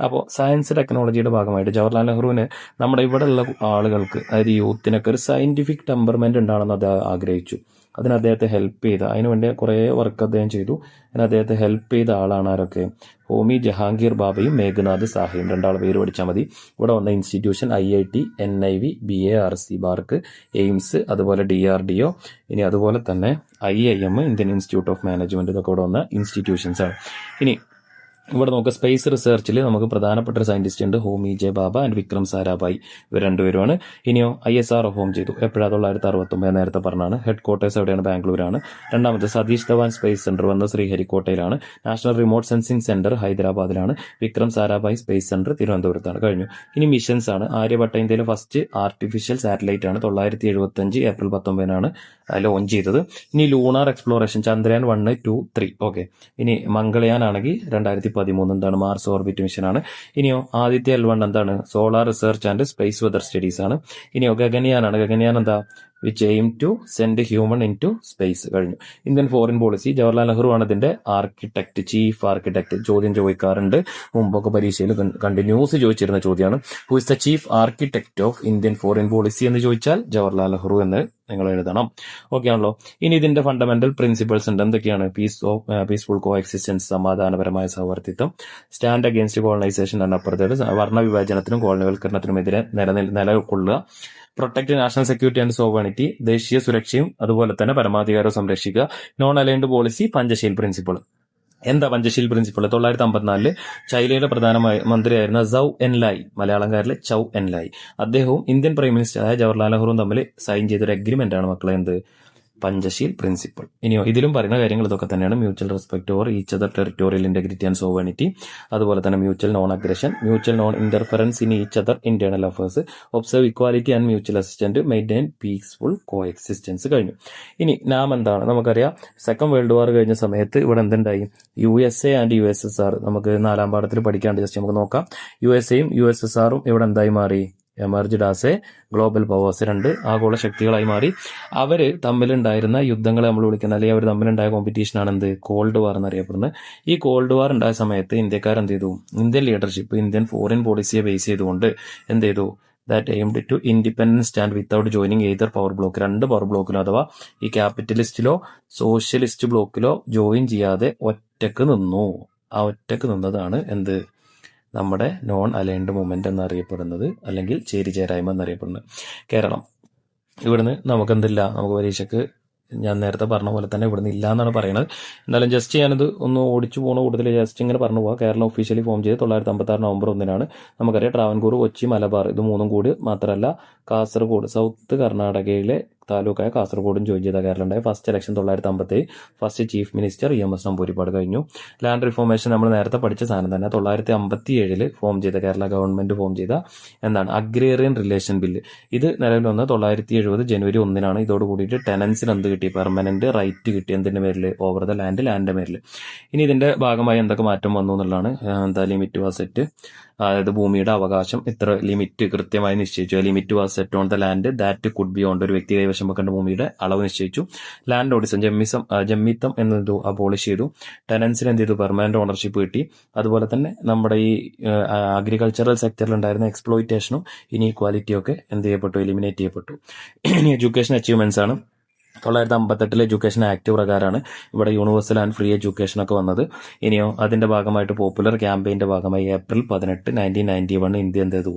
അപ്പോൾ സയൻസ് ടെക്നോളജിയുടെ ഭാഗമായിട്ട് ജവഹർലാൽ നെഹ്റുവിന് നമ്മുടെ ഇവിടെയുള്ള ആളുകൾക്ക്, അതായത് യൂത്തിനൊക്കെ ഒരു സയന്റിഫിക് ടെമ്പർമെന്റ് ഉണ്ടാണെന്ന് അത് ആഗ്രഹിച്ചു. അതിന് അദ്ദേഹത്തെ ഹെൽപ്പ് ചെയ്ത, അതിനുവേണ്ടി കുറേ വർക്ക് അദ്ദേഹം ചെയ്തു. അതിന് അദ്ദേഹത്തെ ഹെൽപ്പ് ചെയ്ത ആളാണ് ആരൊക്കെ? ഹോമി ജഹാംഗീർ ബാബയും മേഘ്നാഥ് സാഹയും. 2 പേര് പഠിച്ചാൽ മതി. ഇവിടെ വന്ന institution IIT, NIV, BARC, BARC, AIIMS, അതുപോലെ DRDO, ഇനി അതുപോലെ തന്നെ IIM, Indian Institute of Management, ഇതൊക്കെ ഇവിടെ വന്ന ഇൻസ്റ്റിറ്റ്യൂഷൻസ് ആണ്. ഇനി ഇവിടെ നമുക്ക് സ്പേസ് റിസർച്ചിൽ നമുക്ക് പ്രധാനപ്പെട്ട ഒരു സയന്റിസ്റ്റ് ഉണ്ട്, Homi J Baba and Vikram Sarabhai. ഇവർ 2 പേരുമാണ്. ഇനിയോ ISRO ഫോം ചെയ്തു. എപ്പോഴാണ്? 1969, നേരത്തെ പറഞ്ഞാണ്. ഹെഡ് ക്വാർട്ടേഴ്സ് എവിടെയാണ്? ബാംഗ്ലൂരാണ്. രണ്ടാമത്തെ സതീഷ് ധവാൻ സ്പേസ് സെന്റർ വന്ന ശ്രീഹരിക്കോട്ടയിലാണ്. നാഷണൽ റിമോട്ട് സെൻസിംഗ് സെന്റർ ഹൈദരാബാദിലാണ്. വിക്രം സാരാഭായ് സ്പേസ് സെന്റർ തിരുവനന്തപുരത്താണ്. കഴിഞ്ഞു. ഇനി മിഷൻസ് ആണ്. ആര്യഭട്ട ഇന്ത്യയിലെ ഫസ്റ്റ് ആർട്ടിഫിഷ്യൽ സാറ്റലൈറ്റ് ആണ്. 1975 ഏപ്രിൽ 19 ലോഞ്ച് ചെയ്തത്. ഇനി ലൂണാർ എക്സ്പ്ലോറേഷൻ ചന്ദ്രയാൻ 1, 2, 3. ഓക്കെ. ഇനി മംഗളയാൻ ആണെങ്കിൽ 2013 എന്താണ്? മാർസ് ഓർബിറ്റ് മിഷൻ ആണ്. ഇനിയോ ആദിത്യ L1 എന്താണ്? Solar research and space weather studies ആണ്. ഇനിയോ ഗഗൻയാൻ ആണ്. ഗഗൻയാൻ എന്താ? Which aim to send human into space. കഴിഞ്ഞു. Indian foreign policy Jawaharlal Nehru ആണ് ഇതിന്റെ ആർക്കിടെക്ട്, ചീഫ് ആർക്കിടെക്ട്. ചോദ്യം ചോദിക്കാറുണ്ട്. മുമ്പൊക്കെ പരീക്ഷയിൽ കണ്ടിന്യൂസ് ചോദിച്ചിരുന്ന ചോദ്യമാണ്. Who is the chief architect of Indian foreign policy എന്ന് ചോദിച്ചാൽ ജവഹർലാൽ നെഹ്റു എന്ന് നിങ്ങൾ എഴുതണം. ഓക്കെ ആണല്ലോ. ഇനി ഇതിന്റെ ഫണ്ടമെന്റൽ പ്രിൻസിപ്പിൾസ് ഉണ്ട്. എന്തൊക്കെയാണ്? പീസ്ഫുൾ കോ എക്സിസ്റ്റൻസ്, സമാധാനപരമായ സൗവർത്തിത്വം, stand against colonisation and apartheid, വർണ്ണവിഭാജനത്തിനും കോളനിവൽക്കരണത്തിനുമെതിരെ നിലകൊള്ളുക, protect national security and sovereignty, ദേശീയ സുരക്ഷയും അതുപോലെ തന്നെ പരമാധികാരവും സംരക്ഷിക്കുക, non aligned policy, Panchsheel principle. എന്താ പഞ്ചശീൽ പ്രിൻസിപ്പിൾ? 1954 ചൈനയുടെ പ്രധാനമന്ത്രിയായിരുന്ന സൗ എൻലായ്, മലയാളംകാരിലെ ചൗ എൻലായ്, അദ്ദേഹവും ഇന്ത്യൻ പ്രൈം മിനിസ്റ്ററായ ജവഹർലാൽ നെഹ്റുവും തമ്മിൽ സൈൻ ചെയ്തൊരു അഗ്രിമെന്റ് ആണ് മക്കളെ എന്ത്? പഞ്ചശീൽ പ്രിൻസിപ്പിൾ. ഇനിയോ ഇതിലും പറയുന്ന കാര്യങ്ങൾ ഇതൊക്കെ തന്നെയാണ്. Mutual respect over each other territorial integrity and sovereignty, അതുപോലെ തന്നെ mutual non aggression, mutual non interference in each other internal affairs, observe equality and mutual assistant, maintain peaceful co existence. കഴിഞ്ഞു. ഇനി നാം എന്താണ്? നമുക്കറിയാം സെക്കൻഡ് വേൾഡ് വാർ കഴിഞ്ഞ സമയത്ത് ഇവിടെ എന്തുണ്ടായി? USA and USSR. നമുക്ക് 4ാം പാഠത്തിൽ പഠിക്കാണ്ട് ജസ്റ്റ് നമുക്ക് നോക്കാം. USAയും USSRും ഇവിടെ എന്തായി മാറി? Emerged as A global powers, 2 ആഗോള ശക്തികളായി മാറി. അവര് തമ്മിലുണ്ടായിരുന്ന യുദ്ധങ്ങളെ നമ്മൾ വിളിക്കുന്ന, അല്ലെങ്കിൽ അവർ തമ്മിലുണ്ടായ കോമ്പറ്റീഷനാണ് എന്ത്? കോൾഡ് വാർ എന്നറിയപ്പെടുന്നത്. ഈ കോൾഡ് വാർ ഉണ്ടായ സമയത്ത് ഇന്ത്യക്കാർ എന്ത് ചെയ്തു? ഇന്ത്യൻ ലീഡർഷിപ്പ് ഇന്ത്യൻ ഫോറിൻ പോളിസിയെ ബേസ് ചെയ്തുകൊണ്ട് എന്ത് ചെയ്തു? That aimed to independent stand without joining either power bloc. 2 power ബ്ലോക്കിലോ അഥവാ ഈ ക്യാപിറ്റലിസ്റ്റിലോ സോഷ്യലിസ്റ്റ് ബ്ലോക്കിലോ ജോയിൻ ചെയ്യാതെ ഒറ്റക്ക് നിന്നു. ആ ഒറ്റക്ക് നിന്നതാണ് എന്ത്? നമ്മുടെ നോൺ അലൈൻഡ് മൂവ്മെന്റ് എന്നറിയപ്പെടുന്നത്, അല്ലെങ്കിൽ ചേരിചേരായ്മ എന്നറിയപ്പെടുന്നത്. കേരളം ഇവിടുന്ന് നമുക്കെന്തില്ല? നമുക്ക് പരീക്ഷയ്ക്ക് ഞാൻ നേരത്തെ പറഞ്ഞ പോലെ തന്നെ ഇവിടുന്ന് ഇല്ല എന്നാണ് പറയുന്നത്. എന്നാലും ജസ്റ്റ് ഞാനത് ഒന്ന് ഓടിച്ചു പോകുന്ന കൂട്ടത്തിൽ ജസ്റ്റ് ഇങ്ങനെ പറഞ്ഞു പോകാം. കേരളം ഒഫീഷ്യലി ഫോം ചെയ്ത് 1956 നവംബർ 1 നമുക്കറിയാം. ട്രാവൻകൂർ, കൊച്ചി, മലബാർ ഇത് 3 കൂടി മാത്രമല്ല കാസർഗോഡ്, സൗത്ത് കർണാടകയിലെ താലൂക്കായ കാസർഗോഡും ജോയിൻ ചെയ്ത കേരളം ഉണ്ടായ. First election 1957. First chief minister EMS Namboodiripad. കഴിഞ്ഞു. ലാൻഡ് റിഫോർമേഷൻ നമ്മൾ നേരത്തെ പഠിച്ച സാധനം തന്നെ. 1957 ഫോം ചെയ്ത കേരള ഗവൺമെന്റ് ഫോം ചെയ്ത എന്താണ്? Agrarian relation bill. ഇത് നിലവിൽ വന്ന് 970 ജനുവരി 1 ഇതോട് കൂടിയിട്ട് ടെനൻസിന് എന്ത് കിട്ടി? പെർമനന്റ് റൈറ്റ് കിട്ടി. എന്തിന്റെ പേരിൽ? ഓവർ ദ ലാൻഡിന്റെ പേരിൽ. ഇനി ഇതിന്റെ ഭാഗമായി എന്തൊക്കെ മാറ്റം വന്നു എന്നുള്ളതാണ്. എന്താ? ലിമിറ്റ് വാസ് സെറ്റ്, അതായത് ഭൂമിയുടെ അവകാശം ഇത്ര ലിമിറ്റ് കൃത്യമായി നിശ്ചയിച്ചു. Limit was set on the land that could be owned. ഒരു വ്യക്തി കൈവശം വെക്കേണ്ട ഭൂമിയുടെ അളവ് നിശ്ചയിച്ചു. ലാൻഡ് ഓഡിസം, ജമ്മിത്തം എന്നത് അബോളിഷ് ചെയ്തു. ടെനൻസിന് എന്ത് ചെയ്തു? പെർമനന്റ് ഓണർഷിപ്പ് കിട്ടി. അതുപോലെ തന്നെ നമ്മുടെ ഈ അഗ്രികൾച്ചറൽ സെക്ടറിൽ ഉണ്ടായിരുന്ന എക്സ്പ്ലോയിറ്റേഷനും ഇനീക്വാലിറ്റിയും ഒക്കെ എന്ത് ചെയ്യപ്പെട്ടു? എലിമിനേറ്റ് ചെയ്യപ്പെട്ടു. ഇനി എഡ്യൂക്കേഷൻ അച്ചീവ്മെന്റ്സ് ആണ്. 1958 എഡ്യൂക്കേഷൻ ആക്ട് പ്രകാരമാണ് ഇവിടെ യൂണിവേഴ്സൽ ആൻഡ് ഫ്രീ എഡ്യൂക്കേഷൻ ഒക്കെ വന്നത്. ഇനിയോ അതിന്റെ ഭാഗമായിട്ട് പോപ്പുലർ ക്യാമ്പയിന്റെ ഭാഗമായി ഏപ്രിൽ 18, 1991 ഇന്ത്യ എന്ത് ചെയ്തു?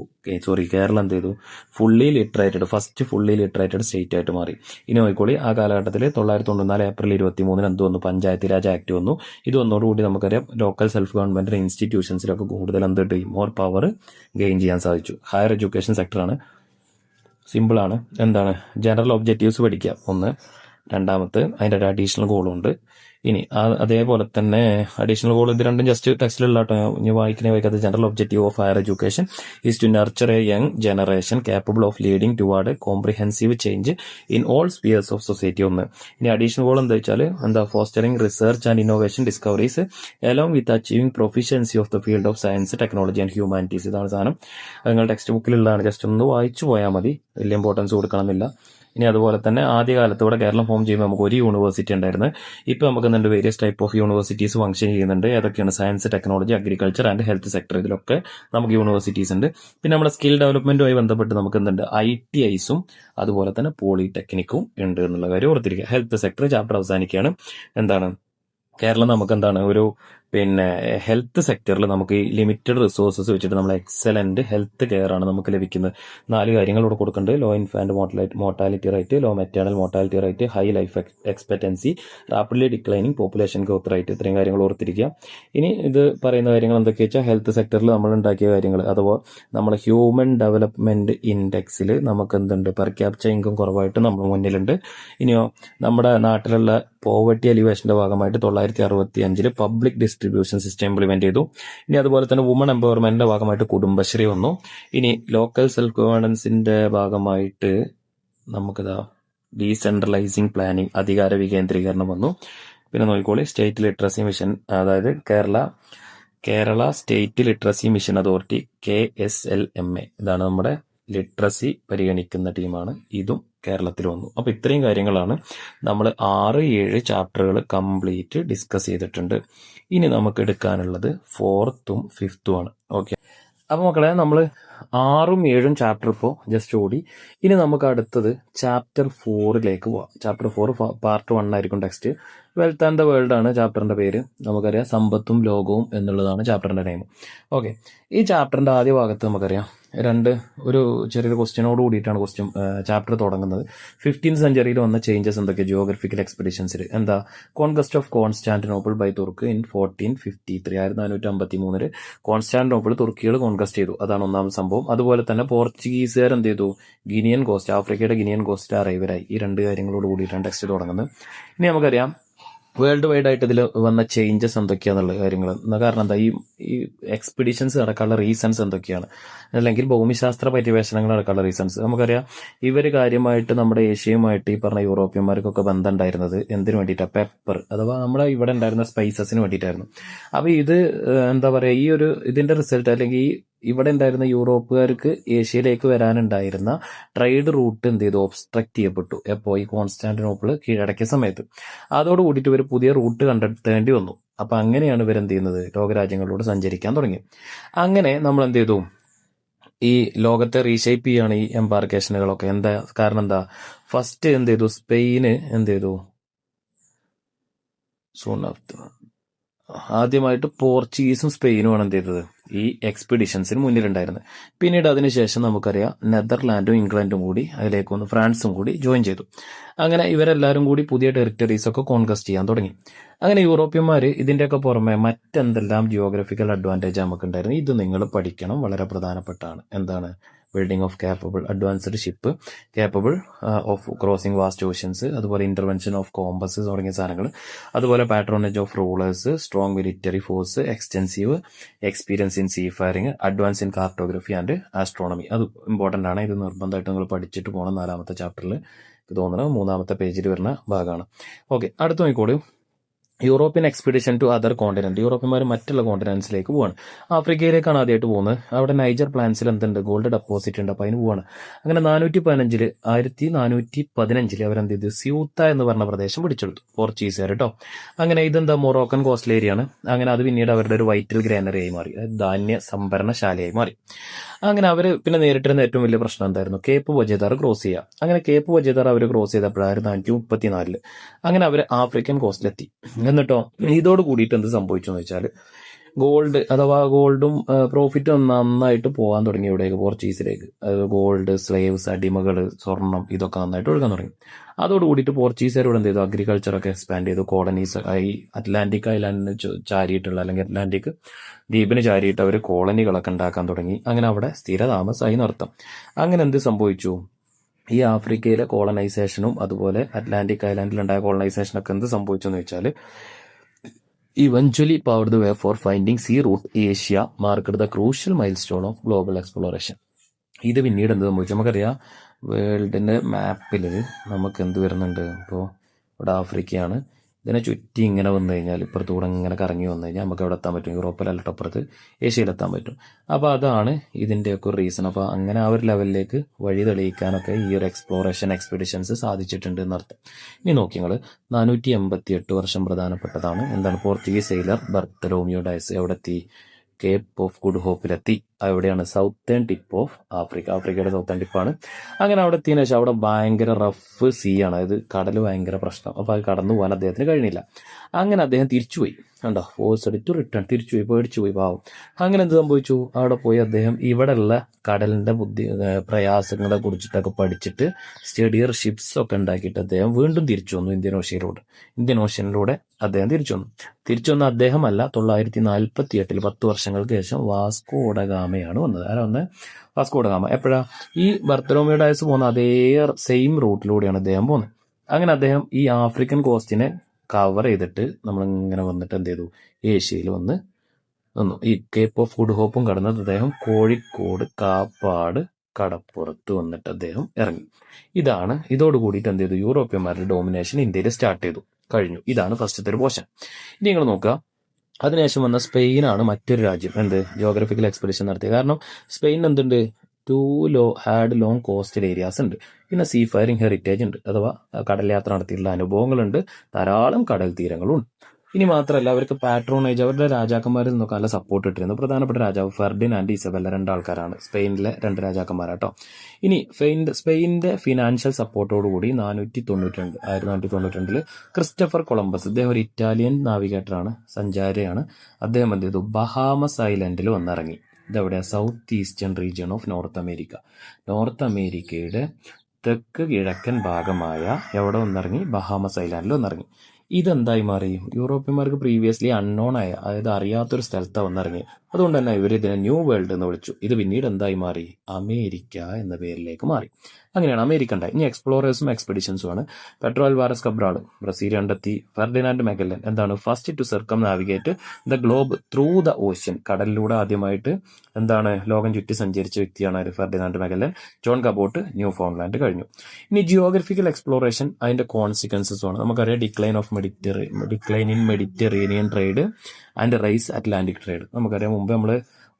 കേരളം എന്ത് ചെയ്തു? ഫുള്ളി ലിറ്ററേറ്റഡ്, ഫസ്റ്റ് ഫുള്ളി ലിറ്ററേറ്റഡ് സ്റ്റേറ്റ് ആയിട്ട് മാറി. ഇനി നോക്കിക്കോളി, ആ കാലഘട്ടത്തിൽ 1994 ഏപ്രിൽ 23 എന്ത് വന്നു? പഞ്ചായത്ത് രാജ് ആക്ട് വന്നു. ഇത് വന്നതോടുകൂടി നമുക്കറിയാം ലോക്കൽ സെൽഫ് ഗവൺമെന്റ് ഇൻസ്റ്റിറ്റ്യൂഷൻസിലൊക്കെ കൂടുതൽ എന്ത് കിട്ടി? മോർ പവർ ഗെയിൻ ചെയ്യാൻ സാധിച്ചു. ഹയർ എഡ്യൂക്കേഷൻ സെക്ടറാണ്. സിമ്പിളാണ്. എന്താണ്? ജനറൽ ഒബ്ജക്റ്റീവ്സ് പഠിക്കുക. 1, രണ്ടാമത്തെ അതിൻ്റെ ഒരു അഡീഷണൽ ഗോളും ഉണ്ട്. ഇനി അതേപോലെ തന്നെ അഡീഷണൽ ഗോൾ ഇത് രണ്ടും ജസ്റ്റ് ടെക്സ്റ്റിലുള്ള കേട്ടോ, ഞാൻ വായിക്കാത്ത general objective of higher education is to nurture a young generation capable of leading toward a comprehensive change in all spheres of society. ഒന്ന് ഇനി അഡീഷണൽ ഗോൾ എന്താ വെച്ചാൽ fostering research and innovation discoveries along with achieving proficiency of the field of science technology and humanities. ഇതാണ് സാധനം. നിങ്ങൾ text ബുക്കിലുള്ളതാണ്, just ഒന്ന് വായിച്ചു പോയാൽ മതി, വലിയ ഇമ്പോർട്ടൻസ് കൊടുക്കണമെന്നില്ല. ഇനി അതുപോലെ തന്നെ ആദ്യകാലത്തോടെ കേരളം ഫോം ചെയ്യുമ്പോൾ നമുക്ക് ഒരു യൂണിവേഴ്സിറ്റി ഉണ്ടായിരുന്നു. ഇപ്പോൾ നമുക്ക് എന്തുണ്ട്, various type of universities function ചെയ്യുന്നുണ്ട്. ഏതൊക്കെയാണ്? Science, technology, agriculture and health sector. ഇതിലൊക്കെ നമുക്ക് യൂണിവേഴ്സിറ്റീസ് ഉണ്ട്. പിന്നെ നമ്മുടെ സ്കിൽ ഡെവലപ്മെന്റുമായി ബന്ധപ്പെട്ട് നമുക്ക് എന്തുണ്ട്, ITIസും അതുപോലെ തന്നെ പോളിടെക്നിക്കും ഉണ്ട് എന്നുള്ള കാര്യം ഓർത്തിരിക്കുക. ഹെൽത്ത് സെക്ടർ ചാപ്റ്റർ അവസാനിക്കുകയാണ്. എന്താണ് കേരളം നമുക്ക് എന്താണ് ഒരു ഹെൽത്ത് സെക്ടറിൽ നമുക്ക് ഈ ലിമിറ്റഡ് റിസോഴ്സസ് വെച്ചിട്ട് നമ്മൾ എക്സലന്റ് ഹെൽത്ത് കെയർ ആണ് നമുക്ക് ലഭിക്കുന്നത്. 4 കാര്യങ്ങൾ ഇവിടെ കൊടുക്കുന്നുണ്ട്. Low infant mortality rate, low maternal mortality rate, high life expectancy, rapidly declining population growth rate. ഇത്രയും കാര്യങ്ങൾ ഓർത്തിരിക്കുക. ഇനി ഇത് പറയുന്ന കാര്യങ്ങൾ എന്തൊക്കെയാ വെച്ചാൽ ഹെൽത്ത് സെക്ടറിൽ നമ്മൾ ഉണ്ടാക്കിയ കാര്യങ്ങൾ, അഥവാ നമ്മുടെ ഹ്യൂമൻ ഡെവലപ്മെന്റ് ഇൻഡെക്സിൽ നമുക്ക് എന്തുണ്ട്, പെർ ക്യാപ്ചർ ഇൻകം കുറവായിട്ട് നമ്മൾ മുന്നിലുണ്ട്. ഇനിയോ നമ്മുടെ നാട്ടിലുള്ള പോവർട്ടി എലിവേഷന്റെ ഭാഗമായിട്ട് 1965 പബ്ലിക് ഡിസ്ട്രിബ്യൂഷൻ സിസ്റ്റം ഇംപ്ലിമെന്റ് ചെയ്തു. ഇനി അതുപോലെ തന്നെ വുമൺ എംപവർമെന്റിന്റെ ഭാഗമായിട്ട് കുടുംബശ്രീ വന്നു. ഇനി ലോക്കൽ സെൽഫ് ഗവേണൻസിന്റെ ഭാഗമായിട്ട് നമുക്കിതാ ഡീസെൻട്രലൈസിംഗ് പ്ലാനിംഗ്, അധികാര വികേന്ദ്രീകരണം വന്നു. പിന്നെ നോക്കിക്കോളി, സ്റ്റേറ്റ് ലിറ്ററസി മിഷൻ, അതായത് Kerala state literacy mission authority KSLMA, ഇതാണ് നമ്മുടെ ലിറ്ററസി പരിഗണിക്കുന്ന ടീമാണ്. ഇതും കേരളത്തിൽ വന്നു. അപ്പൊ ഇത്രയും കാര്യങ്ങളാണ് നമ്മൾ 6-7 ചാപ്റ്ററുകൾ കംപ്ലീറ്റ് ഡിസ്കസ് ചെയ്തിട്ടുണ്ട്. ഇനി നമുക്ക് എടുക്കാനുള്ളത് 4th-ഉം 5th-ഉം ആണ്. ഓക്കെ, അപ്പൊ മക്കളെ നമ്മൾ 6-ഉം 7-ഉം ചാപ്റ്റർ ഇപ്പോൾ ജസ്റ്റ് ഓടി. ഇനി നമുക്ക് അടുത്തത് ചാപ്റ്റർ 4ലേക്ക് പോവാം. ചാപ്റ്റർ 4 പാർട്ട് 1 ആയിരിക്കും text. Wealth and the world ആണ് ചാപ്റ്ററിന്റെ പേര്. നമുക്കറിയാം സമ്പത്തും ലോകവും എന്നുള്ളതാണ് ചാപ്റ്ററിന്റെ നെയിം. ഓക്കെ, ഈ ചാപ്റ്ററിന്റെ ആദ്യ ഭാഗത്ത് നമുക്കറിയാം ഒരു ചെറിയൊരു ക്വസ്റ്റ്യനോട് കൂടിയിട്ടാണ് ചാപ്റ്റർ തുടങ്ങുന്നത്. 15th സെഞ്ചുറിയിൽ വന്ന ചേഞ്ചസ് എന്തൊക്കെ ജിയോഗ്രഫിക്കൽ എക്സ്പെഡിഷൻസിൽ? എന്താ conquest of Constantinople by Turk in 1453, 1453 Constantinople തുർക്കികൾ കോൺക്വസ്റ്റ് ചെയ്തു. അതാണ് ഒന്നാമത് സംഭവം. അതുപോലെ തന്നെ പോർച്ചുഗീസുകാർ എന്ത് ചെയ്തു, ഗിനിയൻ കോസ്റ്റ്, ആഫ്രിക്കയുടെ ഗിനിയൻ കോസ്റ്റ് അറൈവരായി. ഈ 2 കാര്യങ്ങളോട് കൂടിയിട്ടാണ് ടെക്സ്റ്റ് തുടങ്ങുന്നത്. ഇനി നമുക്കറിയാം വേൾഡ് വൈഡ് ആയിട്ട് ഇതിൽ വന്ന ചേഞ്ചസ് എന്തൊക്കെയാന്നുള്ള കാര്യങ്ങൾ. കാരണം എന്താ, ഈ എക്സ്പെഡിഷൻസ് നടക്കാനുള്ള റീസൺസ് എന്തൊക്കെയാണ്, അല്ലെങ്കിൽ ഭൂമിശാസ്ത്ര പര്യവേഷണങ്ങൾ നടക്കാനുള്ള റീസൺസ്. നമുക്കറിയാം ഇവർ കാര്യമായിട്ട് നമ്മുടെ ഏഷ്യയുമായിട്ട് ഈ പറഞ്ഞ യൂറോപ്യന്മാർക്കൊക്കെ ബന്ധം ഉണ്ടായിരുന്നത് എന്തിനു വേണ്ടിയിട്ടാണ്? പെപ്പർ, അഥവാ നമ്മുടെ ഇവിടെ ഉണ്ടായിരുന്ന സ്പൈസസിന് വേണ്ടിയിട്ടായിരുന്നു. അപ്പൊ ഇത് എന്താ പറയുക, ഇതിന്റെ റിസൾട്ട്, അല്ലെങ്കിൽ ഇവിടെ ഉണ്ടായിരുന്ന യൂറോപ്പുകാർക്ക് ഏഷ്യയിലേക്ക് വരാനുണ്ടായിരുന്ന ട്രേഡ് റൂട്ട് എന്ത് ചെയ്തു, ഒബ്സ്ട്രക്ട് ചെയ്യപ്പെട്ടു. എപ്പോൾ? ഈ കോൺസ്റ്റാന്റിനോപ്പിൾ കീഴടക്കിയ സമയത്ത്. അതോട് കൂടിയിട്ട് ഇവർ പുതിയ റൂട്ട് കണ്ടെത്തേണ്ടി വന്നു. അപ്പൊ അങ്ങനെയാണ് ഇവരെന്ത് ചെയ്യുന്നത്, ലോകരാജ്യങ്ങളിലൂടെ സഞ്ചരിക്കാൻ തുടങ്ങി. അങ്ങനെ നമ്മൾ എന്ത് ചെയ്തു, ഈ ലോകത്തെ റീഷേപ്പ് ചെയ്യാണ് ഈ എംബാർക്കേഷനുകളൊക്കെ. കാരണം എന്താ, ഫസ്റ്റ് എന്ത് ചെയ്തു, സ്പെയിന് എന്ത് ചെയ്തു, ആദ്യമായിട്ട് പോർച്ചുഗീസും സ്പെയിനുമാണ് എന്ത് ചെയ്തത്, ഈ എക്സ്പെഡിഷൻസിന് മുന്നിലുണ്ടായിരുന്നത്. പിന്നീട് അതിനുശേഷം നമുക്കറിയാം നെതർലാൻഡും ഇംഗ്ലണ്ടും കൂടി, അതിലേക്ക് വന്ന് ഫ്രാൻസും കൂടി ജോയിൻ ചെയ്തു. അങ്ങനെ ഇവരെല്ലാവരും കൂടി പുതിയ ടെറിട്ടറീസ് ഒക്കെ കോൺക്വസ്റ്റ് ചെയ്യാൻ തുടങ്ങി. അങ്ങനെ യൂറോപ്യന്മാർ ഇതിന്റെയൊക്കെ പുറമെ മറ്റെന്തെല്ലാം ജിയോഗ്രഫിക്കൽ അഡ്വാൻറ്റേജ് നമുക്കുണ്ടായിരുന്നു, ഇത് നിങ്ങൾ പഠിക്കണം, വളരെ പ്രധാനപ്പെട്ടാണ്. എന്താണ്? Building of advanced ship capable of crossing vast oceans, അതുപോലെ ഇന്റർവെൻഷൻ ഓഫ് കോമ്പസ് തുടങ്ങിയ സാധനങ്ങൾ, അതുപോലെ patronage of rulers, strong military force, extensive experience in seafaring, advance in cartography and astronomy. അത് ഇമ്പോർട്ടന്റ് ആണ്. ഇത് നിർബന്ധമായിട്ട് നിങ്ങൾ പഠിച്ചിട്ട് പോകണം. 4ാമത്തെ ചാപ്റ്ററിൽ തോന്നുന്നത് 3ാമത്തെ പേജിൽ വരുന്ന ഭാഗമാണ്. ഓക്കെ, അടുത്ത നോക്കിക്കോളൂ. European expedition to other continent. യൂറോപ്യന്മാർ മറ്റുള്ള കോണ്ടിനെന്റ്സിലേക്ക് പോവാണ്. ആഫ്രിക്കയിലേക്കാണ് ആദ്യമായിട്ട് പോകുന്നത്. അവിടെ നൈജർ പ്ലാൻസിൽ എന്തുണ്ട്, ഗോൾഡ് ഡെപ്പോസിറ്റ് ഉണ്ട്. അപ്പൊ അതിന് പോവാണ്. അങ്ങനെ 1415 അവരെന്ത് ചെയ്തു, സ്യൂത്ത എന്ന് പറഞ്ഞ പ്രദേശം പിടിച്ചെടുത്തു പോർച്ചുഗീസുകാർ കേട്ടോ. അങ്ങനെ ഇതെന്താ, മൊറോക്കൻ കോസ്റ്റൽ ഏരിയ ആണ്. അങ്ങനെ അത് പിന്നീട് അവരുടെ ഒരു വൈറ്റൽ ഗ്രാനറിയായി മാറി, ധാന്യ സംഭരണശാലയായി മാറി. അങ്ങനെ അവര് പിന്നെ നേരിട്ടിരുന്ന ഏറ്റവും വലിയ പ്രശ്നം എന്തായിരുന്നു, കേപ്പ് വജേദാർ ക്രോസ് ചെയ്യുക. അങ്ങനെ കേപ്പ് വജേദാർ അവർ ക്രോസ് ചെയ്തപ്പോഴായിരുന്നു 1934. അങ്ങനെ അവർ ആഫ്രിക്കൻ കോസ്റ്റിലെത്തി. എന്നിട്ടോ ഇതോട് കൂടിയിട്ട് എന്ത് സംഭവിച്ചു എന്ന് വെച്ചാൽ, ഗോൾഡും പ്രോഫിറ്റും നന്നായിട്ട് പോകാൻ തുടങ്ങി. ഇവിടേക്ക് പോർച്ചുഗീസിലേക്ക് ഗോൾഡ്, സ്ലേവ്സ്, അടിമകൾ, സ്വർണം, ഇതൊക്കെ നന്നായിട്ട് ഒഴുകാൻ തുടങ്ങി. അതോട് കൂടിയിട്ട് പോർച്ചുഗീസുകാർ ഇവിടെ എന്ത് ചെയ്തു, അഗ്രികൾച്ചറൊക്കെ എക്സ്പാൻഡ് ചെയ്തു. കോളനീസ് ഈ അറ്റ്ലാന്റിക് ഐലാൻഡിന് ചാരിയിട്ടുള്ള, അല്ലെങ്കിൽ അറ്റ്ലാന്റിക് ദ്വീപിന് ചാരിയിട്ട് അവർ കോളനികളൊക്കെ ഉണ്ടാക്കാൻ തുടങ്ങി. അങ്ങനെ അവിടെ സ്ഥിരതാമസമായി നടത്താം. അങ്ങനെ എന്ത് സംഭവിച്ചു, ഈ ആഫ്രിക്കയിലെ കോളനൈസേഷനും അതുപോലെ അറ്റ്ലാന്റിക് ഐലാൻഡിലുണ്ടായ കോളനൈസേഷനൊക്കെ എന്ത് സംഭവിച്ചെന്ന് വെച്ചാൽ eventually paved the way for finding sea route Asia marked the crucial milestone of global exploration. ഇത് പിന്നീട് എന്ത് സംഭവിച്ചു നമുക്കറിയാം. വേൾഡിൻ്റെ മാപ്പിൽ നമുക്ക് എന്ത് വരുന്നുണ്ട്, ഇപ്പോൾ ഇവിടെ ആഫ്രിക്കയാണ്, ഇതിനെ ചുറ്റി ഇങ്ങനെ വന്നു കഴിഞ്ഞാൽ ഇപ്പുറത്തൂടെ ഇങ്ങനെ കറങ്ങി വന്നു കഴിഞ്ഞാൽ നമുക്ക് എവിടെ എത്താൻ പറ്റും, യൂറോപ്പിലല്ല അപ്പുറത്ത് ഏഷ്യയിലെത്താൻ പറ്റും. അപ്പോൾ അതാണ് ഇതിൻ്റെയൊക്കെ ഒരു റീസൺ. അപ്പോൾ അങ്ങനെ ആ ഒരു ലെവലിലേക്ക് വഴി തെളിയിക്കാനൊക്കെ ഈ ഒരു എക്സ്പ്ലോറേഷൻ സാധിച്ചിട്ടുണ്ട് എന്നർത്ഥം. ഇനി നോക്കി നിങ്ങൾ 488 വർഷം പ്രധാനപ്പെട്ടതാണ്. എന്താണ്, പോർച്ചുഗീസ് സെയിലർ ബർത്തലോമിയോ ഡയസ് എവിടെ എത്തി, കേപ്പ് ഓഫ് ഗുഡ് ഹോപ്പിലെത്തി. അവിടെയാണ് സൗത്തേൺ ടിപ്പ് ഓഫ് ആഫ്രിക്ക, ആഫ്രിക്കയുടെ സൗത്തേൺ ടിപ്പാണ്. അങ്ങനെ അവിടെ എത്തിയതിനു ശേഷം അവിടെ ഭയങ്കര റഫ് സീ ആണ്, അതായത് കടൽ ഭയങ്കര പ്രശ്നം. അപ്പോൾ അത് കടന്നു പോകാൻ അദ്ദേഹത്തിന് കഴിഞ്ഞില്ല. അങ്ങനെ അദ്ദേഹം തിരിച്ചുപോയി, കണ്ടോ, ഫോഴ്സ് ടു റിട്ടേൺ, തിരിച്ചുപോയി, പേടിച്ചുപോയി, പാവം. അങ്ങനെ എന്ത് സംഭവിച്ചു, അവിടെ പോയി അദ്ദേഹം ഇവിടെയുള്ള കടലിൻ്റെ പ്രയാസങ്ങളെ കുറിച്ചിട്ടൊക്കെ പഠിച്ചിട്ട് സ്റ്റഡിയർ ഷിപ്സ് ഒക്കെ ഉണ്ടാക്കിയിട്ട് അദ്ദേഹം വീണ്ടും തിരിച്ചു വന്നു ഇന്ത്യൻ ഓഷ്യനിലൂടെ അദ്ദേഹം തിരിച്ചു വന്ന അദ്ദേഹമല്ല, 948 10 വർഷങ്ങൾക്ക് ശേഷം വാസ്കോ ഡ ഗാമയാണ് വന്നത്. ആരാ വന്നത്, വാസ്കോ ഡ ഗാമ. എപ്പോഴാ, ഈ ബർത്തലോമിയോ ഡയസ് പോകുന്ന അതേ സെയിം റൂട്ടിലൂടെയാണ് അദ്ദേഹം പോകുന്നത്. അങ്ങനെ അദ്ദേഹം ഈ ആഫ്രിക്കൻ കോസ്റ്റിനെ കവർ ചെയ്തിട്ട് നമ്മളിങ്ങനെ വന്നിട്ട് എന്ത് ചെയ്തു, ഏഷ്യയിൽ വന്നു. ഈ കേപ്പ് ഓഫ് ഗുഡ് ഹോപ്പും കടന്നത് അദ്ദേഹം കോഴിക്കോട് കാപ്പാട് കടപ്പുറത്ത് വന്നിട്ട് അദ്ദേഹം ഇറങ്ങി. ഇതോട് കൂടിയിട്ട് എന്ത് ചെയ്തു, യൂറോപ്യന്മാരുടെ ഡോമിനേഷൻ ഇന്ത്യയിൽ സ്റ്റാർട്ട് ചെയ്തു, കഴിഞ്ഞു. ഇതാണ് ഫസ്റ്റത്തെ ഒരു പോർഷൻ. ഇനി നിങ്ങൾ നോക്കുക, അതിനുശേഷം വന്ന സ്പെയിനാണ് മറ്റൊരു രാജ്യം എന്ത് ജിയോഗ്രഫിക്കൽ എക്സ്പെഡിഷൻ നടത്തിയത്. കാരണം സ്പെയിൻ എന്തുണ്ട്, ഹാഡ് ലോങ് കോസ്റ്റൽ ഏരിയാസ് ഉണ്ട്, പിന്നെ സീ ഫയറിംഗ് ഹെറിറ്റേജ് ഉണ്ട്, അഥവാ കടൽ യാത്ര നടത്തിയിട്ടുള്ള അനുഭവങ്ങളുണ്ട്, ധാരാളം കടൽ തീരങ്ങളും ഉണ്ട്. ഇനി മാത്രമല്ല അവർക്ക് പാട്രോണേജ്, അവരുടെ രാജാക്കന്മാരിൽ നിന്നൊക്കെ നല്ല സപ്പോർട്ട് ഇട്ടിരുന്നു. പ്രധാനപ്പെട്ട രാജാവ് ഫെർഡിനാൻഡ് ഇസബെല്ല, 2 ആൾക്കാരാണ്, സ്പെയിനിലെ 2 രാജാക്കന്മാരാട്ടോ. ഇനി സ്പെയിനിന്റെ ഫിനാൻഷ്യൽ സപ്പോർട്ടോടുകൂടി 1492 ക്രിസ്റ്റഫർ കൊളംബസ്, അദ്ദേഹം ഒരു ഇറ്റാലിയൻ നാവിഗേറ്ററാണ്, സഞ്ചാരിയാണ്. അദ്ദേഹം എന്ത് ചെയ്തു, ബഹാമസ് ഐലൻഡിൽ വന്നിറങ്ങി. ഇതെവിടെയാണ്, south eastern region of north അമേരിക്കയുടെ തെക്ക് കിഴക്കൻ ഭാഗമായ എവിടെ വന്നിറങ്ങി, ബഹാമസ് ഐലാൻഡിൽ വന്നിറങ്ങി. ഇതെന്തായി മാറി, യൂറോപ്യന്മാർക്ക് പ്രീവിയസ്ലി അൺനോൺ ആയ, അതായത് അറിയാത്തൊരു സ്ഥലത്താണ് വന്നിറങ്ങി. അതുകൊണ്ട് തന്നെ ഇവർ ഇതിനെ ന്യൂ വേൾഡ് എന്ന് വിളിച്ചു. ഇത് പിന്നീട് എന്തായി മാറി, അമേരിക്ക എന്ന പേരിലേക്ക് മാറി. അങ്ങനെയാണ് അമേരിക്ക ഉണ്ടായി. ഇനി എക്സ്പ്ലോറേഴ്സും എക്സ്പെഡിഷൻസും ആണ്. പെട്രോ അൽവാരസ് കബ്രാൾ ബ്രസീൽ കണ്ടെത്തി. ഫെർഡിനാൻഡ് മെഗല്ലൻ എന്താണ്, first to circumnavigate the globe through the ocean, കടലിലൂടെ ആദ്യമായിട്ട് എന്താണ് ലോകം ചുറ്റി സഞ്ചരിച്ച വ്യക്തിയാണ് Ferdinand Magellan. John Cabot Newfoundland കഴിഞ്ഞു. ഇനി ജിയോഗ്രഫിക്കൽ എക്സ്പ്ലോറേഷൻ, അതിന്റെ കോൺസിക്വൻസസും ആണ്. നമുക്കറിയാം decline in Mediterranean trade and rise Atlantic trade. നമുക്കറിയാം, മുമ്പ് നമ്മൾ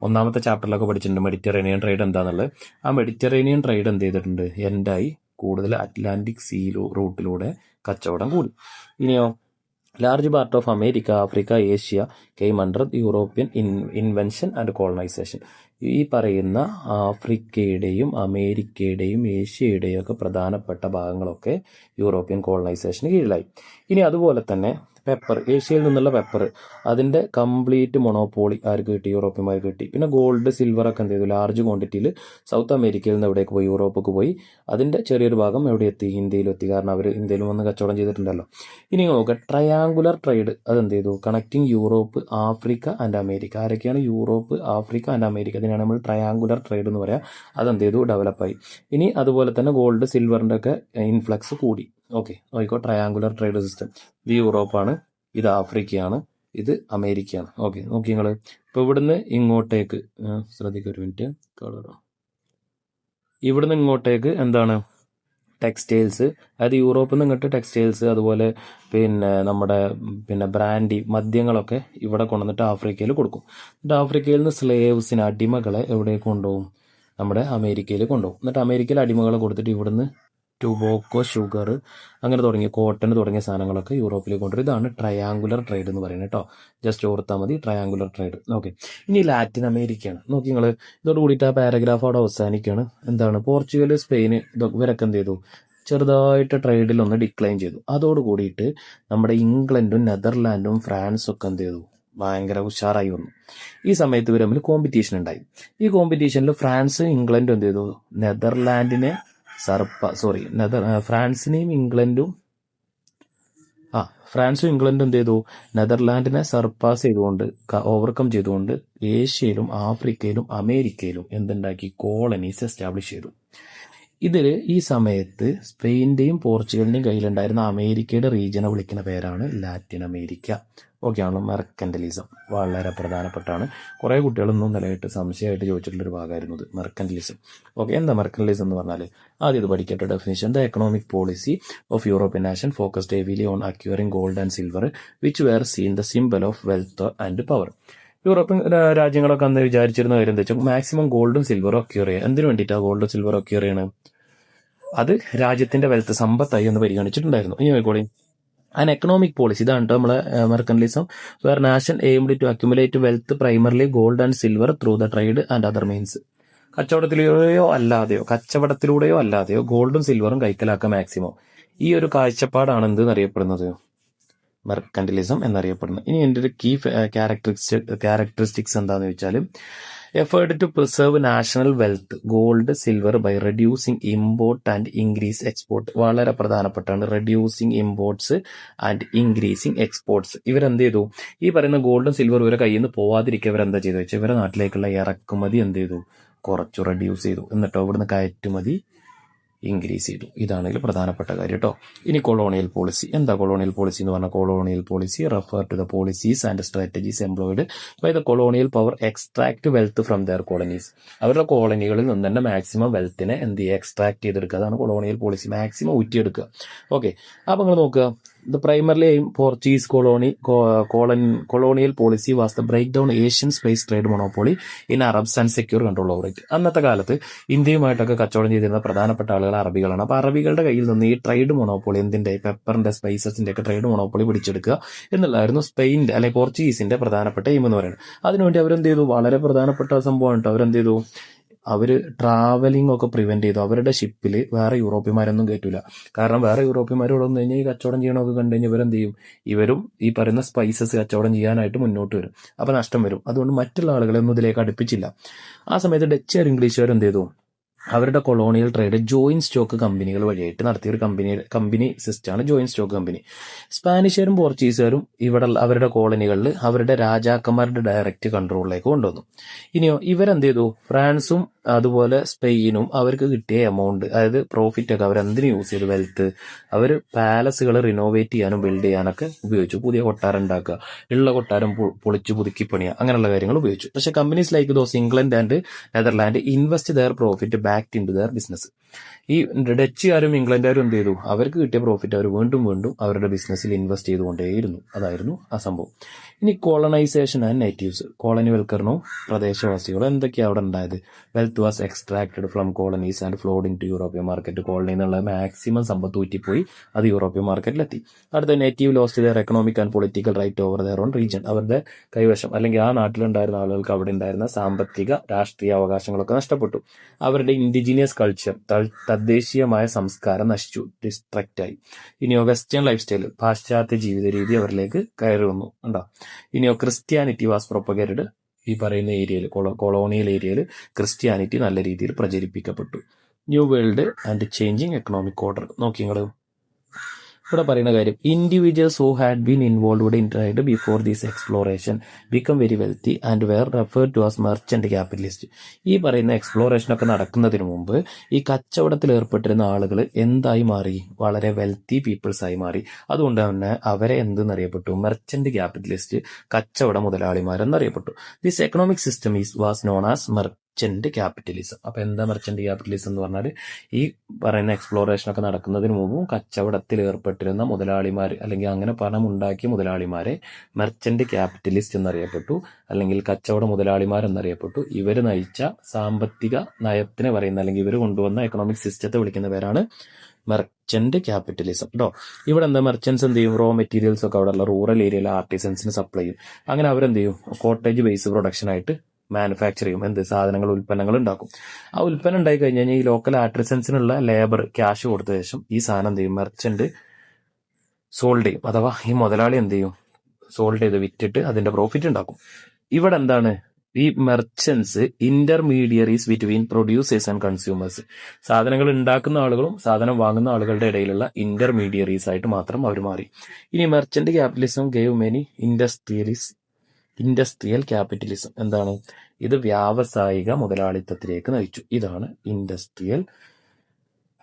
1ാമത്തെ ചാപ്റ്ററിലൊക്കെ പഠിച്ചിട്ടുണ്ട് മെഡിറ്ററേനിയൻ ട്രേഡ് എന്താണെന്നുള്ളത്. ആ മെഡിറ്ററേനിയൻ ട്രേഡ് എന്ത് ചെയ്തിട്ടുണ്ട്, എൻഡായി, കൂടുതൽ അറ്റ്ലാന്റിക് സീ റൂട്ടിലൂടെ കച്ചവടം കൂടി. ഇനിയോ, large part of America, Africa, Asia came under European invention and colonisation. ഈ പറയുന്ന ആഫ്രിക്കയുടെയും അമേരിക്കയുടെയും ഏഷ്യയുടെയും ഒക്കെ പ്രധാനപ്പെട്ട ഭാഗങ്ങളൊക്കെ യൂറോപ്യൻ കോളനൈസേഷന് കീഴിലായി. ഇനി അതുപോലെ തന്നെ പെപ്പർ, ഏഷ്യയിൽ നിന്നുള്ള പെപ്പർ, അതിന്റെ കംപ്ലീറ്റ് മൊണോപോളി ആർക്ക് കിട്ടി, യൂറോപ്യന്മാർക്ക് കിട്ടി. പിന്നെ ഗോൾഡ്, സിൽവർ ഒക്കെ എന്ത് ചെയ്തു, ലാർജ് ക്വാണ്ടിറ്റിയിൽ സൗത്ത് അമേരിക്കയിൽ നിന്ന് എവിടേക്ക് പോയി, യൂറോപ്പൊക്കെ പോയി. അതിന്റെ ചെറിയൊരു ഭാഗം എവിടെ എത്തി, ഇന്ത്യയിലെത്തി. കാരണം അവർ ഇന്ത്യയിൽ വന്ന് കച്ചവടം ചെയ്തിട്ടുണ്ടല്ലോ. ഇനി നോക്കുക, ട്രയാങ്കുലർ ട്രേഡ്, അതെന്ത് ചെയ്തു, connecting Europe, Africa and America. ആരൊക്കെയാണ്, യൂറോപ്പ്, ആഫ്രിക്ക ആൻഡ് അമേരിക്ക. അതിനാണ് നമ്മൾ ട്രയാങ്കുലർ ട്രേഡ് എന്ന് പറയാം. അതെന്ത് ചെയ്തു, ഡെവലപ്പായി. ഇനി അതുപോലെ തന്നെ ഗോൾഡ്, സിൽവറിന്റെ ഒക്കെ ഇൻഫ്ലക്സ് കൂടി. ഓക്കെ, നോക്കിക്കോ, ട്രയാങ്കുലർ ട്രേഡ് സിസ്റ്റം. ഇത് യൂറോപ്പാണ്, ഇത് ആഫ്രിക്കയാണ്, ഇത് അമേരിക്കയാണ്. ഓക്കെ, നോക്കി നിങ്ങൾ. ഇപ്പൊ ഇവിടുന്ന് ഇങ്ങോട്ടേക്ക് ശ്രദ്ധിക്കുക, ഒരു മിനിറ്റ്. ഇവിടുന്ന് ഇങ്ങോട്ടേക്ക് എന്താണ്, ടെക്സ്റ്റൈൽസ്, അതായത് യൂറോപ്പിൽ നിന്ന് ഇങ്ങോട്ട് ടെക്സ്റ്റൈൽസ്, അതുപോലെ പിന്നെ ബ്രാൻഡി, മദ്യങ്ങളൊക്കെ ഇവിടെ കൊണ്ടുവന്നിട്ട് ആഫ്രിക്കയിൽ കൊടുക്കും. എന്നിട്ട് ആഫ്രിക്കയിൽ നിന്ന് സ്ലേവ്സിന്, അടിമകളെ എവിടേക്ക് കൊണ്ടുപോകും, നമ്മുടെ അമേരിക്കയിൽ കൊണ്ടുപോകും. എന്നിട്ട് അമേരിക്കയിൽ അടിമകളെ കൊടുത്തിട്ട് ഇവിടുന്ന് ടുബോക്കോ, ഷുഗർ, അങ്ങനെ തുടങ്ങിയ കോട്ടൺ തുടങ്ങിയ സാധനങ്ങളൊക്കെ യൂറോപ്പിലേക്ക് കൊണ്ടുവരും. ഇതാണ് ട്രയാങ്കുലർ ട്രേഡ് എന്ന് പറയുന്നത് കേട്ടോ. ജസ്റ്റ് ഓർത്താൽ മതി, ട്രയാങ്കുലർ ട്രേഡ്. ഓക്കെ, ഇനി ലാറ്റിൻ അമേരിക്കയാണ്. നോക്കി നിങ്ങൾ, ഇതോട് കൂടിയിട്ട് ആ പാരഗ്രാഫ് അവിടെ അവസാനിക്കുകയാണ്. എന്താണ്, പോർച്ചുഗൽ, സ്പെയിൻ ഇവരൊക്കെ എന്ത് ചെയ്തു, ചെറുതായിട്ട് ട്രേഡിൽ ഒന്ന് ഡിക്ലൈൻ ചെയ്തു. അതോട് കൂടിയിട്ട് നമ്മുടെ ഇംഗ്ലണ്ടും നെതർലാൻഡും ഫ്രാൻസും ഒക്കെ എന്ത് ചെയ്തു, ഭയങ്കര ഉഷാറായി വന്നു. ഈ സമയത്ത് ഇവർ തമ്മിൽ കോമ്പറ്റീഷൻ ഉണ്ടായി. ഈ കോമ്പറ്റീഷനിൽ ഫ്രാൻസും ഇംഗ്ലണ്ടും എന്ത് ചെയ്തു, നെതർലാൻഡിനെ ഫ്രാൻസും ഇംഗ്ലണ്ടും എന്ത് ചെയ്തു, നെതർലാൻഡിനെ സർപ്പാസ് ചെയ്തുകൊണ്ട്, ഓവർകം ചെയ്തുകൊണ്ട് ഏഷ്യയിലും ആഫ്രിക്കയിലും അമേരിക്കയിലും എന്തുണ്ടാക്കി, കോളനീസ് എസ്റ്റാബ്ലിഷ് ചെയ്തു. ഇതിൽ ഈ സമയത്ത് സ്പെയിൻ്റെയും പോർച്ചുഗലിൻ്റെയും കയ്യിലുണ്ടായിരുന്ന അമേരിക്കയുടെ റീജിയനെ വിളിക്കുന്ന പേരാണ് ലാറ്റിൻ അമേരിക്ക. ഓക്കെയാണല്ലോ. മെർക്കൻ്റലിസം വളരെ പ്രധാനപ്പെട്ടാണ്. കുറേ കുട്ടികളൊന്നും നിലയിട്ട് സംശയമായിട്ട് ചോദിച്ചിട്ടുള്ളൊരു ഭാഗമായിരുന്നു ഇത്, മെർക്കൻ്റലിസം. ഓക്കെ, എന്താ മെർക്കൻ്റലിസം എന്ന് പറഞ്ഞാൽ ആദ്യം ഇത് പഠിക്കട്ടെ. Definition: the economic policy of European nation focused heavily on acquiring gold and silver which were seen the symbol of wealth and power. European രാജ്യങ്ങളൊക്കെ അന്ന് വിചാരിച്ചിരുന്ന കാര്യം എന്താ വെച്ചാൽ മാക്സിമം ഗോൾഡും സിൽവറും അക്വയർ ചെയ്യുക. എന്തിനു വേണ്ടിയിട്ടാണ് ഗോൾഡും സിൽവറും അക്വയർ ചെയ്യണം? അത് രാജ്യത്തിന്റെ വെൽത്ത്, സമ്പത്തായി എന്ന് പരിഗണിച്ചിട്ടുണ്ടായിരുന്നു. ഇനി നോക്കോളി, ആൻ എക്കണോമിക് പോളിസി, ഇതാണ് കേട്ടോ നമ്മളെ mercantilism, where nation aimed to accumulate wealth primarily gold and silver through the trade and other means. കച്ചവടത്തിലൂടെയോ അല്ലാതെയോ ഗോൾഡും സിൽവറും കൈക്കലാക്കുക മാക്സിമം. ഈ ഒരു കാഴ്ചപ്പാടാണ് എന്തെന്നറിയപ്പെടുന്നത്? മെർക്കൻ്റലിസം എന്നറിയപ്പെടുന്നത്. ഇനി എൻ്റെ ഒരു കീ ക്യാരക്ടറിസ്റ്റിക്സ് എന്താണെന്ന് ചോദിച്ചാൽ, effort to preserve national wealth gold silver by reducing import and increase export. വളരെ പ്രധാനപ്പെട്ടാണ്. Reducing imports and increasing exports. ഇവരെന്ത് ചെയ്തു? ഈ പറയുന്ന ഗോൾഡും സിൽവറും ഇവരെ കയ്യിൽ നിന്ന് പോവാതിരിക്കുക ഇവരെന്താ ചെയ്തു വെച്ചാൽ ഇവരെ നാട്ടിലേക്കുള്ള ഇറക്കുമതി എന്ത് ചെയ്തു? കുറച്ചു റെഡ്യൂസ് ചെയ്തു. എന്നിട്ടോ ഇവിടുന്ന് കയറ്റുമതി ഇൻക്രീസ് ചെയ്തു. ഇതാണെങ്കിൽ പ്രധാനപ്പെട്ട കാര്യം കേട്ടോ. ഇനി കൊളോണിയൽ പോളിസി. എന്താ കൊളോണിയൽ പോളിസി എന്ന് പറഞ്ഞാൽ? Colonial policy refer to the policies and strategies employed by the colonial power extract wealth from their colonies. അവരുടെ കോളനികളിൽ നിന്ന് തന്നെ മാക്സിമം വെൽത്തിനെ എന്ത് ചെയ്യുക? എക്സ്ട്രാക്ട് ചെയ്തെടുക്കുക. അതാണ് കൊളോണിയൽ പോളിസി. മാക്സിമം ഊറ്റിയെടുക്കുക. ഓക്കെ, അപ്പോൾ നിങ്ങൾ നോക്കുക. The primarily aim Portuguese colonial policy was the breakdown Asian space trade monopoly in Arabs and secure control over it. അന്നത്തെ കാലത്ത് ഇന്ത്യയുമായിട്ടൊക്കെ കച്ചവടം ചെയ്തിരുന്ന പ്രധാനപ്പെട്ട ആളുകൾ അറബികളാണ്. അപ്പോൾ അറബികളുടെ കയ്യിൽ നിന്ന് ഈ ട്രേഡ് മൊണോപ്പൊളി, എന്തിന്റെ, പെപ്പറിന്റെ, സ്പൈസസിന്റെ ഒക്കെ ട്രേഡ് മൊണോപ്പൊളി പിടിച്ചെടുക്കുക എന്നുള്ളതായിരുന്നു സ്പെയിൻ്റെ അല്ലെങ്കിൽ പോർച്ചുഗീസിന്റെ പ്രധാനപ്പെട്ട എയിം എന്ന് പറയുന്നത്. അതിനുവേണ്ടി അവരെന്ത് ചെയ്തു? വളരെ പ്രധാനപ്പെട്ട സംഭവമാണ് കേട്ടോ. അവരെന്ത് ചെയ്തു? അവർ ട്രാവലിംഗ് ഒക്കെ പ്രിവെന്റ് ചെയ്തു. അവരുടെ ഷിപ്പിൽ വേറെ യൂറോപ്യന്മാരൊന്നും കയറ്റൂല. കാരണം വേറെ യൂറോപ്യന്മാരോട് വന്നു കഴിഞ്ഞാൽ ഈ കച്ചവടം ചെയ്യണമൊക്കെ കണ്ടു കഴിഞ്ഞാൽ ഇവരെന്ത് ചെയ്യും? ഇവരും ഈ പറയുന്ന സ്പൈസസ് കച്ചവടം ചെയ്യാനായിട്ട് മുന്നോട്ട് വരും. അപ്പോൾ നഷ്ടം വരും. അതുകൊണ്ട് മറ്റുള്ള ആളുകളെ ഒന്നും ഇതിലേക്ക് അടുപ്പിച്ചില്ല. ആ സമയത്ത് ഡച്ചുകാർ, ഇംഗ്ലീഷുകാർ എന്ത് ചെയ്തു? അവരുടെ കൊളോണിയൽ ട്രേഡ് ജോയിന്റ് സ്റ്റോക്ക് കമ്പനികൾ വഴിയായിട്ട് നടത്തിയ ഒരു കമ്പനി സിസ്റ്റമാണ് ജോയിന്റ് സ്റ്റോക്ക് കമ്പനി. സ്പാനിഷുകാരും പോർച്ചുഗീസുകാരും ഇവിടെ അവരുടെ കോളനികളിൽ അവരുടെ രാജാക്കന്മാരുടെ ഡയറക്റ്റ് കൺട്രോളിലേക്ക് കൊണ്ടുവന്നു. ഇനിയോ ഇവരെന്ത് ചെയ്തു? ഫ്രാൻസും അതുപോലെ സ്പെയിനും അവർക്ക് കിട്ടിയ എമൗണ്ട്, അതായത് പ്രോഫിറ്റ് ഒക്കെ അവരെന്തിനു യൂസ് ചെയ്തു? വെൽത്ത്. അവർ പാലസുകൾ റിനോവേറ്റ് ചെയ്യാനും ബിൽഡ് ചെയ്യാനൊക്കെ ഉപയോഗിച്ചു. പുതിയ കൊട്ടാരം ഉണ്ടാക്കുക, ഉള്ള കൊട്ടാരം പൊളിച്ചു പുതുക്കി പണിയുക, അങ്ങനെയുള്ള കാര്യങ്ങൾ ഉപയോഗിച്ചു. പക്ഷെ companies like those England and Netherland invest their profit back into their business. ഈ ഡച്ചുകാരും ഇംഗ്ലണ്ടുകാരും എന്ത് ചെയ്തു? അവർക്ക് കിട്ടിയ പ്രോഫിറ്റ് അവർ വീണ്ടും വീണ്ടും അവരുടെ ബിസിനസ്സിൽ ഇൻവെസ്റ്റ് ചെയ്തുകൊണ്ടേയിരുന്നു. അതായിരുന്നു ആ സംഭവം. ഇനി കോളനൈസേഷൻ ആൻഡ് നേറ്റീവ്സ്, കോളനിവൽക്കരണവും പ്രദേശവാസികളും. എന്തൊക്കെയാണ് അവിടെ ഉണ്ടായത്? Wealth was extracted from colonies and flowed into European market. കോളനിയിൽ നിന്നുള്ള മാക്സിമം സമ്പത്ത് ഊറ്റിപ്പോയി അത് യൂറോപ്യൻ മാർക്കറ്റിലെത്തി. അടുത്ത native lost their economic and political right over their own region. അവരുടെ കൈവശം അല്ലെങ്കിൽ ആ നാട്ടിലുണ്ടായിരുന്ന ആളുകൾക്ക് അവിടെ ഉണ്ടായിരുന്ന സാമ്പത്തിക രാഷ്ട്രീയ അവകാശങ്ങളൊക്കെ നഷ്ടപ്പെട്ടു. അവരുടെ ഇൻഡിജിനിയസ് കൾച്ചർ, തദ്ദേശീയമായ സംസ്കാരം നശിച്ചു, ഡിസ്ട്രക്റ്റായി. ഇനിയോ വെസ്റ്റേൺ ലൈഫ് സ്റ്റൈൽ, പാശ്ചാത്യ ജീവിത രീതി അവരിലേക്ക് കയറി വന്നു. ഉണ്ടോ? ഇനിയോ ക്രിസ്ത്യാനിറ്റി വാസ് പ്രൊപ്പഗേറ്റഡ്. ഈ പറയുന്ന ഏരിയയിൽ, കൊളോണിയൽ ഏരിയയിൽ ക്രിസ്ത്യാനിറ്റി നല്ല രീതിയിൽ പ്രചരിപ്പിക്കപ്പെട്ടു. New world and changing economic order. നോക്കി നിങ്ങൾ ഇവിടെ പറയുന്ന കാര്യം, individuals who had been involved in trade before this exploration become very wealthy and were referred to as merchant capitalist. ഈ പറയുന്ന എക്സ്പ്ലോറേഷനൊക്കെ നടക്കുന്നതിന് മുമ്പ് ഈ കച്ചവടത്തിൽ ഏർപ്പെട്ടിരുന്ന ആളുകൾ എന്തായി മാറി? വളരെ വെൽത്തി പീപ്പിൾസ് ആയി മാറി. അതുകൊണ്ട് തന്നെ അവരെ എന്തെന്നറിയപ്പെട്ടു? മെർച്ചന്റ് ക്യാപിറ്റലിസ്റ്റ്, കച്ചവട മുതലാളിമാരെന്നറിയപ്പെട്ടു. This economic system was known as merchant capitalism. അപ്പൊ എന്താ മെർച്ചന്റ് ക്യാപിറ്റലിസം എന്ന് പറഞ്ഞാൽ ഈ പറയുന്ന എക്സ്പ്ലോറേഷനൊക്കെ നടക്കുന്നതിന് മുമ്പും കച്ചവടത്തിൽ ഏർപ്പെട്ടിരുന്ന മുതലാളിമാർ അല്ലെങ്കിൽ അങ്ങനെ പണം ഉണ്ടാക്കിയ മുതലാളിമാരെ മെർച്ചന്റ് ക്യാപിറ്റലിസ്റ്റ് എന്നറിയപ്പെട്ടു, അല്ലെങ്കിൽ കച്ചവട മുതലാളിമാർ എന്നറിയപ്പെട്ടു. ഇവർ നയിച്ച സാമ്പത്തിക നയത്തിനെ പറയുന്ന അല്ലെങ്കിൽ ഇവർ കൊണ്ടുവന്ന എക്കണോമിക് സിസ്റ്റത്തെ വിളിക്കുന്ന പേരാണ് മെർച്ചന്റ് ക്യാപിറ്റലിസം കേട്ടോ. ഇവിടെ എന്താ മെർച്ചൻസ് എന്ത് ചെയ്യും? റോ മെറ്റീരിയൽസ് ഒക്കെ അവിടെയുള്ള റൂറൽ ഏരിയയിലെ ആർട്ടിസൻസിന് സപ്ലൈ ചെയ്യും. അങ്ങനെ അവരെന്ത് ചെയ്യും? കോട്ടേജ് ബേസ് പ്രൊഡക്ഷൻ ആയിട്ട് മാനുഫാക്ചർ ചെയ്യും. എന്ത് സാധനങ്ങൾ, ഉൽപ്പന്നങ്ങൾ ഉണ്ടാക്കും. ആ ഉൽപ്പന്നം ഉണ്ടായി കഴിഞ്ഞ് കഴിഞ്ഞാൽ ഈ ലോക്കൽ ആർട്ടിസൻസിനുള്ള ലേബർ ക്യാഷ് കൊടുത്ത ശേഷം ഈ സാധനം എന്ത് ചെയ്യും? മെർച്ചന്റ് സോൾഡ് ചെയ്യും. അഥവാ ഈ മുതലാളി എന്ത് ചെയ്യും? സോൾഡ് ചെയ്ത് വിറ്റിട്ട് അതിന്റെ പ്രോഫിറ്റ് ഉണ്ടാക്കും. ഇവിടെ എന്താണ്? ഈ merchants intermediaries between producers and consumers. സാധനങ്ങൾ ഉണ്ടാക്കുന്ന ആളുകളും സാധനം വാങ്ങുന്ന ആളുകളുടെ ഇടയിലുള്ള ഇന്റർമീഡിയറീസ് ആയിട്ട് മാത്രം അവർ മാറി. ഇനി merchant capitalism gave many industrial capitalism. എന്താണ് ഇത്? വ്യാവസായിക മുതലാളിത്തത്തിലേക്ക് നയിച്ചു. ഇതാണ് ഇൻഡസ്ട്രിയൽ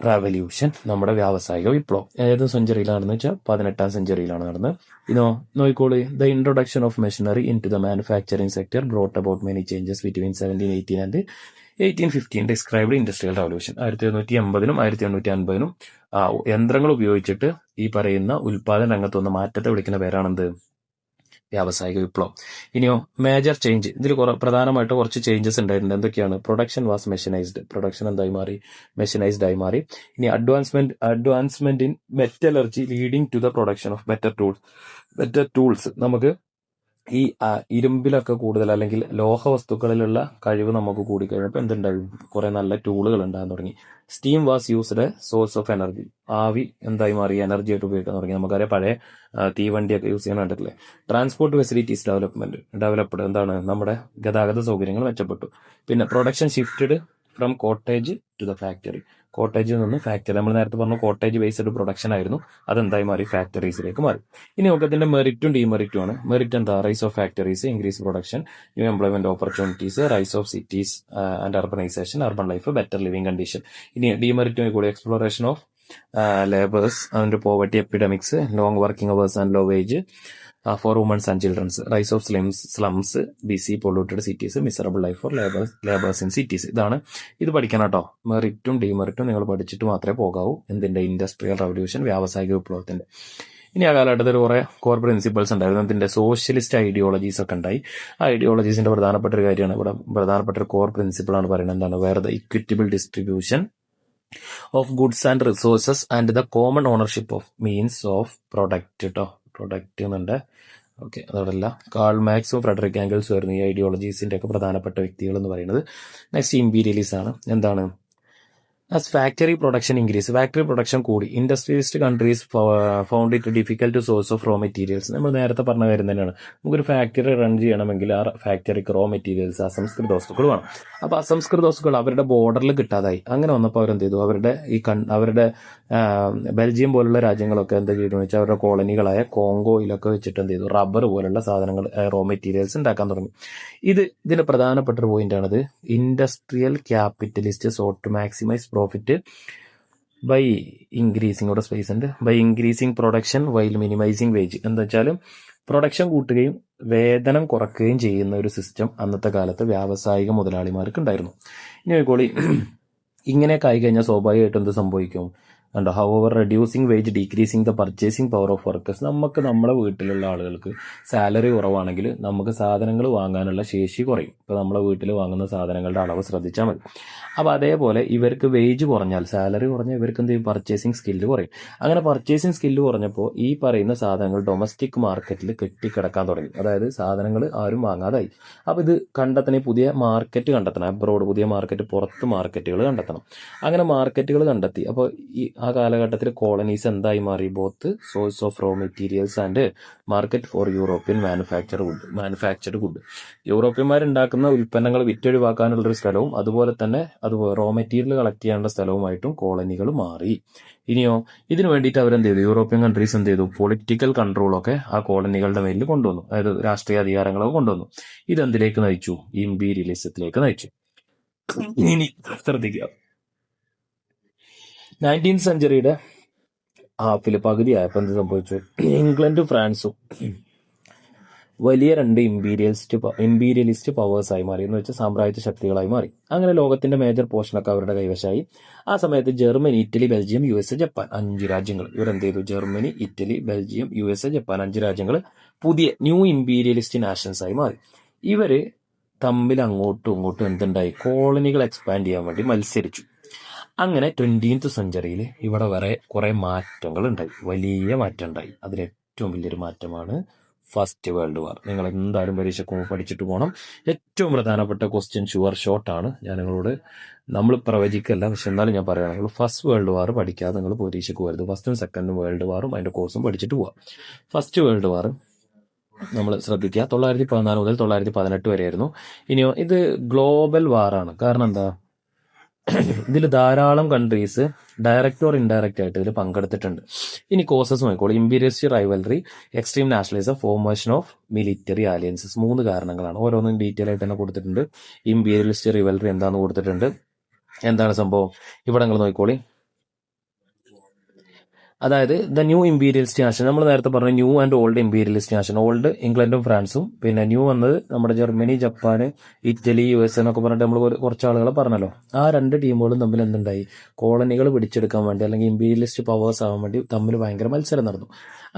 റവല്യൂഷൻ, നമ്മുടെ വ്യാവസായിക വിപ്ലവം ഏത് സെഞ്ചുറിയിലാണെന്ന് വെച്ചാൽ 18ാം സെഞ്ചുറിയിലാണ് നടന്നത്. ഇനോ നോയിക്കോളി, the introduction of machinery in to the manufacturing sector brought about many changes between 1718 and 1815 described industrial revolution. 1880നും 1850നും യന്ത്രങ്ങൾ ഉപയോഗിച്ചിട്ട് ഈ പറയുന്ന ഉൽപാദന രംഗത്ത് വന്ന മാറ്റത്തെ വിളിക്കുന്ന പേരാണെന്ത്? വ്യാവസായിക വിപ്ലവം. ഇനിയോ മേജർ ചേഞ്ച്, ഇതിൽ പ്രധാനമായിട്ട് കുറച്ച് ചേഞ്ചസ് ഉണ്ടായിട്ടുണ്ട്. എന്തൊക്കെയാണ്? പ്രൊഡക്ഷൻ വാസ് മെഷീനൈസ്ഡ്, പ്രൊഡക്ഷൻ എന്തായി മാറി? മെഷീനൈസ്ഡ് ആയി മാറി. ഇനി advancement in metallurgy leading to the production of better tools. നമുക്ക് ഈ ഇരുമ്പിലൊക്കെ കൂടുതൽ അല്ലെങ്കിൽ ലോഹ വസ്തുക്കളിലുള്ള കഴിവ് നമുക്ക് കൂടിക്കഴിഞ്ഞപ്പോൾ എന്തുണ്ടാവും? കുറെ നല്ല ടൂളുകൾ ഉണ്ടാകാൻ തുടങ്ങി. Steam was used source of energy, ആവി എന്തായി മാറി? എനർജി ആയിട്ട് ഉപയോഗിക്കാൻ തുടങ്ങി. നമുക്കറിയാം പഴയ തീവണ്ടിയൊക്കെ യൂസ് ചെയ്യാൻ കണ്ടിട്ടില്ലേ? ട്രാൻസ്പോർട്ട് ഫെസിലിറ്റീസ് ഡെവലപ്ഡ്, എന്താണ്? നമ്മുടെ ഗതാഗത സൗകര്യങ്ങൾ മെച്ചപ്പെട്ടു. പിന്നെ production shifted from cottage to the factory, കോട്ടേജിൽ നിന്ന് ഫാക്ടറി. നമ്മൾ നേരത്തെ പറഞ്ഞു കോട്ടേജ് ബേസ്ഡ് പ്രൊഡക്ഷൻ ആയിരുന്നു, അതെന്തായി മാറി? ഫാക്ടറീസിലേക്ക് മാറി. ഇനി നമുക്ക് അതിന്റെ മെറിറ്റും ഡീമെറിറ്റും ആണ്. മെറിറ്റ് എന്താ? Rise of factories, increase production, new employment opportunities, rise of cities and urbanisation, urban life, better living condition. ഇനി ഡീമെറിറ്റും കൂടി exploration of labours and poverty epidemics, long working hours and low wage for womens and childrens, rise of slums, busy polluted cities, miserable life for labours in cities. ഇത് പഠിക്കണം കേട്ടോ. മെറിറ്റും ഡീമെറിറ്റും നിങ്ങൾ പഠിച്ചിട്ട് മാത്രമേ പോകാവൂ. എന്തിന്റെ? ഇൻഡസ്ട്രിയൽ റവല്യൂഷൻ, വ്യാവസായിക വിപ്ലവത്തിന്റെ. ഇനി ആ കാലഘട്ടത്തിൽ കുറെ കോർ പ്രിൻസിപ്പിൾസ് ഉണ്ടായിരുന്നു. അതിന്റെ സോഷ്യലിസ്റ്റ് ഐഡിയോളജീസ് ഒക്കെ ഉണ്ടായി. ആ ഐഡിയോളജീസിന്റെ പ്രധാനപ്പെട്ട ഒരു കാര്യമാണ് ഇവിടെ, പ്രധാനപ്പെട്ട ഒരു കോർ പ്രിൻസിപ്പിൾ ആണ് പറയുന്നത്. എന്താണ്? Where the equitable distribution of goods and resources and the common ownership of means of product. കേട്ടോ, പ്രൊഡക്റ്റ് എന്നുണ്ട്. ഓക്കെ, അതോടല്ല കാൾ മാക്സും ഫ്രെഡറിക് ആംഗിൾസും ആയിരുന്നു ഈ ഐഡിയോളജീസിന്റെ ഒക്കെ പ്രധാനപ്പെട്ട വ്യക്തികൾ എന്ന് പറയുന്നത്. നെക്സ്റ്റ് ഇമ്പീരിയലിസം ആണ്. എന്താണ്? As factory production increase, factory production കൂടി. Industrialist countries found it difficult source of raw materials. നമ്മൾ നേരത്തെ പറഞ്ഞ കാര്യം തന്നെയാണ്. നമുക്കൊരു ഫാക്ടറി റൺ ചെയ്യണമെങ്കിൽ ആ ഫാക്ടറിക്ക് റോ മെറ്റീരിയൽസ്, അസംസ്കൃത വസ്തുക്കൾ വേണം. അപ്പൊ അസംസ്കൃത വസ്തുക്കൾ അവരുടെ ബോർഡറിൽ കിട്ടാതായി. അങ്ങനെ വന്നപ്പോൾ അവരെന്ത് ചെയ്തു? അവരുടെ ബെൽജിയം പോലുള്ള രാജ്യങ്ങളൊക്കെ എന്താ ചെയ്തെന്ന് വെച്ചാൽ അവരുടെ കോളനികളായ കോങ്കോയിലൊക്കെ വെച്ചിട്ട് എന്ത് ചെയ്തു? റബ്ബർ പോലുള്ള സാധനങ്ങൾ, റോ മെറ്റീരിയൽസ് ഉണ്ടാക്കാൻ തുടങ്ങി. ഇതിന്റെ പ്രധാനപ്പെട്ട ഒരു പോയിന്റ് ആണത്. Industrial capitalist sought to maximise profit by increasing, ഇവിടെ സ്പേസ് ഉണ്ട്, by increasing production while minimising wage. എന്താ വെച്ചാൽ പ്രൊഡക്ഷൻ കൂട്ടുകയും വേതനം കുറയ്ക്കുകയും ചെയ്യുന്ന ഒരു സിസ്റ്റം അന്നത്തെ കാലത്ത് വ്യാവസായിക മുതലാളിമാർക്ക് ഉണ്ടായിരുന്നു. ഇനി നോക്കോളി, ഇങ്ങനെയൊക്കെ ആയി കഴിഞ്ഞാൽ സ്വാഭാവികമായിട്ടും എന്ത് സംഭവിക്കും? കണ്ടോ? However reducing wage decreasing the purchasing power of workers. നമുക്ക് നമ്മുടെ വീട്ടിലുള്ള ആളുകൾക്ക് സാലറി കുറവാണെങ്കിൽ നമുക്ക് സാധനങ്ങൾ വാങ്ങാനുള്ള ശേഷി കുറയും. ഇപ്പോൾ നമ്മളെ വീട്ടിൽ വാങ്ങുന്ന സാധനങ്ങളുടെ അളവ് ശ്രദ്ധിച്ചാൽ മതി. അപ്പോൾ അതേപോലെ ഇവർക്ക് വേജ് കുറഞ്ഞാൽ, സാലറി കുറഞ്ഞാൽ ഇവർക്ക് എന്ത് ചെയ്യും? പർച്ചേസിംഗ് സ്കില്ല് കുറയും. അങ്ങനെ പർച്ചേസിംഗ് സ്കില്ല് കുറഞ്ഞപ്പോൾ ഈ പറയുന്ന സാധനങ്ങൾ ഡൊമസ്റ്റിക് മാർക്കറ്റിൽ കെട്ടിക്കിടക്കാൻ തുടങ്ങി. അതായത് സാധനങ്ങൾ ആരും വാങ്ങാതായി. അപ്പോൾ ഇത് കണ്ടെത്തണേ പുതിയ മാർക്കറ്റ് കണ്ടെത്തണം. അബ്രോഡ് പുതിയ മാർക്കറ്റ്, പുറത്ത് മാർക്കറ്റുകൾ കണ്ടെത്തണം. അങ്ങനെ മാർക്കറ്റുകൾ കണ്ടെത്തി. അപ്പോൾ ആ കാലഘട്ടത്തിൽ കോളനീസ് എന്തായി മാറി? Both source of raw materials and market for European manufactured good. യൂറോപ്യന്മാരുണ്ടാക്കുന്ന ഉൽപ്പന്നങ്ങൾ വിറ്റൊഴിവാക്കാനുള്ളൊരു സ്ഥലവും അതുപോലെ തന്നെ റോ മെറ്റീരിയൽ കളക്ട് ചെയ്യാനുള്ള സ്ഥലവുമായിട്ടും കോളനികൾ മാറി. ഇനിയോ ഇതിനു വേണ്ടിയിട്ട് അവരെന്ത് ചെയ്തു? യൂറോപ്യൻ കൺട്രീസ് എന്ത് ചെയ്തു? പൊളിറ്റിക്കൽ കൺട്രോളൊക്കെ ആ കോളനികളുടെ മേലിൽ കൊണ്ടുവന്നു. അതായത് രാഷ്ട്രീയ അധികാരങ്ങളൊക്കെ കൊണ്ടുവന്നു. ഇതെന്തിലേക്ക് നയിച്ചു? ഇമ്പീരിയലിസത്തിലേക്ക് നയിച്ചു. ഇനി ശ്രദ്ധിക്കുക, 19th സെഞ്ചുറിയുടെ പകുതിയായപ്പോൾ എന്ത് സംഭവിച്ചു? ഇംഗ്ലണ്ടും ഫ്രാൻസും വലിയ രണ്ട് ഇമ്പീരിയലിസ്റ്റ് പവേഴ്സായി മാറി, എന്ന് വെച്ചാൽ സാമ്രാജ്യ ശക്തികളായി മാറി. അങ്ങനെ ലോകത്തിന്റെ മേജർ പോർഷനൊക്കെ അവരുടെ കൈവശമായി. ആ സമയത്ത് Germany, Italy, Belgium, USA, Japan 5 രാജ്യങ്ങൾ ഇവരെന്ത് ചെയ്തു? Germany, Italy, Belgium, USA, Japan 5 രാജ്യങ്ങൾ പുതിയ ന്യൂ ഇമ്പീരിയലിസ്റ്റ് നാഷൻസ് ആയി മാറി. ഇവര് തമ്മിൽ അങ്ങോട്ടും ഇങ്ങോട്ടും എന്തുണ്ടായി? കോളനികൾ എക്സ്പാൻഡ് ചെയ്യാൻ വേണ്ടി മത്സരിച്ചു. അങ്ങനെ 20th സെഞ്ചുറിയിൽ ഇവിടെ കുറെ മാറ്റങ്ങൾ ഉണ്ടായി, വലിയ മാറ്റം ഉണ്ടായി. അതിലേറ്റവും വലിയൊരു മാറ്റമാണ് ഫസ്റ്റ് വേൾഡ് വാർ. നിങ്ങൾ എന്തായാലും പരീക്ഷയ്ക്ക് പഠിച്ചിട്ട് പോകണം. ഏറ്റവും പ്രധാനപ്പെട്ട ക്വസ്റ്റ്യൻ ഷുവർ ഷോട്ടാണ്. ഞാൻ നിങ്ങളോട്, നമ്മൾ പ്രവചിക്കല്ല, പക്ഷെ എന്നാലും ഞാൻ പറയുകയാണ്, നിങ്ങൾ ഫസ്റ്റ് വേൾഡ് വാർ പഠിക്കാതെ നിങ്ങൾ പരീക്ഷയ്ക്ക് വരുത്. ഫസ്റ്റും സെക്കൻഡും വേൾഡ് വാറും അതിന്റെ കോഴ്സും പഠിച്ചിട്ട് പോവാം. ഫസ്റ്റ് വേൾഡ് വാർ നമ്മൾ ശ്രദ്ധിക്കുക, 1914 മുതൽ 1918 വരെയായിരുന്നു. ഇനിയോ ഇത് ഗ്ലോബൽ വാറാണ്. കാരണം എന്താ? ഇതിൽ ധാരാളം കൺട്രീസ് ഡയറക്റ്റ് ഓർ ഇൻഡയറക്റ്റ് ആയിട്ട് ഇതിൽ പങ്കെടുത്തിട്ടുണ്ട്. ഇനി കോസസ് നോക്കിക്കോളൂ. Imperialist rivalry, extreme nationalism, formation of military alliances. 3 കാരണങ്ങളാണ്. ഓരോന്നും ഡീറ്റെയിൽ ആയിട്ട് തന്നെ കൊടുത്തിട്ടുണ്ട്. ഇമ്പീരിയലിസ്റ്റ് റൈവൽറി എന്താണെന്ന് കൊടുത്തിട്ടുണ്ട്. എന്താണ് സംഭവം? ഇവിടെ നിങ്ങൾ നോക്കിക്കോളി. അതായത് ദ ന്യൂ ഇമ്പീരിയലിസ്റ്റ് നാഷൻ, നമ്മൾ നേരത്തെ പറഞ്ഞു new and old imperialist nation. Old ഇംഗ്ലണ്ടും ഫ്രാൻസും, പിന്നെ ന്യൂ വന്നത് നമ്മുടെ ജർമ്മനി, ജപ്പാന്, ഇറ്റലി, US എന്നൊക്കെ പറഞ്ഞിട്ട് നമ്മൾ കുറച്ച് ആളുകളെ പറഞ്ഞല്ലോ. ആ രണ്ട് ടീമുകളും തമ്മിൽ എന്തുണ്ടായി, കോളനികൾ പിടിച്ചെടുക്കാൻ വേണ്ടി അല്ലെങ്കിൽ ഇമ്പീരിയലിസ്റ്റ് പവേഴ്സ് ആവാൻ വേണ്ടി തമ്മിൽ ഭയങ്കര മത്സരം നടന്നു.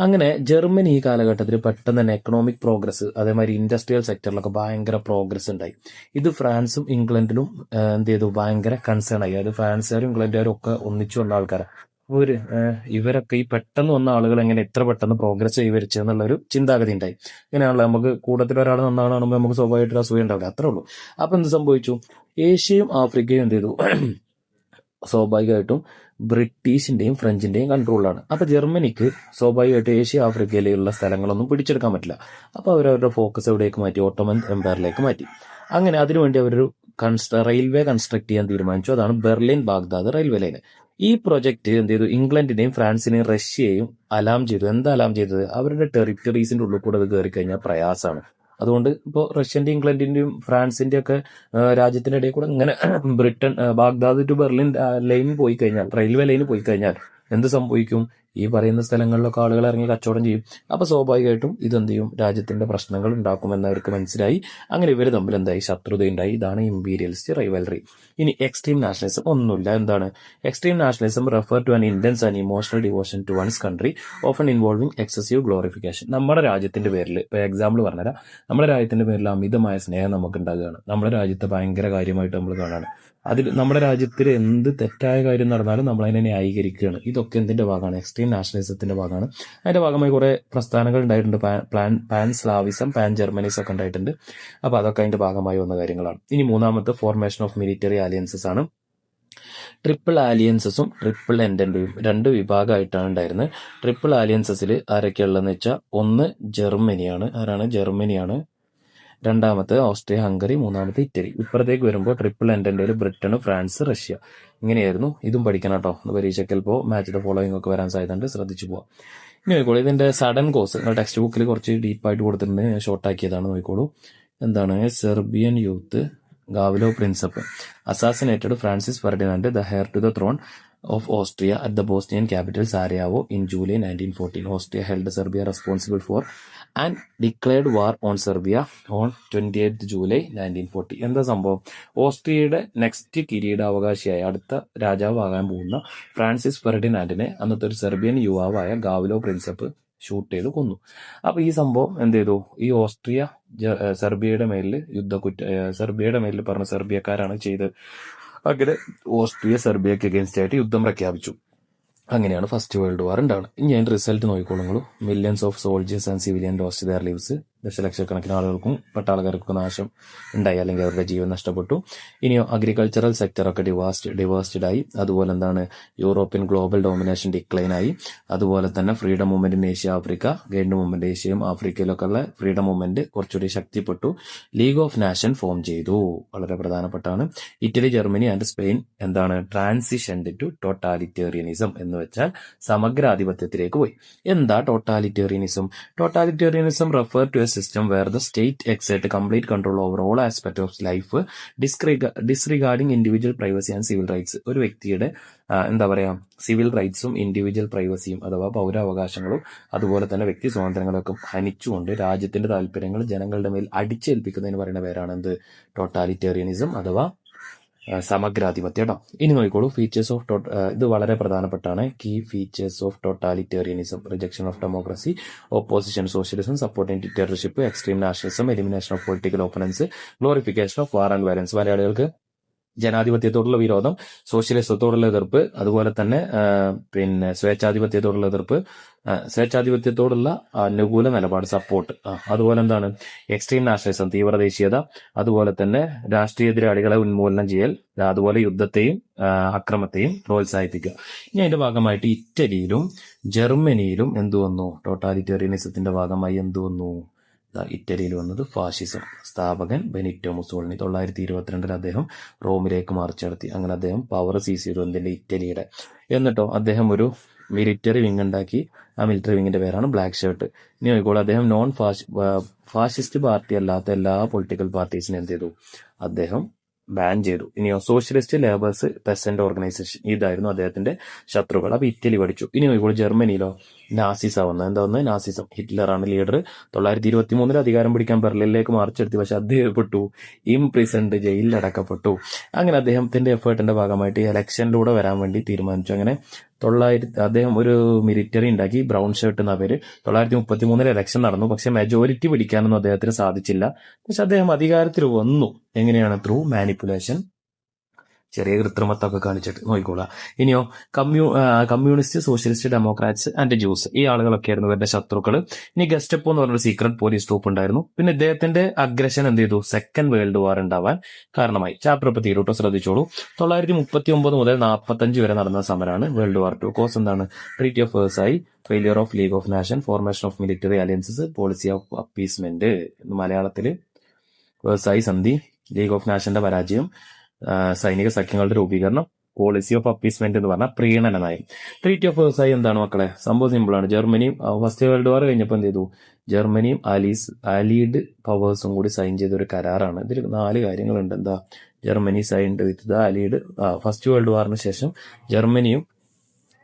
അങ്ങനെ ജർമ്മനി ഈ കാലഘട്ടത്തിൽ പെട്ടെന്ന് തന്നെ എക്കണോമിക് പ്രോഗ്രസ്, അതേമാതിരി ഇൻഡസ്ട്രിയൽ സെക്ടറിലൊക്കെ ഭയങ്കര പ്രോഗ്രസ് ഉണ്ടായി. ഇത് ഫ്രാൻസും ഇംഗ്ലണ്ടിലും എന്ത് ചെയ്തു, ഭയങ്കര കൺസേൺ ആയി. അത് ഫ്രാൻസുകാരും ഇംഗ്ലണ്ടുകാരും ഒക്കെ ഒന്നിച്ചു വന്ന ആൾക്കാരാണ്. ഇവരൊക്കെ ഈ പെട്ടെന്ന് വന്ന ആളുകൾ എങ്ങനെ ഇത്ര പെട്ടെന്ന് പ്രോഗ്രസ് കൈവരിച്ചു എന്നുള്ളൊരു ചിന്താഗതി ഉണ്ടായി. ഇങ്ങനെയാണല്ലോ, നമുക്ക് കൂട്ടത്തിൽ ഒരാൾ നന്നാണെന്ന് നമുക്ക് സ്വാഭാവികമായിട്ട് അസൂയ ഉണ്ടാവില്ല, അത്രേ ഉള്ളൂ. അപ്പൊ എന്ത് സംഭവിച്ചു, ഏഷ്യയും ആഫ്രിക്കയും എന്ത് ചെയ്തു, സ്വാഭാവികമായിട്ടും ബ്രിട്ടീഷിന്റെയും ഫ്രഞ്ചിന്റെയും കൺട്രോളിലാണ്. അപ്പൊ ജർമ്മനിക്ക് സ്വാഭാവികമായിട്ട് ഏഷ്യ ആഫ്രിക്കയിലുള്ള സ്ഥലങ്ങളൊന്നും പിടിച്ചെടുക്കാൻ പറ്റില്ല. അപ്പൊ അവരവരുടെ ഫോക്കസ് എവിടേക്ക് മാറ്റി, ഓട്ടോമൻ എംപയറിലേക്ക് മാറ്റി. അങ്ങനെ അതിനുവേണ്ടി അവരൊരു റെയിൽവേ കൺസ്ട്രക്ട് ചെയ്യാൻ തീരുമാനിച്ചു. അതാണ് ബെർലിൻ ബാഗ്ദാദ് റെയിൽവേ ലൈൻ. ഈ പ്രൊജക്ട് എന്ത് ചെയ്തു, ഇംഗ്ലണ്ടിനെയും ഫ്രാൻസിനെയും റഷ്യയെയും അലാം ചെയ്തു. എന്താ അലാം ചെയ്തത്, അവരുടെ ടെറിട്ടറീസിന്റെ ഉള്ളിൽ കൂടെ അത് കയറി കഴിഞ്ഞാൽ പ്രയാസമാണ്. അതുകൊണ്ട് ഇപ്പോൾ റഷ്യന്റെ, ഇംഗ്ലണ്ടിന്റെയും ഫ്രാൻസിന്റെ ഒക്കെ രാജ്യത്തിന്റെ ഇടയിൽ കൂടെ ഇങ്ങനെ Britain Baghdad to Berlin line പോയി കഴിഞ്ഞാൽ, റെയിൽവേ ലൈൻ പോയി കഴിഞ്ഞാൽ എന്ത് സംഭവിക്കും, ഈ പറയുന്ന സ്ഥലങ്ങളിലൊക്കെ ആളുകൾ ഇറങ്ങി കച്ചവടം ചെയ്യും. അപ്പൊ സ്വാഭാവികമായിട്ടും ഇതെന്ത് ചെയ്യും, രാജ്യത്തിന്റെ പ്രശ്നങ്ങൾ ഉണ്ടാക്കുമെന്ന് അവർക്ക് മനസ്സിലായി. അങ്ങനെ ഇവർ തമ്മിൽ എന്തായി, ശത്രുതയുണ്ടായി. ഇതാണ് ഇമ്പീരിയലിസ്റ്റ് റൈവൽറി. ഇനി എക്സ്ട്രീം നാഷണലിസം ഒന്നുമില്ല. എന്താണ് extreme nationalism? Refer to an intense and emotional devotion to one's country, often involving excessive glorification. നമ്മുടെ രാജ്യത്തിന്റെ പേരിൽ, ഇപ്പൊ എക്സാമ്പിൾ പറഞ്ഞുതരാം, നമ്മുടെ രാജ്യത്തിന്റെ പേരിൽ അമിതമായ സ്നേഹം നമുക്ക് ഉണ്ടാകുകയാണ്. നമ്മുടെ രാജ്യത്തെ ഭയങ്കര കാര്യമായിട്ട് നമ്മൾ കാണാണ്. അതിൽ നമ്മുടെ രാജ്യത്തിൽ എന്ത് തെറ്റായ കാര്യം നടന്നാലും നമ്മൾ അതിനെ ന്യായീകരിക്കുകയാണ്. ഇതൊക്കെ എന്തിന്റെ ഭാഗമാണ്, എക്സ്ട്രീം നാഷണലിസത്തിന്റെ ഭാഗമാണ്. അതിന്റെ ഭാഗമായി കുറെ പ്രസ്ഥാനങ്ങൾ ഉണ്ടായിട്ടുണ്ട്. പാൻ സ്ലാവിസം, പാൻ ജർമനിസം ഒക്കെ ഉണ്ടായിട്ടുണ്ട്. അപ്പൊ അതൊക്കെ അതിന്റെ ഭാഗമായി വന്ന കാര്യങ്ങളാണ്. ഇനി മൂന്നാമത്തെ ഫോർമേഷൻ ഓഫ് മിലിറ്ററി അലിയൻസസ് ആണ്. ട്രിപ്പിൾ ആലിയൻസസും ട്രിപ്പിൾ എൻഡന്റും രണ്ട് വിഭാഗമായിട്ടാണ് ഉണ്ടായിരുന്നത്. ട്രിപ്പിൾ ആലിയൻസസിൽ ആരൊക്കെയുള്ളതെന്ന് വെച്ചാൽ, ഒന്ന് ജർമ്മനിയാണ്. ആരാണ്? ജർമ്മനിയാണ്. രണ്ടാമത്തെ ഓസ്ട്രിയ, ഹംഗറി. മൂന്നാമത്തെ ഇറ്റലി. ഇപ്പുറത്തേക്ക് വരുമ്പോൾ ട്രിപ്പിൾ എൻഡന്റിൽ ബ്രിട്ടൻ, ഫ്രാൻസ്, റഷ്യ. ഇങ്ങനെയായിരുന്നു. ഇതും പഠിക്കണം കേട്ടോ. പരീക്ഷയ്ക്ക് ചിലപ്പോൾ മാച്ച് ദ ഫോളോയിങ് ഒക്കെ വരാൻ സാധ്യതയുണ്ട്, ശ്രദ്ധിച്ചു പോവാം. ഇനി നോക്കിക്കോളൂ, ഇതിന്റെ സഡൻ കോസ് നിങ്ങൾ ടെക്സ്റ്റ് ബുക്കിൽ കുറച്ച് ഡീപ്പായിട്ട് കൊടുത്തിട്ടുണ്ട്, ഷോർട്ടാക്കിയതാണ്. നോക്കിക്കോളൂ, എന്താണ് Serbian youth Gavrilo Princip assassinated Francis Ferdinand, the heir to the throne of Austria at the Bosnian capital Sarajevo in July 1914. Austria held Serbia responsible for and declared war on Serbia on 28th July 1940. എന്താ സംഭവം? ഓസ്ട്രിയയുടെ next കിരീടാവകാശിയായ, അടുത്ത രാജാവാകാൻ പോകുന്ന Francis ഫെർഡിനാൻഡിനെ അന്നത്തെ ഒരു Serbian യുവാവായ ഗാവ്ലോ Prinsep shoot ചെയ്ത് കൊന്നു. അപ്പൊ ഈ സംഭവം എന്ത് ചെയ്തു, ഈ ഓസ്ട്രിയ സെർബിയയുടെ മേലിൽ സെർബിയയുടെ മേലിൽ പറഞ്ഞ സെർബിയക്കാരാണ് ചെയ്ത്. അങ്ങനെ ഓസ്ട്രിയ സെർബിയക്ക് അഗേൻസ്റ്റ് ആയിട്ട് യുദ്ധം പ്രഖ്യാപിച്ചു. അങ്ങനെയാണ് ഫസ്റ്റ് വേൾഡ് വാർ ഉണ്ടാവുന്നത്. ഇനി അതിന്റെ റിസൾട്ട് നോക്കിക്കോളുള്ളൂ. Millions of soldiers and civilian lost their lives. ദശലക്ഷക്കണക്കിന് ആളുകൾക്കും പട്ടാളക്കാർക്കും നാശം ഉണ്ടായി, അല്ലെങ്കിൽ അവരുടെ ജീവൻ നഷ്ടപ്പെട്ടു. ഇനിയോ അഗ്രികൾച്ചറൽ സെക്ടറൊക്കെ ഡിവേഴ്സ്ഡ് ആയി. അതുപോലെ എന്താണ്, യൂറോപ്യൻ ഗ്ലോബൽ ഡോമിനേഷൻ ഡിക്ലൈൻ ആയി. അതുപോലെ തന്നെ freedom movement in Asia Africa, guide movement ഏഷ്യയും ആഫ്രിക്കയിലൊക്കെ ഉള്ള ഫ്രീഡം മൂവ്മെന്റ് കുറച്ചുകൂടി ശക്തിപ്പെട്ടു. ലീഗ് ഓഫ് നാഷൻ ഫോം ചെയ്തു, വളരെ പ്രധാനപ്പെട്ടാണ്. ഇറ്റലി, ജർമ്മനി ആൻഡ് സ്പെയിൻ എന്താണ്, ട്രാൻസിഷൻ ടു ടോട്ടാലിറ്റേറിയനിസം എന്ന് വെച്ചാൽ സമഗ്രാധിപത്യത്തിലേക്ക് പോയി. എന്താ totalitarianism? Totalitarianism refer to a system where the state exert complete control over all aspects of life, disregarding individual privacy and civil rights. ഒരു വ്യക്തിയുടെ എന്താ പറയാ, സിവിൽ റൈറ്റ്സും ഇൻഡിവിജ്വൽ പ്രൈവസിയും അഥവാ പൗരാവകാശങ്ങളും അതുപോലെ തന്നെ വ്യക്തി സ്വാതന്ത്ര്യങ്ങളൊക്കെ ഹനിച്ചുകൊണ്ട് രാജ്യത്തിന്റെ താല്പര്യങ്ങൾ ജനങ്ങളുടെ മേൽ അടിച്ചേൽപ്പിക്കുന്നതിന് പറയുന്ന പേരാണ് എന്ത്, ടോട്ടാലിറ്റേറിയനിസം അഥവാ സമഗ്രാധിപത്യം കേട്ടോ. ഇനി നോക്കിക്കോളൂ, ഫീച്ചേഴ്സ് ഓഫ് ഇത് വളരെ പ്രധാനപ്പെട്ടാണ്. Key features of totalitarianism: rejection of democracy, opposition socialism, supporting dictatorship, extreme nationalism, elimination of political opponents, glorification of war and violence. മലയാളികൾക്ക് ജനാധിപത്യത്തോടുള്ള വിരോധം, സോഷ്യലിസത്തോടുള്ള എതിർപ്പ്, അതുപോലെ തന്നെ പിന്നെ സ്വേച്ഛാധിപത്യത്തോടുള്ള എതിർപ്പ്, സ്വേച്ഛാധിപത്യത്തോടുള്ള അനുകൂല നിലപാട്, സപ്പോർട്ട്. അതുപോലെ എന്താണ്, എക്സ്ട്രീം നാഷണലിസം, തീവ്രദേശീയത, അതുപോലെ തന്നെ രാഷ്ട്രീയ എതിരാളികളെ ഉന്മൂലനം ചെയ്യൽ, അതുപോലെ യുദ്ധത്തെയും അക്രമത്തെയും പ്രോത്സാഹിപ്പിക്കുക. ഇനി അതിന്റെ ഭാഗമായിട്ട് ഇറ്റലിയിലും ജർമ്മനിയിലും എന്തു വന്നു, ടോട്ടാലിറ്റേറിയനിസത്തിന്റെ ഭാഗമായി എന്തു വന്നു, ഇറ്റലിയിൽ വന്നത് ഫാഷിസം. സ്ഥാപകൻ ബെനിറ്റോ മുസോളിനി. 922 അദ്ദേഹം റോമിലേക്ക് മാർച്ച് നടത്തി. അങ്ങനെ അദ്ദേഹം പവർ സീസ് ചെയ്തു എന്തിന്റെ, ഇറ്റലിയുടെ. എന്നിട്ടോ അദ്ദേഹം ഒരു മിലിറ്ററി വിങ് ഉണ്ടാക്കി. ആ മിലിറ്ററി വിങ്ങിന്റെ പേരാണ് ബ്ലാക്ക് ഷർട്ട്. ഇനി നോക്കിക്കോളൂ, അദ്ദേഹം ഫാഷിസ്റ്റ് പാർട്ടി അല്ലാത്ത എല്ലാ പൊളിറ്റിക്കൽ പാർട്ടീസിനും എന്ത് ചെയ്തു, അദ്ദേഹം ബാൻ ചെയ്തു. ഇനിയോ സോഷ്യലിസ്റ്റ് ലേബേഴ്സ് പെസന്റ് ഓർഗനൈസേഷൻ, ഇതായിരുന്നു അദ്ദേഹത്തിന്റെ ശത്രുക്കൾ. അപ്പൊ ഇറ്റലി പഠിച്ചു. ഇനി നോക്കിക്കോളൂ ജർമ്മനിയിലോ നാസിസ വന്നത്. എന്താ വന്നത്? നാസിസം. ഹിറ്റ്ലറാണ് ലീഡർ. 1923 അധികാരം പിടിക്കാൻ ബെർലിനിലേക്ക് മാർച്ചെടുത്തു. പക്ഷെ അദ്ദേഹം പെട്ടു ഇംപ്രിസൺഡ്, ജയിലിലടക്കപ്പെട്ടു. അങ്ങനെ അദ്ദേഹത്തിന്റെ എഫേർട്ടിന്റെ ഭാഗമായിട്ട് ഇലക്ഷനിലൂടെ വരാൻ വേണ്ടി തീരുമാനിച്ചു. അങ്ങനെ അദ്ദേഹം ഒരു മിലിറ്ററി ഉണ്ടാക്കി, ബ്രൗൺ ഷർട്ട് എന്ന പേര്. 1933 ഇലക്ഷൻ നടന്നു. പക്ഷെ മെജോറിറ്റി പിടിക്കാനൊന്നും അദ്ദേഹത്തിന് സാധിച്ചില്ല. പക്ഷെ അദ്ദേഹം അധികാരത്തിൽ വന്നു. എങ്ങനെയാണ്? ത്രൂ മാനിപ്പുലേഷൻ, ചെറിയ കൃത്രിമത്വമൊക്കെ കാണിച്ചിട്ട്. നോക്കിക്കോളാം. ഇനിയോ communist, socialist, democrats and juice, ഈ ആളുകളൊക്കെ ആയിരുന്നു ഇവരുടെ ശത്രുക്കൾ. ഇനി ഗെസ്റ്റപ്പോ എന്ന് പറഞ്ഞൊരു സീക്രട്ട് പോലീസ് ട്രൂപ്പ് ഉണ്ടായിരുന്നു. പിന്നെ ഇദ്ദേഹത്തിന്റെ അഗ്രഷൻ എന്ത് ചെയ്തു? സെക്കൻഡ് വേൾഡ് വാർ ഉണ്ടാവാൻ കാരണമായി. ചാപ്റ്റർ ഇപ്പൊ തീരുട്ടോ, ശ്രദ്ധിച്ചോളൂ. 1939 മുതൽ 45 വരെ നടന്ന സമരമാണ് വേൾഡ് വാർ 2. കോസ് എന്താണ്? Treaty of വേഴ്സായി, failure of league of nation, formation of military alliances, policy of appeasement. മലയാളത്തില് വേഴ്സായി സന്ധി, ലീഗ് ഓഫ് നാഷന്റെ പരാജയം, സൈനിക സഖ്യങ്ങളുടെ രൂപീകരണം, പോളിസി ഓഫ് അപ്പീസ്മെന്റ് എന്ന് പറഞ്ഞാൽ പ്രീണന നയം. ട്രീറ്റി ഓഫ് വേഴ്സായി എന്താണ് മക്കളെ? സംഭവം സിമ്പിൾ ആണ്. ജർമ്മനിയും ഫസ്റ്റ് വേൾഡ് വാർ കഴിഞ്ഞപ്പോൾ എന്ത് ചെയ്തു? ജർമ്മനിയും ആലീഡ് പവേഴ്സും കൂടി സൈൻ ചെയ്ത ഒരു കരാറാണ്. ഇതിൽ 4 കാര്യങ്ങളുണ്ട്. എന്താ? Germany signed with the allied. First world വാറിന് ശേഷം ജർമ്മനിയും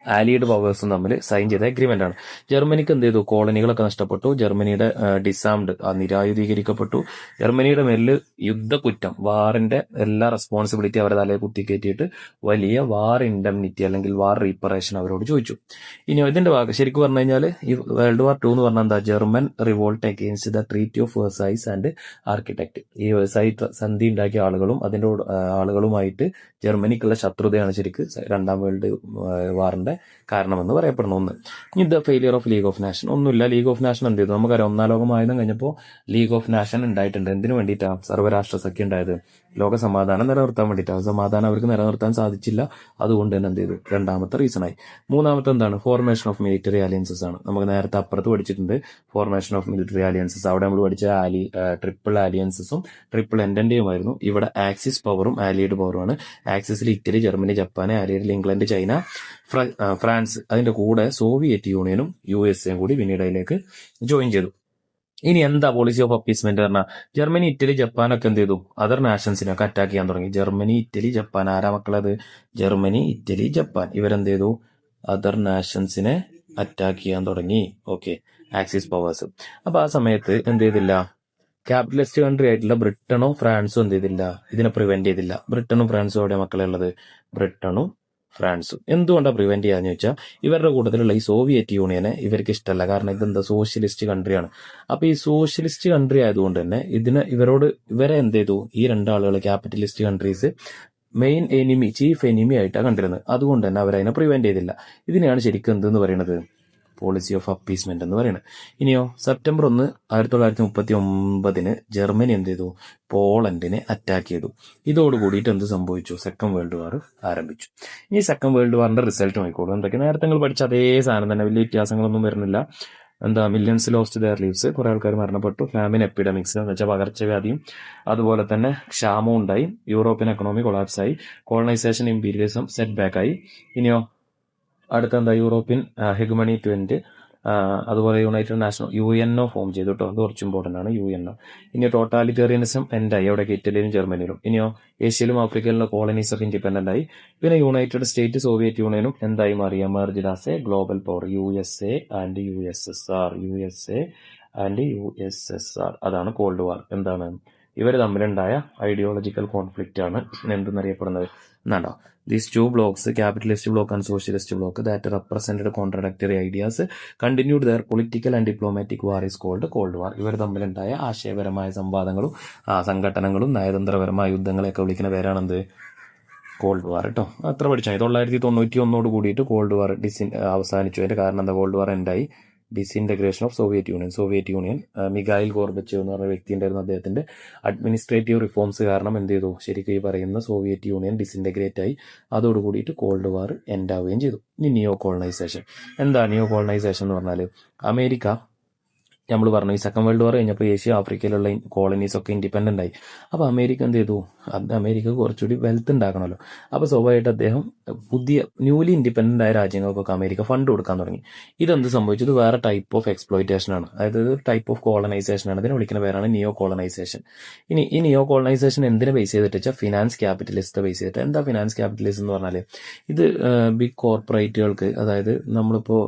ആലീഡ് പവേഴ്സും തമ്മിൽ സൈൻ ചെയ്ത അഗ്രിമെന്റ് ആണ്. ജർമ്മനിക്ക് എന്ത് ചെയ്തു? കോളനികളൊക്കെ നഷ്ടപ്പെട്ടു. ജർമ്മനിയുടെ ഡിസാംഡ്, നിരായുധീകരിക്കപ്പെട്ടു. ജർമ്മനിയുടെ മേലിൽ യുദ്ധക്കുറ്റം, വാറിന്റെ എല്ലാ റെസ്പോൺസിബിലിറ്റി അവരെ തലയിൽ കുത്തിക്കയറ്റിയിട്ട് വലിയ വാർ ഇൻഡംനിറ്റി അല്ലെങ്കിൽ വാർ റീപ്പറേഷൻ അവരോട് ചോദിച്ചു. ഇനി ഇതിന്റെ ഭാഗം ശരിക്കും പറഞ്ഞു കഴിഞ്ഞാൽ ഈ വേൾഡ് വാർ 2 എന്ന് പറഞ്ഞാൽ എന്താ? German revolt against the treaty of Versailles and architect. ഈ വേഴ്സായി സന്ധി ഉണ്ടാക്കിയ ആളുകളും അതിന്റെ ആളുകളുമായിട്ട് ജർമ്മനിക്കുള്ള ശത്രുതയാണ് ശരിക്ക് രണ്ടാം വേൾഡ് വാറിന്റെ കാരണമെന്ന് പറയപ്പെടുന്ന ഒന്ന്. ഇനി the failure of league of nation. ഒന്നുമില്ല. ലീഗ് ഓഫ് നാഷൻ എന്ത് ചെയ്തു? നമുക്കറിയാം, 1-ാം ലോകമായുധം കഴിഞ്ഞപ്പോൾ ലീഗ് ഓഫ് നാഷൻ ഉണ്ടായിട്ടുണ്ട്. എന്തിനു വേണ്ടിയിട്ടാണ് സർവ്വരാഷ്ട്ര സഖ്യം ഉണ്ടായത്? ലോക സമാധാനം നിലനിർത്താൻ വേണ്ടിയിട്ടാണ്. സമാധാനം അവർക്ക് നിലനിർത്താൻ സാധിച്ചില്ല. അതുകൊണ്ട് തന്നെ എന്ത് ചെയ്തു? 2ാമത്തെ റീസണായി. 3ാമത്തെ എന്താണ്? ഫോർമേഷൻ ഓഫ് മിലിറ്ററി അലയൻസസ് ആണ്. നമുക്ക് നേരത്തെ അപ്പുറത്ത് പഠിച്ചിട്ടുണ്ട് ഫോർമേഷൻ ഓഫ് മിലിറ്ററി അലയൻസസ്. അവിടെ നമ്മൾ പഠിച്ച ട്രിപ്പിൾ അലിയൻസസും ട്രിപ്പിൾ എൻഡന്റെയുമായിരുന്നു. ഇവിടെ ആക്സിസ് പവറും ആലിയഡ് പവറുമാണ്. ആക്സിസിൽ ഇറ്റലി, ജർമ്മനി, ജപ്പാൻ, ആലിയഡിൽ ഇംഗ്ലണ്ട്, ചൈന, ഫ്രാൻസ്, അതിന്റെ കൂടെ സോവിയറ്റ് യൂണിയനും USA കൂടി പിന്നീട് അതിലേക്ക് ജോയിൻ ചെയ്തു. ഇനി എന്താ പോളിസി ഓഫ് അപ്പീസ്മെന്റ് പറഞ്ഞാൽ? ജർമ്മനി, ഇറ്റലി, ജപ്പാനൊക്കെ എന്ത് ചെയ്തു? അതർ നാഷൻസിനൊക്കെ അറ്റാക്ക് ചെയ്യാൻ തുടങ്ങി. Germany, Italy, Japan. ആരാ മക്കളത്? Germany, Italy, Japan. ഇവരെന്ത് ചെയ്തു? അതർ നാഷൻസിനെ അറ്റാക്ക് ചെയ്യാൻ തുടങ്ങി. Okay, axis powers. അപ്പൊ ആ സമയത്ത് എന്ത് ചെയ്തില്ല? ക്യാപിറ്റലിസ്റ്റ് കൺട്രി ആയിട്ടുള്ള ബ്രിട്ടനോ ഫ്രാൻസോ എന്ത് ചെയ്തില്ല? ഇതിനെ പ്രിവെന്റ് ചെയ്തില്ല. ബ്രിട്ടനും ഫ്രാൻസും എവിടെ മക്കളെ ഉള്ളത്? ബ്രിട്ടനും ഫ്രാൻസും. എന്തുകൊണ്ടാണ് പ്രിവെന്റ് ചെയ്യാന്ന് വെച്ചാൽ ഇവരുടെ കൂട്ടത്തിലുള്ള ഈ സോവിയറ്റ് യൂണിയനെ ഇവർക്ക് ഇഷ്ടമല്ല. കാരണം ഇതെന്താ? സോഷ്യലിസ്റ്റ് കൺട്രിയാണ്. അപ്പൊ ഈ സോഷ്യലിസ്റ്റ് കൺട്രി ആയതുകൊണ്ട് തന്നെ ഇവരെ എന്ത് ചെയ്തു? ഈ 2 ആളുകൾ capitalist countries main enemy, chief enemy ആയിട്ടാണ് കണ്ടിരുന്നത്. അതുകൊണ്ട് തന്നെ അവരതിനെ പ്രിവെന്റ് ചെയ്തില്ല. ഇതിനെയാണ് ശരിക്കും എന്തെന്ന് പറയുന്നത്? പോളിസി ഓഫ് അപ്പീസ്മെന്റ് എന്ന് പറയുന്നത്. ഇനിയോ സെപ്റ്റംബർ 1, 1939 ജർമ്മനി എന്ത് ചെയ്തു? പോളണ്ടിനെ അറ്റാക്ക് ചെയ്തു. ഇതോടുകൂടിയിട്ട് എന്ത് സംഭവിച്ചു? സെക്കൻഡ് വേൾഡ് വാർ ആരംഭിച്ചു. ഇനി സെക്കൻഡ് വേൾഡ് വാറിന്റെ റിസൾട്ട് നോക്കിക്കോളൂ. എന്തൊക്കെ നേരത്തെ നിങ്ങൾ പഠിച്ച അതേ സാധനം തന്നെ, വലിയ വ്യത്യാസങ്ങളൊന്നും വരുന്നില്ല. എന്താ? മില്യൺസ് ലോസ്റ്റ് ദെയർ ലീവ്സ്, കുറെ ആൾക്കാർ മരണപ്പെട്ടു. ഫാമിൻ എപ്പിഡമിക്സ് എന്ന് വെച്ചാൽ പകർച്ചവ്യാധിയും അതുപോലെ തന്നെ ക്ഷാമവും ഉണ്ടായി. യൂറോപ്യൻ എക്കണോമി കൊളാപ്സ് ആയി. കോളനൈസേഷൻ, ഇമ്പീരിയലിസം സെറ്റ് ബാക്ക് ആയി. ഇനിയോ അടുത്തെന്താ? European hegemony to end. അതുപോലെ യുണൈറ്റഡ് നാഷണൽ UNO ഫോം ചെയ്തു കേട്ടോ. അത് കുറച്ച് ഇമ്പോർട്ടൻ്റ് ആണ് UNO. ഇനി ടോട്ടാലിറ്റേറിയനിസം എൻഡായി. അവിടെയൊക്കെ ഇറ്റലിയിലും ജർമ്മനിയിലും. ഇനിയോ ഏഷ്യയിലും ആഫ്രിക്കയിലും കോളനീസ് ഒക്കെ ഇൻഡിപെൻഡന്റ് ആയി. പിന്നെ യുണൈറ്റഡ് സ്റ്റേറ്റ്, സോവിയറ്റ് യൂണിയനും എന്തായി മാറി? Emerged as A global power. USA and USSR. അതാണ് കോൾഡ് വാർ. എന്താണ്? ഇവർ തമ്മിലുണ്ടായ ഐഡിയോളജിക്കൽ കോൺഫ്ലിക്റ്റ് ആണ് എന്തെന്നറിയപ്പെടുന്നത്. എന്നാണ്ടോ? These 2 blocks, capitalist bloc and socialist bloc, that represented contradictory ideas, continued their political and diplomatic war is called Cold War. ഇവർ തമ്മിലുണ്ടായ ആശയപരമായ സംവാദങ്ങളും സംഘടനകളും നയതന്ത്രപരമായ യുദ്ധങ്ങളെയൊക്കെ വിളിക്കുന്ന പേരാണെന്ത്? കോൾഡ് വാർ കേട്ടോ. അത്ര പഠിച്ചാൽ 1991 കൂടിയിട്ട് കോൾഡ് വാർ അവസാനിച്ചു. അതിന്റെ കാരണം എന്താ? കോൾഡ് വാർ എൻഡായി. Disintegration of Soviet union. Mikhail Gorbachev എന്ന് പറഞ്ഞ വ്യക്തി ഉണ്ടായിരുന്നു. അദ്ദേഹത്തിന്റെ അഡ്മിനിസ്ട്രേറ്റീവ് റിഫോംസ് കാരണം എന്ത് ചെയ്തു? ശരിക്കും ഈ പറയുന്ന സോവിയറ്റ് യൂണിയൻ ഡിസിൻറ്റഗ്രേറ്റ് ആയി. അതോടുകൂടിയിട്ട് കോൾഡ് വാർ എൻഡ് ആവുകയും ചെയ്തു. ഇനി നിയോ കോളനൈസേഷൻ. എന്താ നിയോ കോളനൈസേഷൻ എന്ന് പറഞ്ഞാൽ? അമേരിക്ക നമ്മൾ പറഞ്ഞു ഈ സെക്കൻഡ് വേൾഡ് വാർ കഴിഞ്ഞപ്പോൾ ഏഷ്യ ആഫ്രിക്കയിലുള്ള കോളനീസ് ഒക്കെ ഇൻഡിപെൻഡന്റ് ആയി. അപ്പോൾ അമേരിക്ക എന്ത് ചെയ്തു? അമേരിക്ക കുറച്ചുകൂടി വെൽത്ത് ഉണ്ടാക്കണമല്ലോ. അപ്പോൾ സ്വാഭാവികമായിട്ട് അദ്ദേഹം പുതിയ ന്യൂലി ഇൻഡിപെൻഡന്റ് ആയ രാജ്യങ്ങൾക്കൊക്കെ അമേരിക്ക ഫണ്ട് കൊടുക്കാൻ തുടങ്ങി. ഇതെന്ത് സംഭവിച്ചത്? വേറെ ടൈപ്പ് ഓഫ് എക്സ്പ്ലോയിറ്റേഷൻ ആണ്, അതായത് ടൈപ്പ് ഓഫ് കോളനൈസേഷൻ ആണ്. ഇതിനെ വിളിക്കുന്ന പേരാണ് നിയോ കോളനൈസേഷൻ. ഇനി ഈ നിയോ കോളനൈസേഷൻ എന്തിനെ ബേസ് ചെയ്തിട്ട് വെച്ചാൽ ഫിനാൻസ് ക്യാപിറ്റലിസ്റ്റ് ബേസ് ചെയ്തിട്ട്. എന്താ ഫിനാൻസ് ക്യാപിറ്റലിസം എന്ന് പറഞ്ഞാൽ? ഇത് ബിഗ് കോർപ്പറേറ്റുകൾക്ക്, അതായത് നമ്മളിപ്പോൾ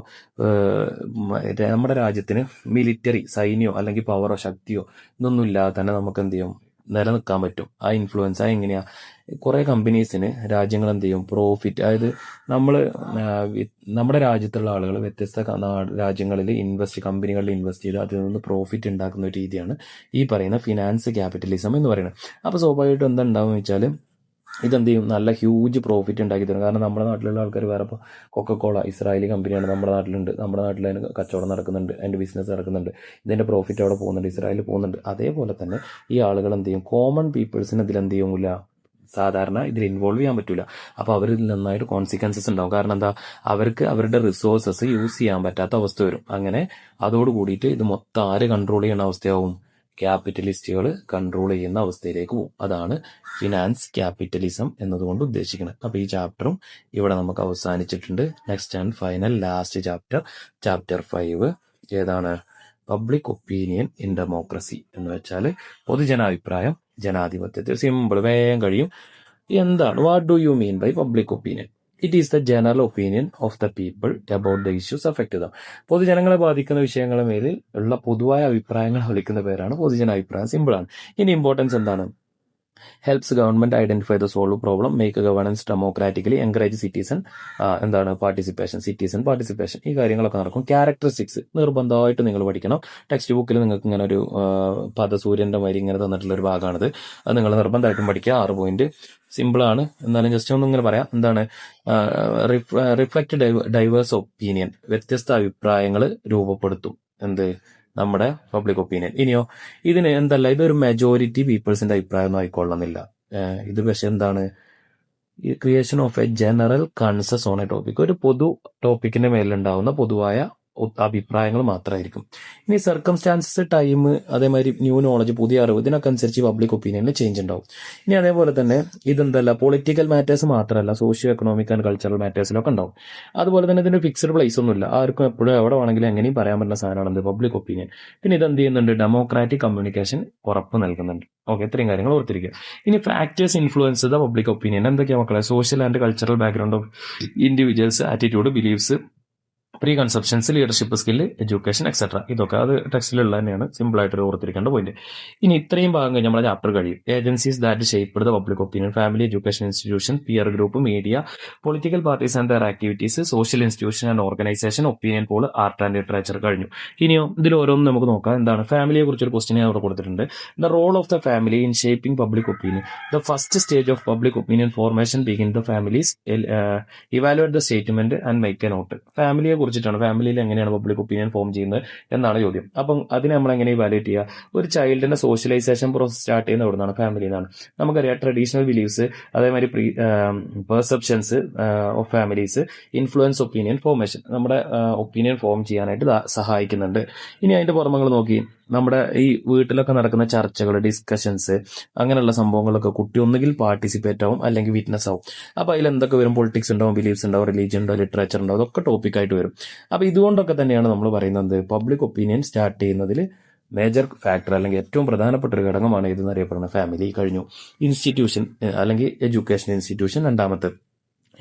നമ്മുടെ രാജ്യത്തിന് മിലിറ്ററി സൈന്യമോ അല്ലെങ്കിൽ പവറോ ശക്തിയോ ഇതൊന്നും ഇല്ലാതെ തന്നെ നമുക്ക് എന്ത് ചെയ്യും? നിലനിൽക്കാൻ പറ്റും. ആ ഇൻഫ്ലുവൻസ് എങ്ങനെയാ? കുറെ കമ്പനീസിന് രാജ്യങ്ങൾ എന്ത് ചെയ്യും? പ്രോഫിറ്റ്, അതായത് നമ്മുടെ രാജ്യത്തുള്ള ആളുകൾ വ്യത്യസ്ത രാജ്യങ്ങളിൽ കമ്പനികളിൽ ഇൻവെസ്റ്റ് ചെയ്ത് അതിൽ നിന്ന് പ്രോഫിറ്റ് ഉണ്ടാക്കുന്ന ഒരു രീതിയാണ് ഈ പറയുന്ന ഫിനാൻസ് ക്യാപിറ്റലിസം എന്ന് പറയുന്നത്. അപ്പോൾ സ്വാഭാവികമായിട്ടും എന്താ ഉണ്ടാവുക വെച്ചാൽ ഇതെന്ത് ചെയ്യും? നല്ല ഹ്യൂജ് പ്രോഫിറ്റ് ഉണ്ടാക്കി തരും. കാരണം നമ്മുടെ നാട്ടിലുള്ള ആൾക്കാർ വേറെ ഇപ്പോൾ കൊക്കക്കോള ഇസ്രായേലി കമ്പനിയാണ്, നമ്മുടെ നാട്ടിലുണ്ട്. നമ്മുടെ നാട്ടിൽ അതിന് കച്ചവടം നടക്കുന്നുണ്ട്, അതിൻ്റെ ബിസിനസ് നടക്കുന്നുണ്ട്, ഇതിൻ്റെ പ്രോഫിറ്റ് അവിടെ പോകുന്നുണ്ട്, ഇസ്രായേലിൽ പോകുന്നുണ്ട്. അതേപോലെ തന്നെ ഈ ആളുകൾ എന്ത് ചെയ്യും? കോമൺ പീപ്പിൾസിന് ഇതിലെന്ത് ചെയ്യില്ല? സാധാരണ ഇതിൽ ഇൻവോൾവ് ചെയ്യാൻ പറ്റില്ല. അപ്പോൾ അവരിൽ നന്നായിട്ട് കോൺസിക്വൻസസ് ഉണ്ടാവും. കാരണം എന്താ? അവർക്ക് അവരുടെ റിസോഴ്സസ് യൂസ് ചെയ്യാൻ പറ്റാത്ത അവസ്ഥ വരും. അങ്ങനെ അതോട് കൂടിയിട്ട് ഇത് മൊത്തം ആര് കൺട്രോൾ ചെയ്യുന്ന അവസ്ഥയാവും? ക്യാപിറ്റലിസ്റ്റുകൾ കൺട്രോൾ ചെയ്യുന്ന അവസ്ഥയിലേക്ക് പോകും. അതാണ് ഫിനാൻസ് ക്യാപിറ്റലിസം എന്നതുകൊണ്ട് ഉദ്ദേശിക്കുന്നത്. അപ്പോൾ ഈ ചാപ്റ്ററും ഇവിടെ നമുക്ക് അവസാനിച്ചിട്ടുണ്ട്. Next and final last chapter 5 ഏതാണ്? പബ്ലിക് ഒപ്പീനിയൻ ഇൻ ഡെമോക്രസി എന്ന് വെച്ചാൽ പൊതുജനാഭിപ്രായം ജനാധിപത്യത്തിൽ. സിമ്പിൾ, വേഗം കഴിയും. എന്താണ്? What do you mean by public opinion? It is the general opinion of the people about the issues affect them. പൊതുജനങ്ങളെ ബാധിക്കുന്ന വിഷയങ്ങളുടെ മേലിൽ ഉള്ള പൊതുവായ അഭിപ്രായങ്ങൾ വിളിക്കുന്ന പേരാണ് പൊതുജനാഭിപ്രായം. സിമ്പിളാണ്. ഇനി ഇമ്പോർട്ടൻസ് എന്താണ്? Helps government identify the solve problem, make governance democratically, encourage citizen participation. ഈ കാര്യങ്ങളൊക്കെ നടക്കും. ക്യാരക്ടറിസ്റ്റിക്സ് നിർബന്ധമായിട്ട് നിങ്ങൾ പഠിക്കണം. ടെക്സ്റ്റ് ബുക്കിൽ നിങ്ങൾക്ക് ഇങ്ങനെ ഒരു പദസൂര്യന്റെ മാതിരി ഇങ്ങനെ തന്നിട്ടുള്ള ഒരു ഭാഗമാണിത്. അത് നിങ്ങൾ നിർബന്ധമായിട്ടും പഠിക്കുക. 6 പോയിന്റ്. സിമ്പിളാണ്, എന്നാലും ജസ്റ്റ് ഒന്നും ഇങ്ങനെ പറയാം. എന്താണ്? റിഫ്ലക്ട് ഡൈവേഴ്സ് ഒപ്പീനിയൻ, വ്യത്യസ്ത അഭിപ്രായങ്ങൾ രൂപപ്പെടുത്തും. എന്ത്? നമ്മുടെ പബ്ലിക് ഒപ്പീനിയൻ. ഇനിയോ ഇതിന് എന്തല്ല, ഇതൊരു മെജോറിറ്റി പീപ്പിൾസിന്റെ അഭിപ്രായം ഒന്നും ആയിക്കൊള്ളുന്നില്ല. ഇത് പക്ഷെ എന്താണ്? Creation of a general consensus on a topic. ഒരു പൊതു ടോപ്പിക്കിന്റെ മേലുണ്ടാവുന്ന പൊതുവായ അഭിപ്രായങ്ങൾ മാത്രമായിരിക്കും. ഇനി സർക്കംസ്റ്റാൻസസ്, ടൈം, അതേമാതിരി ന്യൂ നോളജ്, പുതിയ അറിവ്, ഇതിനൊക്കെ അനുസരിച്ച് പബ്ലിക് ഒപ്പീനിയനിൽ ചേഞ്ച് ഉണ്ടാവും. ഇനി അതേപോലെ തന്നെ ഇതെന്തല്ല, പൊളിറ്റിക്കൽ മാറ്റേഴ്സ് മാത്രമല്ല, സോഷ്യോ എക്കണോമിക് ആൻഡ് കൾച്ചറൽ മാറ്റേഴ്സിലൊക്കെ ഉണ്ടാവും. അതുപോലെ തന്നെ ഇതിന്റെ ഫിക്സഡ് പ്ലേസ് ഒന്നുമില്ല. ആർക്കും എപ്പോഴും എവിടെ വേണമെങ്കിലും എങ്ങനെയും പറയാൻ പറ്റുന്ന സാധനമാണ് പബ്ലിക് ഒപ്പീനിയൻ. പിന്നെ ഇതെന്ത് ചെയ്യുന്നുണ്ട്? ഡെമോക്രാറ്റിക് കമ്മ്യൂണിക്കേഷൻ ഉറപ്പ് നൽകുന്നുണ്ട്. ഓക്കെ, ഇത്രയും കാര്യങ്ങൾ ഓർത്തിരിക്കുക. ഇനി factors influence the public opinion എന്തൊക്കെയാണ് മക്കളെ? Social and cultural background of individuals, attitude, beliefs, pre conceptions, leadership skill, education, etcetera. ഇതൊക്കെ അത് ടെക്സ്റ്റിലുള്ള തന്നെയാണ്. സിമ്പിൾ ആയിട്ട് ഓർത്തിരിക്കേണ്ട പോയിന്റ്. ഇനി ഇത്രയും ഭാഗം കഴിഞ്ഞ് നമ്മുടെ ചാപ്റ്റർ കഴിയും. Agencies that shape the public opinion, family, education institution, peer group, media, political parties and their activities, social institution and organisation, opinion poll, art and literature കഴിഞ്ഞു. ഇനിയോ ഇതിൽ ഓരോന്നും നമുക്ക് നോക്കാം. എന്താണ്? ഫാമിലിയെ കുറിച്ചൊരു ക്വസ്റ്റ്യൻ ഞാൻ അവിടെ കൊടുത്തിട്ടുണ്ട്. The role of the family in shaping public opinion. The first stage of public opinion formation begin the families, evaluate the statement and make a note. ഫാമിലിയെ കുറിച്ചിട്ടാണ്. ഫാമിലിയിൽ എങ്ങനെയാണ് പബ്ലിക് ഒപ്പീനിയൻ ഫോം ചെയ്യുന്നത് എന്നാണ് ചോദ്യം. അപ്പം അതിനെ നമ്മൾ എങ്ങനെ ഇവാലുവേറ്റ് ചെയ്യുക? ഒരു ചൈൽഡിന്റെ സോഷ്യലൈസേഷൻ പ്രോസസ് സ്റ്റാർട്ട് ചെയ്യുന്ന എവിടെ നിന്നാണ്? ഫാമിലിയിൽ നിന്നാണ്. നമുക്കറിയാം ട്രഡീഷണൽ ബിലീഫ്സ്, അതേമാതിരി perceptions of families influence opinion formation, നമ്മുടെ ഒപ്പീനിയൻ ഫോം ചെയ്യാനായിട്ട് സഹായിക്കുന്നുണ്ട്. ഇനി അതിന്റെ പുറമങ്ങൾ നോക്കി, നമ്മുടെ ഈ വീട്ടിലൊക്കെ നടക്കുന്ന ചർച്ചകൾ, ഡിസ്കഷൻസ്, അങ്ങനെയുള്ള സംഭവങ്ങളൊക്കെ കുട്ടി ഒന്നുകിൽ പാർട്ടിസിപ്പേറ്റ് ആവും അല്ലെങ്കിൽ വിറ്റ്നസ് ആവും. അപ്പോൾ അതിൽ എന്തൊക്കെ വരും? പൊളിറ്റിക്സ് ഉണ്ടാവും, ബിലീഫ്സ് ഉണ്ടാവും, റിലീജിയൻ ഉണ്ടാവും, ലിറ്ററേച്ചർ ഉണ്ടാവും. അതൊക്കെ ടോപ്പിക്കായിട്ട് വരും. അപ്പോൾ ഇതുകൊണ്ടൊക്കെ തന്നെയാണ് നമ്മൾ പറയുന്നത് പബ്ലിക് ഒപ്പീനിയൻ സ്റ്റാർട്ട് ചെയ്യുന്നതിൽ മേജർ ഫാക്ടർ അല്ലെങ്കിൽ ഏറ്റവും പ്രധാനപ്പെട്ട ഒരു ഘടകമാണ് ഇതെന്നറിയപ്പെടുന്നത് ഫാമിലി. കഴിഞ്ഞു. ഇൻസ്റ്റിറ്റ്യൂഷൻ അല്ലെങ്കിൽ എഡ്യൂക്കേഷൻ ഇൻസ്റ്റിറ്റ്യൂഷൻ രണ്ടാമത്തെ.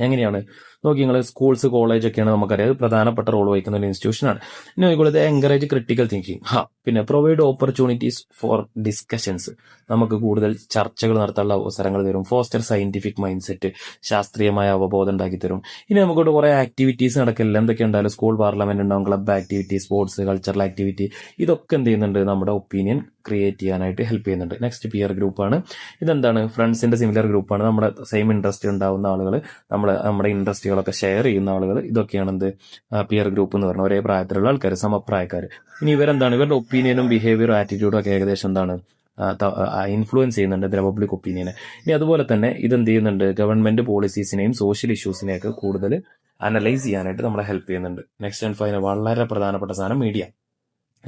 എങ്ങനെയാണ് നോക്കി നിങ്ങൾ? സ്കൂൾസ്, കോളേജ് ഒക്കെയാണ് നമുക്കറിയാം, അത് പ്രധാനപ്പെട്ട റോൾ വഹിക്കുന്ന ഒരു ഇൻസ്റ്റിറ്റ്യൂഷനാണ്. ഇനി നോക്കിക്കോളൂ, എൻകറേജ് ക്രിട്ടിക്കൽ തിങ്കിങ്. പിന്നെ പ്രൊവൈഡ് ഓപ്പർച്യൂണിറ്റീസ് ഫോർ ഡിസ്കഷൻസ്, നമുക്ക് കൂടുതൽ ചർച്ചകൾ നടത്താനുള്ള അവസരങ്ങൾ തരും. ഫോസ്റ്റർ സയന്റിഫിക് മൈൻഡ് സെറ്റ്, ശാസ്ത്രീയമായ അവബോധം ഉണ്ടാക്കി തരും. ഇനി നമുക്കിവിടെ കുറെ ആക്ടിവിറ്റീസ് നടക്കില്ല. എന്തൊക്കെ ഉണ്ടായാലും സ്കൂൾ പാർലമെന്റ് ഉണ്ടാവും, club activity, sports, cultural activity, ഇതൊക്കെ എന്ത് ചെയ്യുന്നുണ്ട്? നമ്മുടെ ഒപ്പീനിയൻ ക്രിയേറ്റ് ചെയ്യാനായിട്ട് ഹെൽപ്പ് ചെയ്യുന്നുണ്ട്. നെക്സ്റ്റ് പിയർ ഗ്രൂപ്പാണ്. ഇതെന്താണ്? ഫ്രണ്ട്സിന്റെ സിമിലർ ഗ്രൂപ്പാണ്. നമ്മുടെ സെയിം ഇൻട്രസ്റ്റ് ഉണ്ടാവുന്ന ആളുകൾ, നമ്മുടെ ഇൻട്രസ്റ്റുകളൊക്കെ ഷെയർ ചെയ്യുന്ന ആളുകൾ, ഇതൊക്കെയാണ് എന്ത്? പിയർ ഗ്രൂപ്പ് എന്ന് പറഞ്ഞാൽ ഒരേ പ്രായത്തിലുള്ള ആൾക്കാർ, സമപ്രായക്കാർ. ഇനി ഇവരെന്താണ്? ഇവരുടെ ഒപ്പീനിയനും ബിഹേവിയറും ആറ്റിറ്റ്യൂഡും ഒക്കെ ഏകദേശം എന്താണ്? ഇൻഫ്ലുവൻസ് ചെയ്യുന്നുണ്ട് ഇതിന്റെ പബ്ലിക് ഒപ്പീനിയനെ. ഇനി അതുപോലെ തന്നെ ഇതെന്ത് ചെയ്യുന്നുണ്ട്? ഗവൺമെന്റ് പോളിസീസിനെയും സോഷ്യൽ ഇഷ്യൂസിനെയൊക്കെ കൂടുതൽ അനലൈസ് ചെയ്യാനായിട്ട് നമ്മളെ ഹെൽപ്പ് ചെയ്യുന്നുണ്ട്. നെക്സ്റ്റ് ആൻഡ് ഫൈനൽ വളരെ പ്രധാനപ്പെട്ട സാധനം മീഡിയ.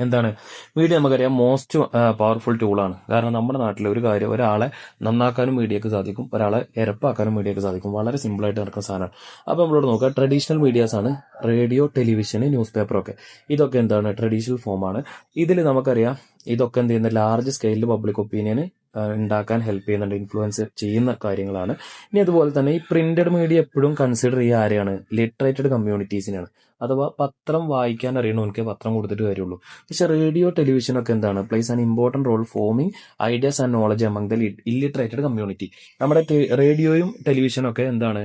എന്താണ് മീഡിയ നമുക്കറിയാം മോസ്റ്റ് പവർഫുൾ ടൂളാണ്. കാരണം നമ്മുടെ നാട്ടിൽ ഒരു കാര്യം ഒരാളെ നന്നാക്കാനും മീഡിയക്ക് സാധിക്കും, ഒരാളെ എരപ്പാക്കാനും മീഡിയക്ക് സാധിക്കും. വളരെ സിമ്പിളായിട്ട് നടക്കുന്ന സാധനമാണ്. അപ്പോൾ നമ്മളോട് നോക്കുക, ട്രഡീഷണൽ മീഡിയാസ് ആണ് റേഡിയോ, ടെലിവിഷൻ, ന്യൂസ് പേപ്പർ ഒക്കെ. ഇതൊക്കെ എന്താണ് ട്രഡീഷണൽ ഫോമാണ്. ഇതിൽ നമുക്കറിയാം ഇതൊക്കെ എന്ത് ചെയ്യുന്ന ലാർജ് സ്കെയിലിൽ പബ്ലിക് ഒപ്പീനിയന് ഉണ്ടാക്കാൻ ഹെൽപ്പ് ചെയ്യുന്നുണ്ട്, ഇൻഫ്ലുവൻസ് ചെയ്യുന്ന കാര്യങ്ങളാണ്. ഇനി അതുപോലെ തന്നെ ഈ പ്രിന്റഡ് മീഡിയ എപ്പോഴും കൺസിഡർ ചെയ്യുക ആരെയാണ്? ലിറ്ററേറ്റഡ് കമ്മ്യൂണിറ്റീസിനാണ്. അഥവാ പത്രം വായിക്കാൻ അറിയണവർക്ക് പത്രം കൊടുത്തിട്ട് കാര്യമുള്ളൂ. പക്ഷെ റേഡിയോ, ടെലിവിഷൻ ഒക്കെ എന്താണ് places an important role forming ideas and knowledge among the illiterated community. നമ്മുടെ റേഡിയോയും ടെലിവിഷനും ഒക്കെ എന്താണ്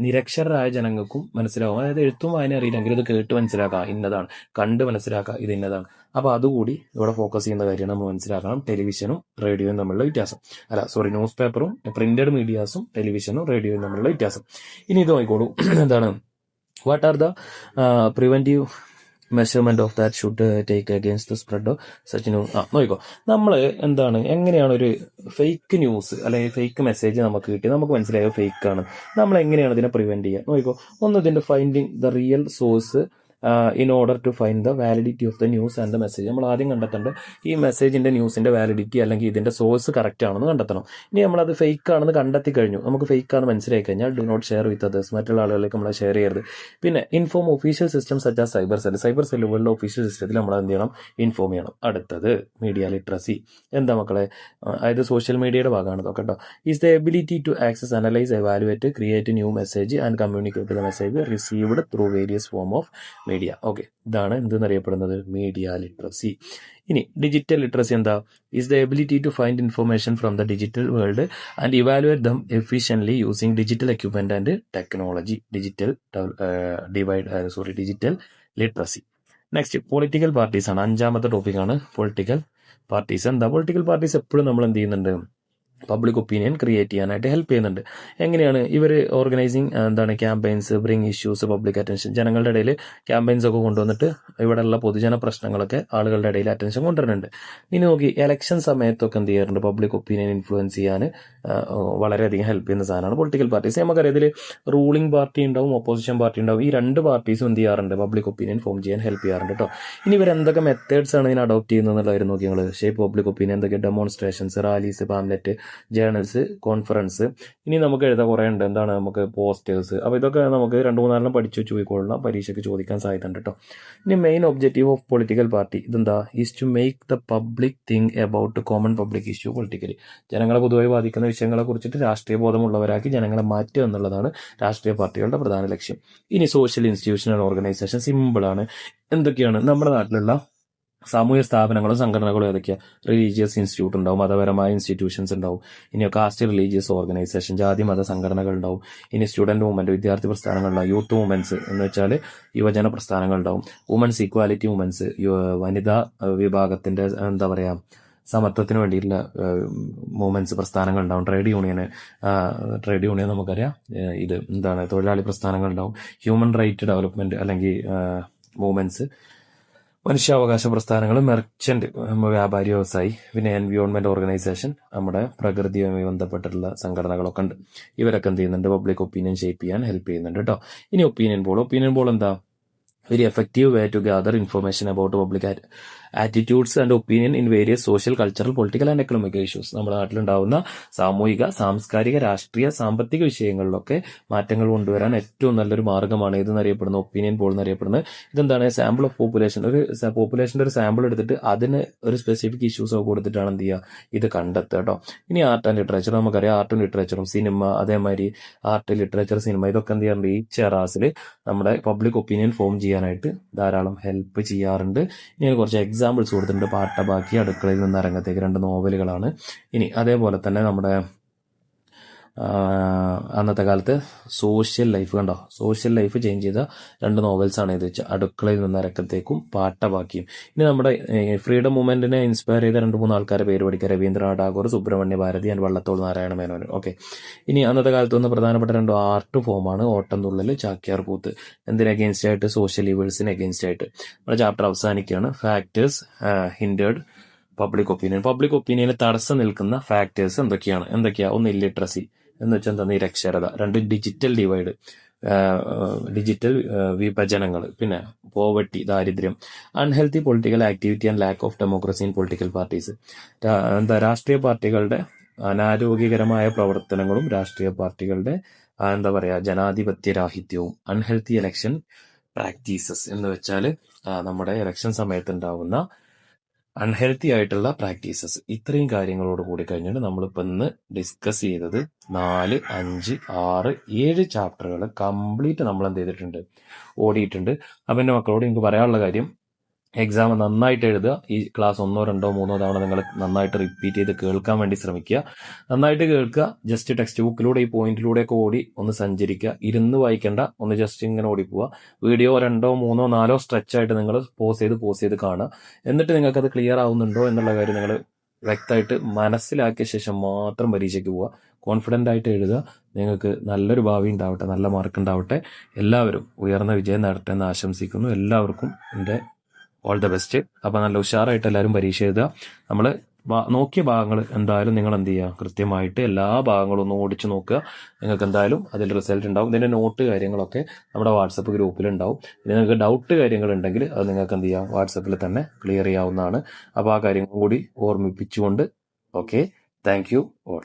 നിരക്ഷരരായ ജനങ്ങൾക്കും മനസ്സിലാവും. അതായത് എഴുത്തും വായന അറിയില്ലെങ്കിൽ ഇത് കേട്ട് മനസ്സിലാക്കാം ഇന്നതാണ്, കണ്ട് മനസ്സിലാക്കാം ഇത് ഇന്നതാണ്. അപ്പൊ അതുകൂടി ഇവിടെ ഫോക്കസ് ചെയ്യുന്ന കാര്യമാണ് നമ്മൾ മനസ്സിലാക്കണം. ടെലിവിഷനും റേഡിയോയും തമ്മിലുള്ള വ്യത്യാസം, ന്യൂസ് പേപ്പറും പ്രിന്റഡ് മീഡിയാസും ടെലിവിഷനും റേഡിയോയും തമ്മിലുള്ള വ്യത്യാസം. ഇനി ഇത് നോക്കിക്കോളൂ, എന്താണ് what are the preventive measurement of that should take against the spread of such news. നോക്കിക്കോ, നമ്മൾ എന്താണ് എങ്ങനെയാണ് ഒരു ഫേക്ക് ന്യൂസ് അല്ലെങ്കിൽ ഫേക്ക് മെസ്സേജ് നമുക്ക് കിട്ടി, നമുക്ക് മനസ്സിലായോ ഫേക്ക് ആണ്, നമ്മൾ എങ്ങനെയാണ് ഇതിനെ പ്രിവെന്റ് ചെയ്യുക? നോക്കിക്കോ, ഒന്ന് ഇതിന്റെ finding the real source in order to find the validity of the news and the message. നമ്മൾ ആദ്യം കണ്ടെത്തേണ്ടത് ഈ മെസ്സേജിന്റെ ന്യൂസിന്റെ വാലിഡിറ്റി അല്ലെങ്കിൽ ഇതിന്റെ സോഴ്സ് കറക്റ്റ് ആണെന്ന് കണ്ടെത്തണം. ഇനി നമ്മളത് ഫേക്ക് ആണെന്ന് കണ്ടെത്തി കഴിഞ്ഞു, നമുക്ക് ഫേക്ക് ആണെന്ന് മനസ്സിലായി കഴിഞ്ഞാൽ do not share with others, മറ്റുള്ള ആളുകളിലേക്ക് നമ്മൾ ഷെയർ ചെയ്യരുത്. പിന്നെ inform official system such as cyber സെല്ലുകളുടെ ഒഫീഷ്യൽ സിസ്റ്റത്തിൽ നമ്മൾ എന്ത് ചെയ്യണം? ഇൻഫോം ചെയ്യണം. അടുത്തത് മീഡിയ ലിറ്ററസി. എന്താ മക്കളെ? അതായത് സോഷ്യൽ മീഡിയയുടെ ഭാഗമാണ് ഇതൊക്കെ കേട്ടോ. Is the ability to access, analyse, evaluate, create new message and communicate the message received through various form of media. Okay, ഇതാണ് എന്തെന്നറിയപ്പെടുന്നത് മീഡിയ ലിറ്ററസി. ഇനി ഡിജിറ്റൽ ലിറ്ററസി എന്താ? Is the ability to find information from the digital world and evaluate them efficiently using digital equipment and technology. Digital literacy. Next political parties ആണ്. അഞ്ചാമത്തെ ടോപ്പിക്കാണ് political parties. എന്താ political parties? എപ്പോഴും നമ്മൾ എന്ത് ചെയ്യുന്നുണ്ട്? പബ്ലിക് ഒപ്പീനിയൻ ക്രിയേറ്റ് ചെയ്യാനായിട്ട് help ചെയ്യുന്നുണ്ട്. എങ്ങനെയാണ് ഇവർ organising campaigns, bring issues public attention. ജനങ്ങളുടെ ഇടയിൽ ക്യാമ്പയിൻസ് ഒക്കെ കൊണ്ടുവന്നിട്ട് ഇവിടെയുള്ള പൊതുജന പ്രശ്നങ്ങളൊക്കെ ആളുകളുടെ ഇടയിൽ അറ്റൻഷൻ കൊണ്ടുവരുന്നുണ്ട്. ഇനി നോക്കി, ഇലക്ഷൻ സമയത്തൊക്കെ എന്ത് ചെയ്യാറുണ്ട്? പബ്ലിക് ഒപ്പീനിയൻ ഇൻഫ്ലുവൻസ് ചെയ്യാൻ വളരെയധികം ഹെൽപ്പ് ചെയ്യുന്ന സാധനമാണ് പൊളിറ്റിക്കൽ പാർട്ടീസ്. നമുക്കറിയാം ഇതിൽ റൂളിംഗ് പാർട്ടി ഉണ്ടാവും, ഒപ്പോസിഷൻ പാർട്ടി ഉണ്ടാവും. ഈ രണ്ട് പാർട്ടീസും എന്ത് ചെയ്യാറുണ്ട്? പബ്ലിക് ഒപ്പീനിയൻ ഫോം ചെയ്യാൻ ഹെൽപ്പ് ചെയ്യാറുണ്ട് കേട്ടോ. ഇനി ഇവർ എന്തൊക്കെ മെത്തേഡ്സ് ആണ് ഇതിന് അഡോപ്റ്റ് ചെയ്യുന്നതെന്നുള്ളതായിരുന്നു നോക്കി നിങ്ങൾ. ഷേപ്പ് പബ്ലിക് ഒപ്പീനിയൻ എന്തൊക്കെ? Demonstrations, rallies, pamphlet, journals, conference. ഇനി നമുക്ക് എഴുതാൻ കുറേ ഉണ്ട്. എന്താണ്? നമുക്ക് പോസ്റ്റേഴ്സ്. അപ്പോൾ ഇതൊക്കെ നമുക്ക് 2-3 പഠിച്ചു വെച്ച് പോയിക്കൊള്ളണം, പരീക്ഷയ്ക്ക് ചോദിക്കാൻ സാധ്യത ഉണ്ട് കേട്ടോ. ഇനി main objective of political party ഇതെന്താ? Is to make the public think about common public issue politically. ജനങ്ങളെ പൊതുവായി ബാധിക്കുന്ന വിഷയങ്ങളെ കുറിച്ചിട്ട് രാഷ്ട്രീയ ബോധമുള്ളവരാക്കി ജനങ്ങളെ മാറ്റുക എന്നുള്ളതാണ് രാഷ്ട്രീയ പാർട്ടികളുടെ പ്രധാന ലക്ഷ്യം. ഇനി സോഷ്യൽ ഇൻസ്റ്റിറ്റ്യൂഷണൽ ഓർഗനൈസേഷൻ സിമ്പിളാണ്. എന്തൊക്കെയാണ് നമ്മുടെ നാട്ടിലുള്ള സാമൂഹ്യ സ്ഥാപനങ്ങളും സംഘടനകളും ഏതൊക്കെയാണ്? റിലീജിയസ് ഇൻസ്റ്റിറ്റ്യൂട്ട് ഉണ്ടാവും, മതപരമായ ഇൻസ്റ്റിറ്റ്യൂഷൻസ് ഉണ്ടാവും. ഇനി കാസ്റ്റ് റിലീജിയസ് ഓർഗനൈസേഷൻ, ജാതി മത സംഘടനകൾ ഉണ്ടാവും. ഇനി സ്റ്റുഡന്റ് മൂവ്മെന്റ്, വിദ്യാർത്ഥി പ്രസ്ഥാനങ്ങളുണ്ടാവും. യൂത്ത് മൂവ്മെന്റ്സ് എന്ന് വെച്ചാൽ യുവജന പ്രസ്ഥാനങ്ങൾ ഉണ്ടാവും. വുമൻസ് ഈക്വാലിറ്റി മൂവ്മെന്റ്സ്, വനിതാ വിഭാഗത്തിന്റെ എന്താ പറയാ സമത്വത്തിന് വേണ്ടിയിട്ടുള്ള മൂവ്മെന്റ്സ്, പ്രസ്ഥാനങ്ങൾ ഉണ്ടാവും. ട്രേഡ് യൂണിയൻ നമുക്കറിയാം. ഇത് എന്താണ്? തൊഴിലാളി പ്രസ്ഥാനങ്ങൾ ഉണ്ടാവും. ഹ്യൂമൻ റൈറ്റ് ഡെവലപ്മെന്റ് അല്ലെങ്കിൽ മൂവ്മെന്റ്സ്, മനുഷ്യാവകാശ പ്രസ്ഥാനങ്ങൾ, മെർച്ചന്റ് വ്യാപാരി വ്യവസായി, പിന്നെ എൻവിയോൺമെന്റ് ഓർഗനൈസേഷൻ, നമ്മുടെ പ്രകൃതിയുമായി ബന്ധപ്പെട്ടിട്ടുള്ള സംഘടനകളൊക്കെ ഉണ്ട്. ഇവരൊക്കെ എന്ത് ചെയ്യുന്നുണ്ട്? പബ്ലിക് ഒപ്പീനിയൻ ഷേപ്പ് ചെയ്യാൻ ഹെൽപ്പ് ചെയ്യുന്നുണ്ട് കേട്ടോ. ഇനി ഒപ്പീനിയൻ പോൾ എന്താ? Very effective way to gather information about public attitudes and opinion in various social, cultural, political and economic issues. നമ്മുടെ നാട്ടിലുണ്ടാവുന്ന സാമൂഹിക, സാംസ്കാരിക, രാഷ്ട്രീയ, സാമ്പത്തിക വിഷയങ്ങളിലൊക്കെ മാറ്റങ്ങൾ കൊണ്ടുവരാൻ ഏറ്റവും നല്ലൊരു മാർഗ്ഗമാണ് ഇതെന്നറിയപ്പെടുന്ന ഒപ്പീനിയൻ പോൾ എന്നറിയപ്പെടുന്നത്. ഇതെന്താണ്? Sample of population. ഒരു പോപ്പുലേഷന്റെ ഒരു സാമ്പിൾ എടുത്തിട്ട് അതിന് ഒരു സ്പെസിഫിക് ഇഷ്യൂസ് ഒക്കെ കൊടുത്തിട്ടാണ് എന്ത് ചെയ്യുക? ഇത് കണ്ടെത്തുക കേട്ടോ. ഇനി ആർട്ട് ആൻഡ് ലിറ്ററേച്ചർ. നമുക്കറിയാം ആർട്ടും ലിറ്ററേച്ചറും, സിനിമ, അതേമാതിരി ആർട്ട്, ലിറ്ററേച്ചർ, സിനിമ ഇതൊക്കെ എന്ത് ചെയ്യാറുണ്ട്? ഈ ചെറാസിൽ നമ്മുടെ പബ്ലിക് ഒപ്പീനിയൻ ഫോം ചെയ്യാനായിട്ട് ധാരാളം ഹെൽപ്പ് ചെയ്യാറുണ്ട്. ഇനി കുറച്ച് എക്സാമ്പിൾസ് കൊടുത്തിട്ടുണ്ട്. പാട്ടബാക്കി, അടുക്കളയിൽ നിന്ന് അരങ്ങത്തേക്ക്, 2 നോവലുകളാണ്. ഇനി അതേപോലെ തന്നെ നമ്മുടെ അന്നത്തെ കാലത്ത് സോഷ്യൽ ലൈഫ് കണ്ടോ, സോഷ്യൽ ലൈഫ് ചേഞ്ച് ചെയ്ത 2 നോവൽസാണ് ഇത്. അടുക്കളയിൽ നിന്ന് അരക്കത്തേക്കും പാട്ടബാക്കിയും. ഇനി നമ്മുടെ ഫ്രീഡം മൂവ്മെന്റിനെ ഇൻസ്പയർ ചെയ്ത 2-3 ആൾക്കാരെ പേര് പഠിക്കുക. രവീന്ദ്രനാഥ് ടാഗോർ, സുബ്രഹ്മണ്യ ഭാരതി ആൻഡ് വള്ളത്തോൾ നാരായണ മേനോൻ. ഓക്കെ. ഇനി അന്നത്തെ കാലത്ത് വന്ന പ്രധാനപ്പെട്ട 2 ആർട്ട് ഫോമാണ് ഓട്ടംതുള്ളൽ, ചാക്യാർ കൂത്ത്. എന്തിന് അഗേൻസ്റ്റ് ആയിട്ട്? സോഷ്യൽ ഈവിൾസിന് അഗേൻസ്റ്റ് ആയിട്ട്. നമ്മുടെ ചാപ്റ്റർ അവസാനിക്കുകയാണ്. Factors hindered public opinion. Public ഒപ്പീനിയന് തടസ്സം നിൽക്കുന്ന ഫാക്ടേഴ്സ് എന്തൊക്കെയാ? ഒന്ന് ഇല്ലിറ്ററസി എന്ന് വെച്ചാൽ എന്താ? നിരക്ഷരത. 2 ഡിജിറ്റൽ ഡിവൈഡ്. ഡിജിറ്റൽ വിഭജനങ്ങൾ, പിന്നെ പോവർട്ടി, ദാരിദ്ര്യം, unhealthy political activity and lack of democracy in political parties. രാഷ്ട്രീയ പാർട്ടികളുടെ അനാരോഗ്യകരമായ പ്രവർത്തനങ്ങളും രാഷ്ട്രീയ പാർട്ടികളുടെ ജനാധിപത്യ രാഹിത്യവും, അൺഹെൽത്തി ഇലക്ഷൻ പ്രാക്ടീസസ് എന്ന് വെച്ചാൽ നമ്മുടെ ഇലക്ഷൻ സമയത്ത് ഉണ്ടാവുന്ന അൺഹെൽത്തി ആയിട്ടുള്ള പ്രാക്ടീസസ്. ഇത്രയും കാര്യങ്ങളോട് കൂടി കഴിഞ്ഞിട്ട് നമ്മളിപ്പോൾ ഇന്ന് ഡിസ്കസ് ചെയ്തത് 4, 5, 6, 7 ചാപ്റ്ററുകൾ കംപ്ലീറ്റ് നമ്മൾ എന്ത് ചെയ്തിട്ടുണ്ട്, ഓടിയിട്ടുണ്ട്. അപ്പം എൻ്റെ മക്കളോട് എനിക്ക് പറയാനുള്ള കാര്യം, എക്സാം നന്നായിട്ട് എഴുതുക. ഈ ക്ലാസ് 1, 2, 3 തവണ നിങ്ങൾ നന്നായിട്ട് റിപ്പീറ്റ് ചെയ്ത് കേൾക്കാൻ വേണ്ടി ശ്രമിക്കുക. നന്നായിട്ട് കേൾക്കുക. ജസ്റ്റ് ടെക്സ്റ്റ് ബുക്കിലൂടെ ഈ പോയിന്റിലൂടെയൊക്കെ ഓടി ഒന്ന് സഞ്ചരിക്കുക. ഇരുന്ന് വായിക്കേണ്ട, ഒന്ന് ജസ്റ്റ് ഇങ്ങനെ ഓടിപ്പോവുക. വീഡിയോ 2, 3, 4 സ്ട്രെച്ച് ആയിട്ട് നിങ്ങൾ പോസ് ചെയ്ത് കാണുക. എന്നിട്ട് നിങ്ങൾക്ക് അത് ക്ലിയർ ആവുന്നുണ്ടോ എന്നുള്ള കാര്യം നിങ്ങൾ വ്യക്തമായിട്ട് മനസ്സിലാക്കിയ ശേഷം മാത്രം പരീക്ഷയ്ക്ക് പോവുക. കോൺഫിഡൻ്റ് ആയിട്ട് എഴുതുക. നിങ്ങൾക്ക് നല്ലൊരു ഭാവി ഉണ്ടാവട്ടെ, നല്ല മാർക്ക് ഉണ്ടാവട്ടെ. എല്ലാവരും ഉയർന്ന വിജയം നേടട്ടെ എന്ന് ആശംസിക്കുന്നു. എല്ലാവർക്കും എൻ്റെ ഓൾ ദ ബെസ്റ്റ്. അപ്പം നല്ല ഉഷാറായിട്ട് എല്ലാവരും പരീക്ഷ എഴുതുക. നമ്മൾ നോക്കിയ ഭാഗങ്ങൾ എന്തായാലും നിങ്ങൾ എന്ത് ചെയ്യുക, കൃത്യമായിട്ട് എല്ലാ ഭാഗങ്ങളും ഒന്ന് ഓടിച്ച് നോക്കുക. നിങ്ങൾക്ക് എന്തായാലും അതിൽ റിസൾട്ട് ഉണ്ടാവും. ഇതിൻ്റെ നോട്ട് കാര്യങ്ങളൊക്കെ നമ്മുടെ വാട്സപ്പ് ഗ്രൂപ്പിലുണ്ടാവും. ഇനി നിങ്ങൾക്ക് ഡൗട്ട് കാര്യങ്ങളുണ്ടെങ്കിൽ അത് നിങ്ങൾക്ക് എന്ത് ചെയ്യാം, വാട്സപ്പിൽ തന്നെ ക്ലിയർ ചെയ്യാവുന്നതാണ്. അപ്പോൾ ആ കാര്യങ്ങൾ കൂടി ഓർമ്മിപ്പിച്ചുകൊണ്ട്, ഓക്കെ, താങ്ക് യു ഓൾ.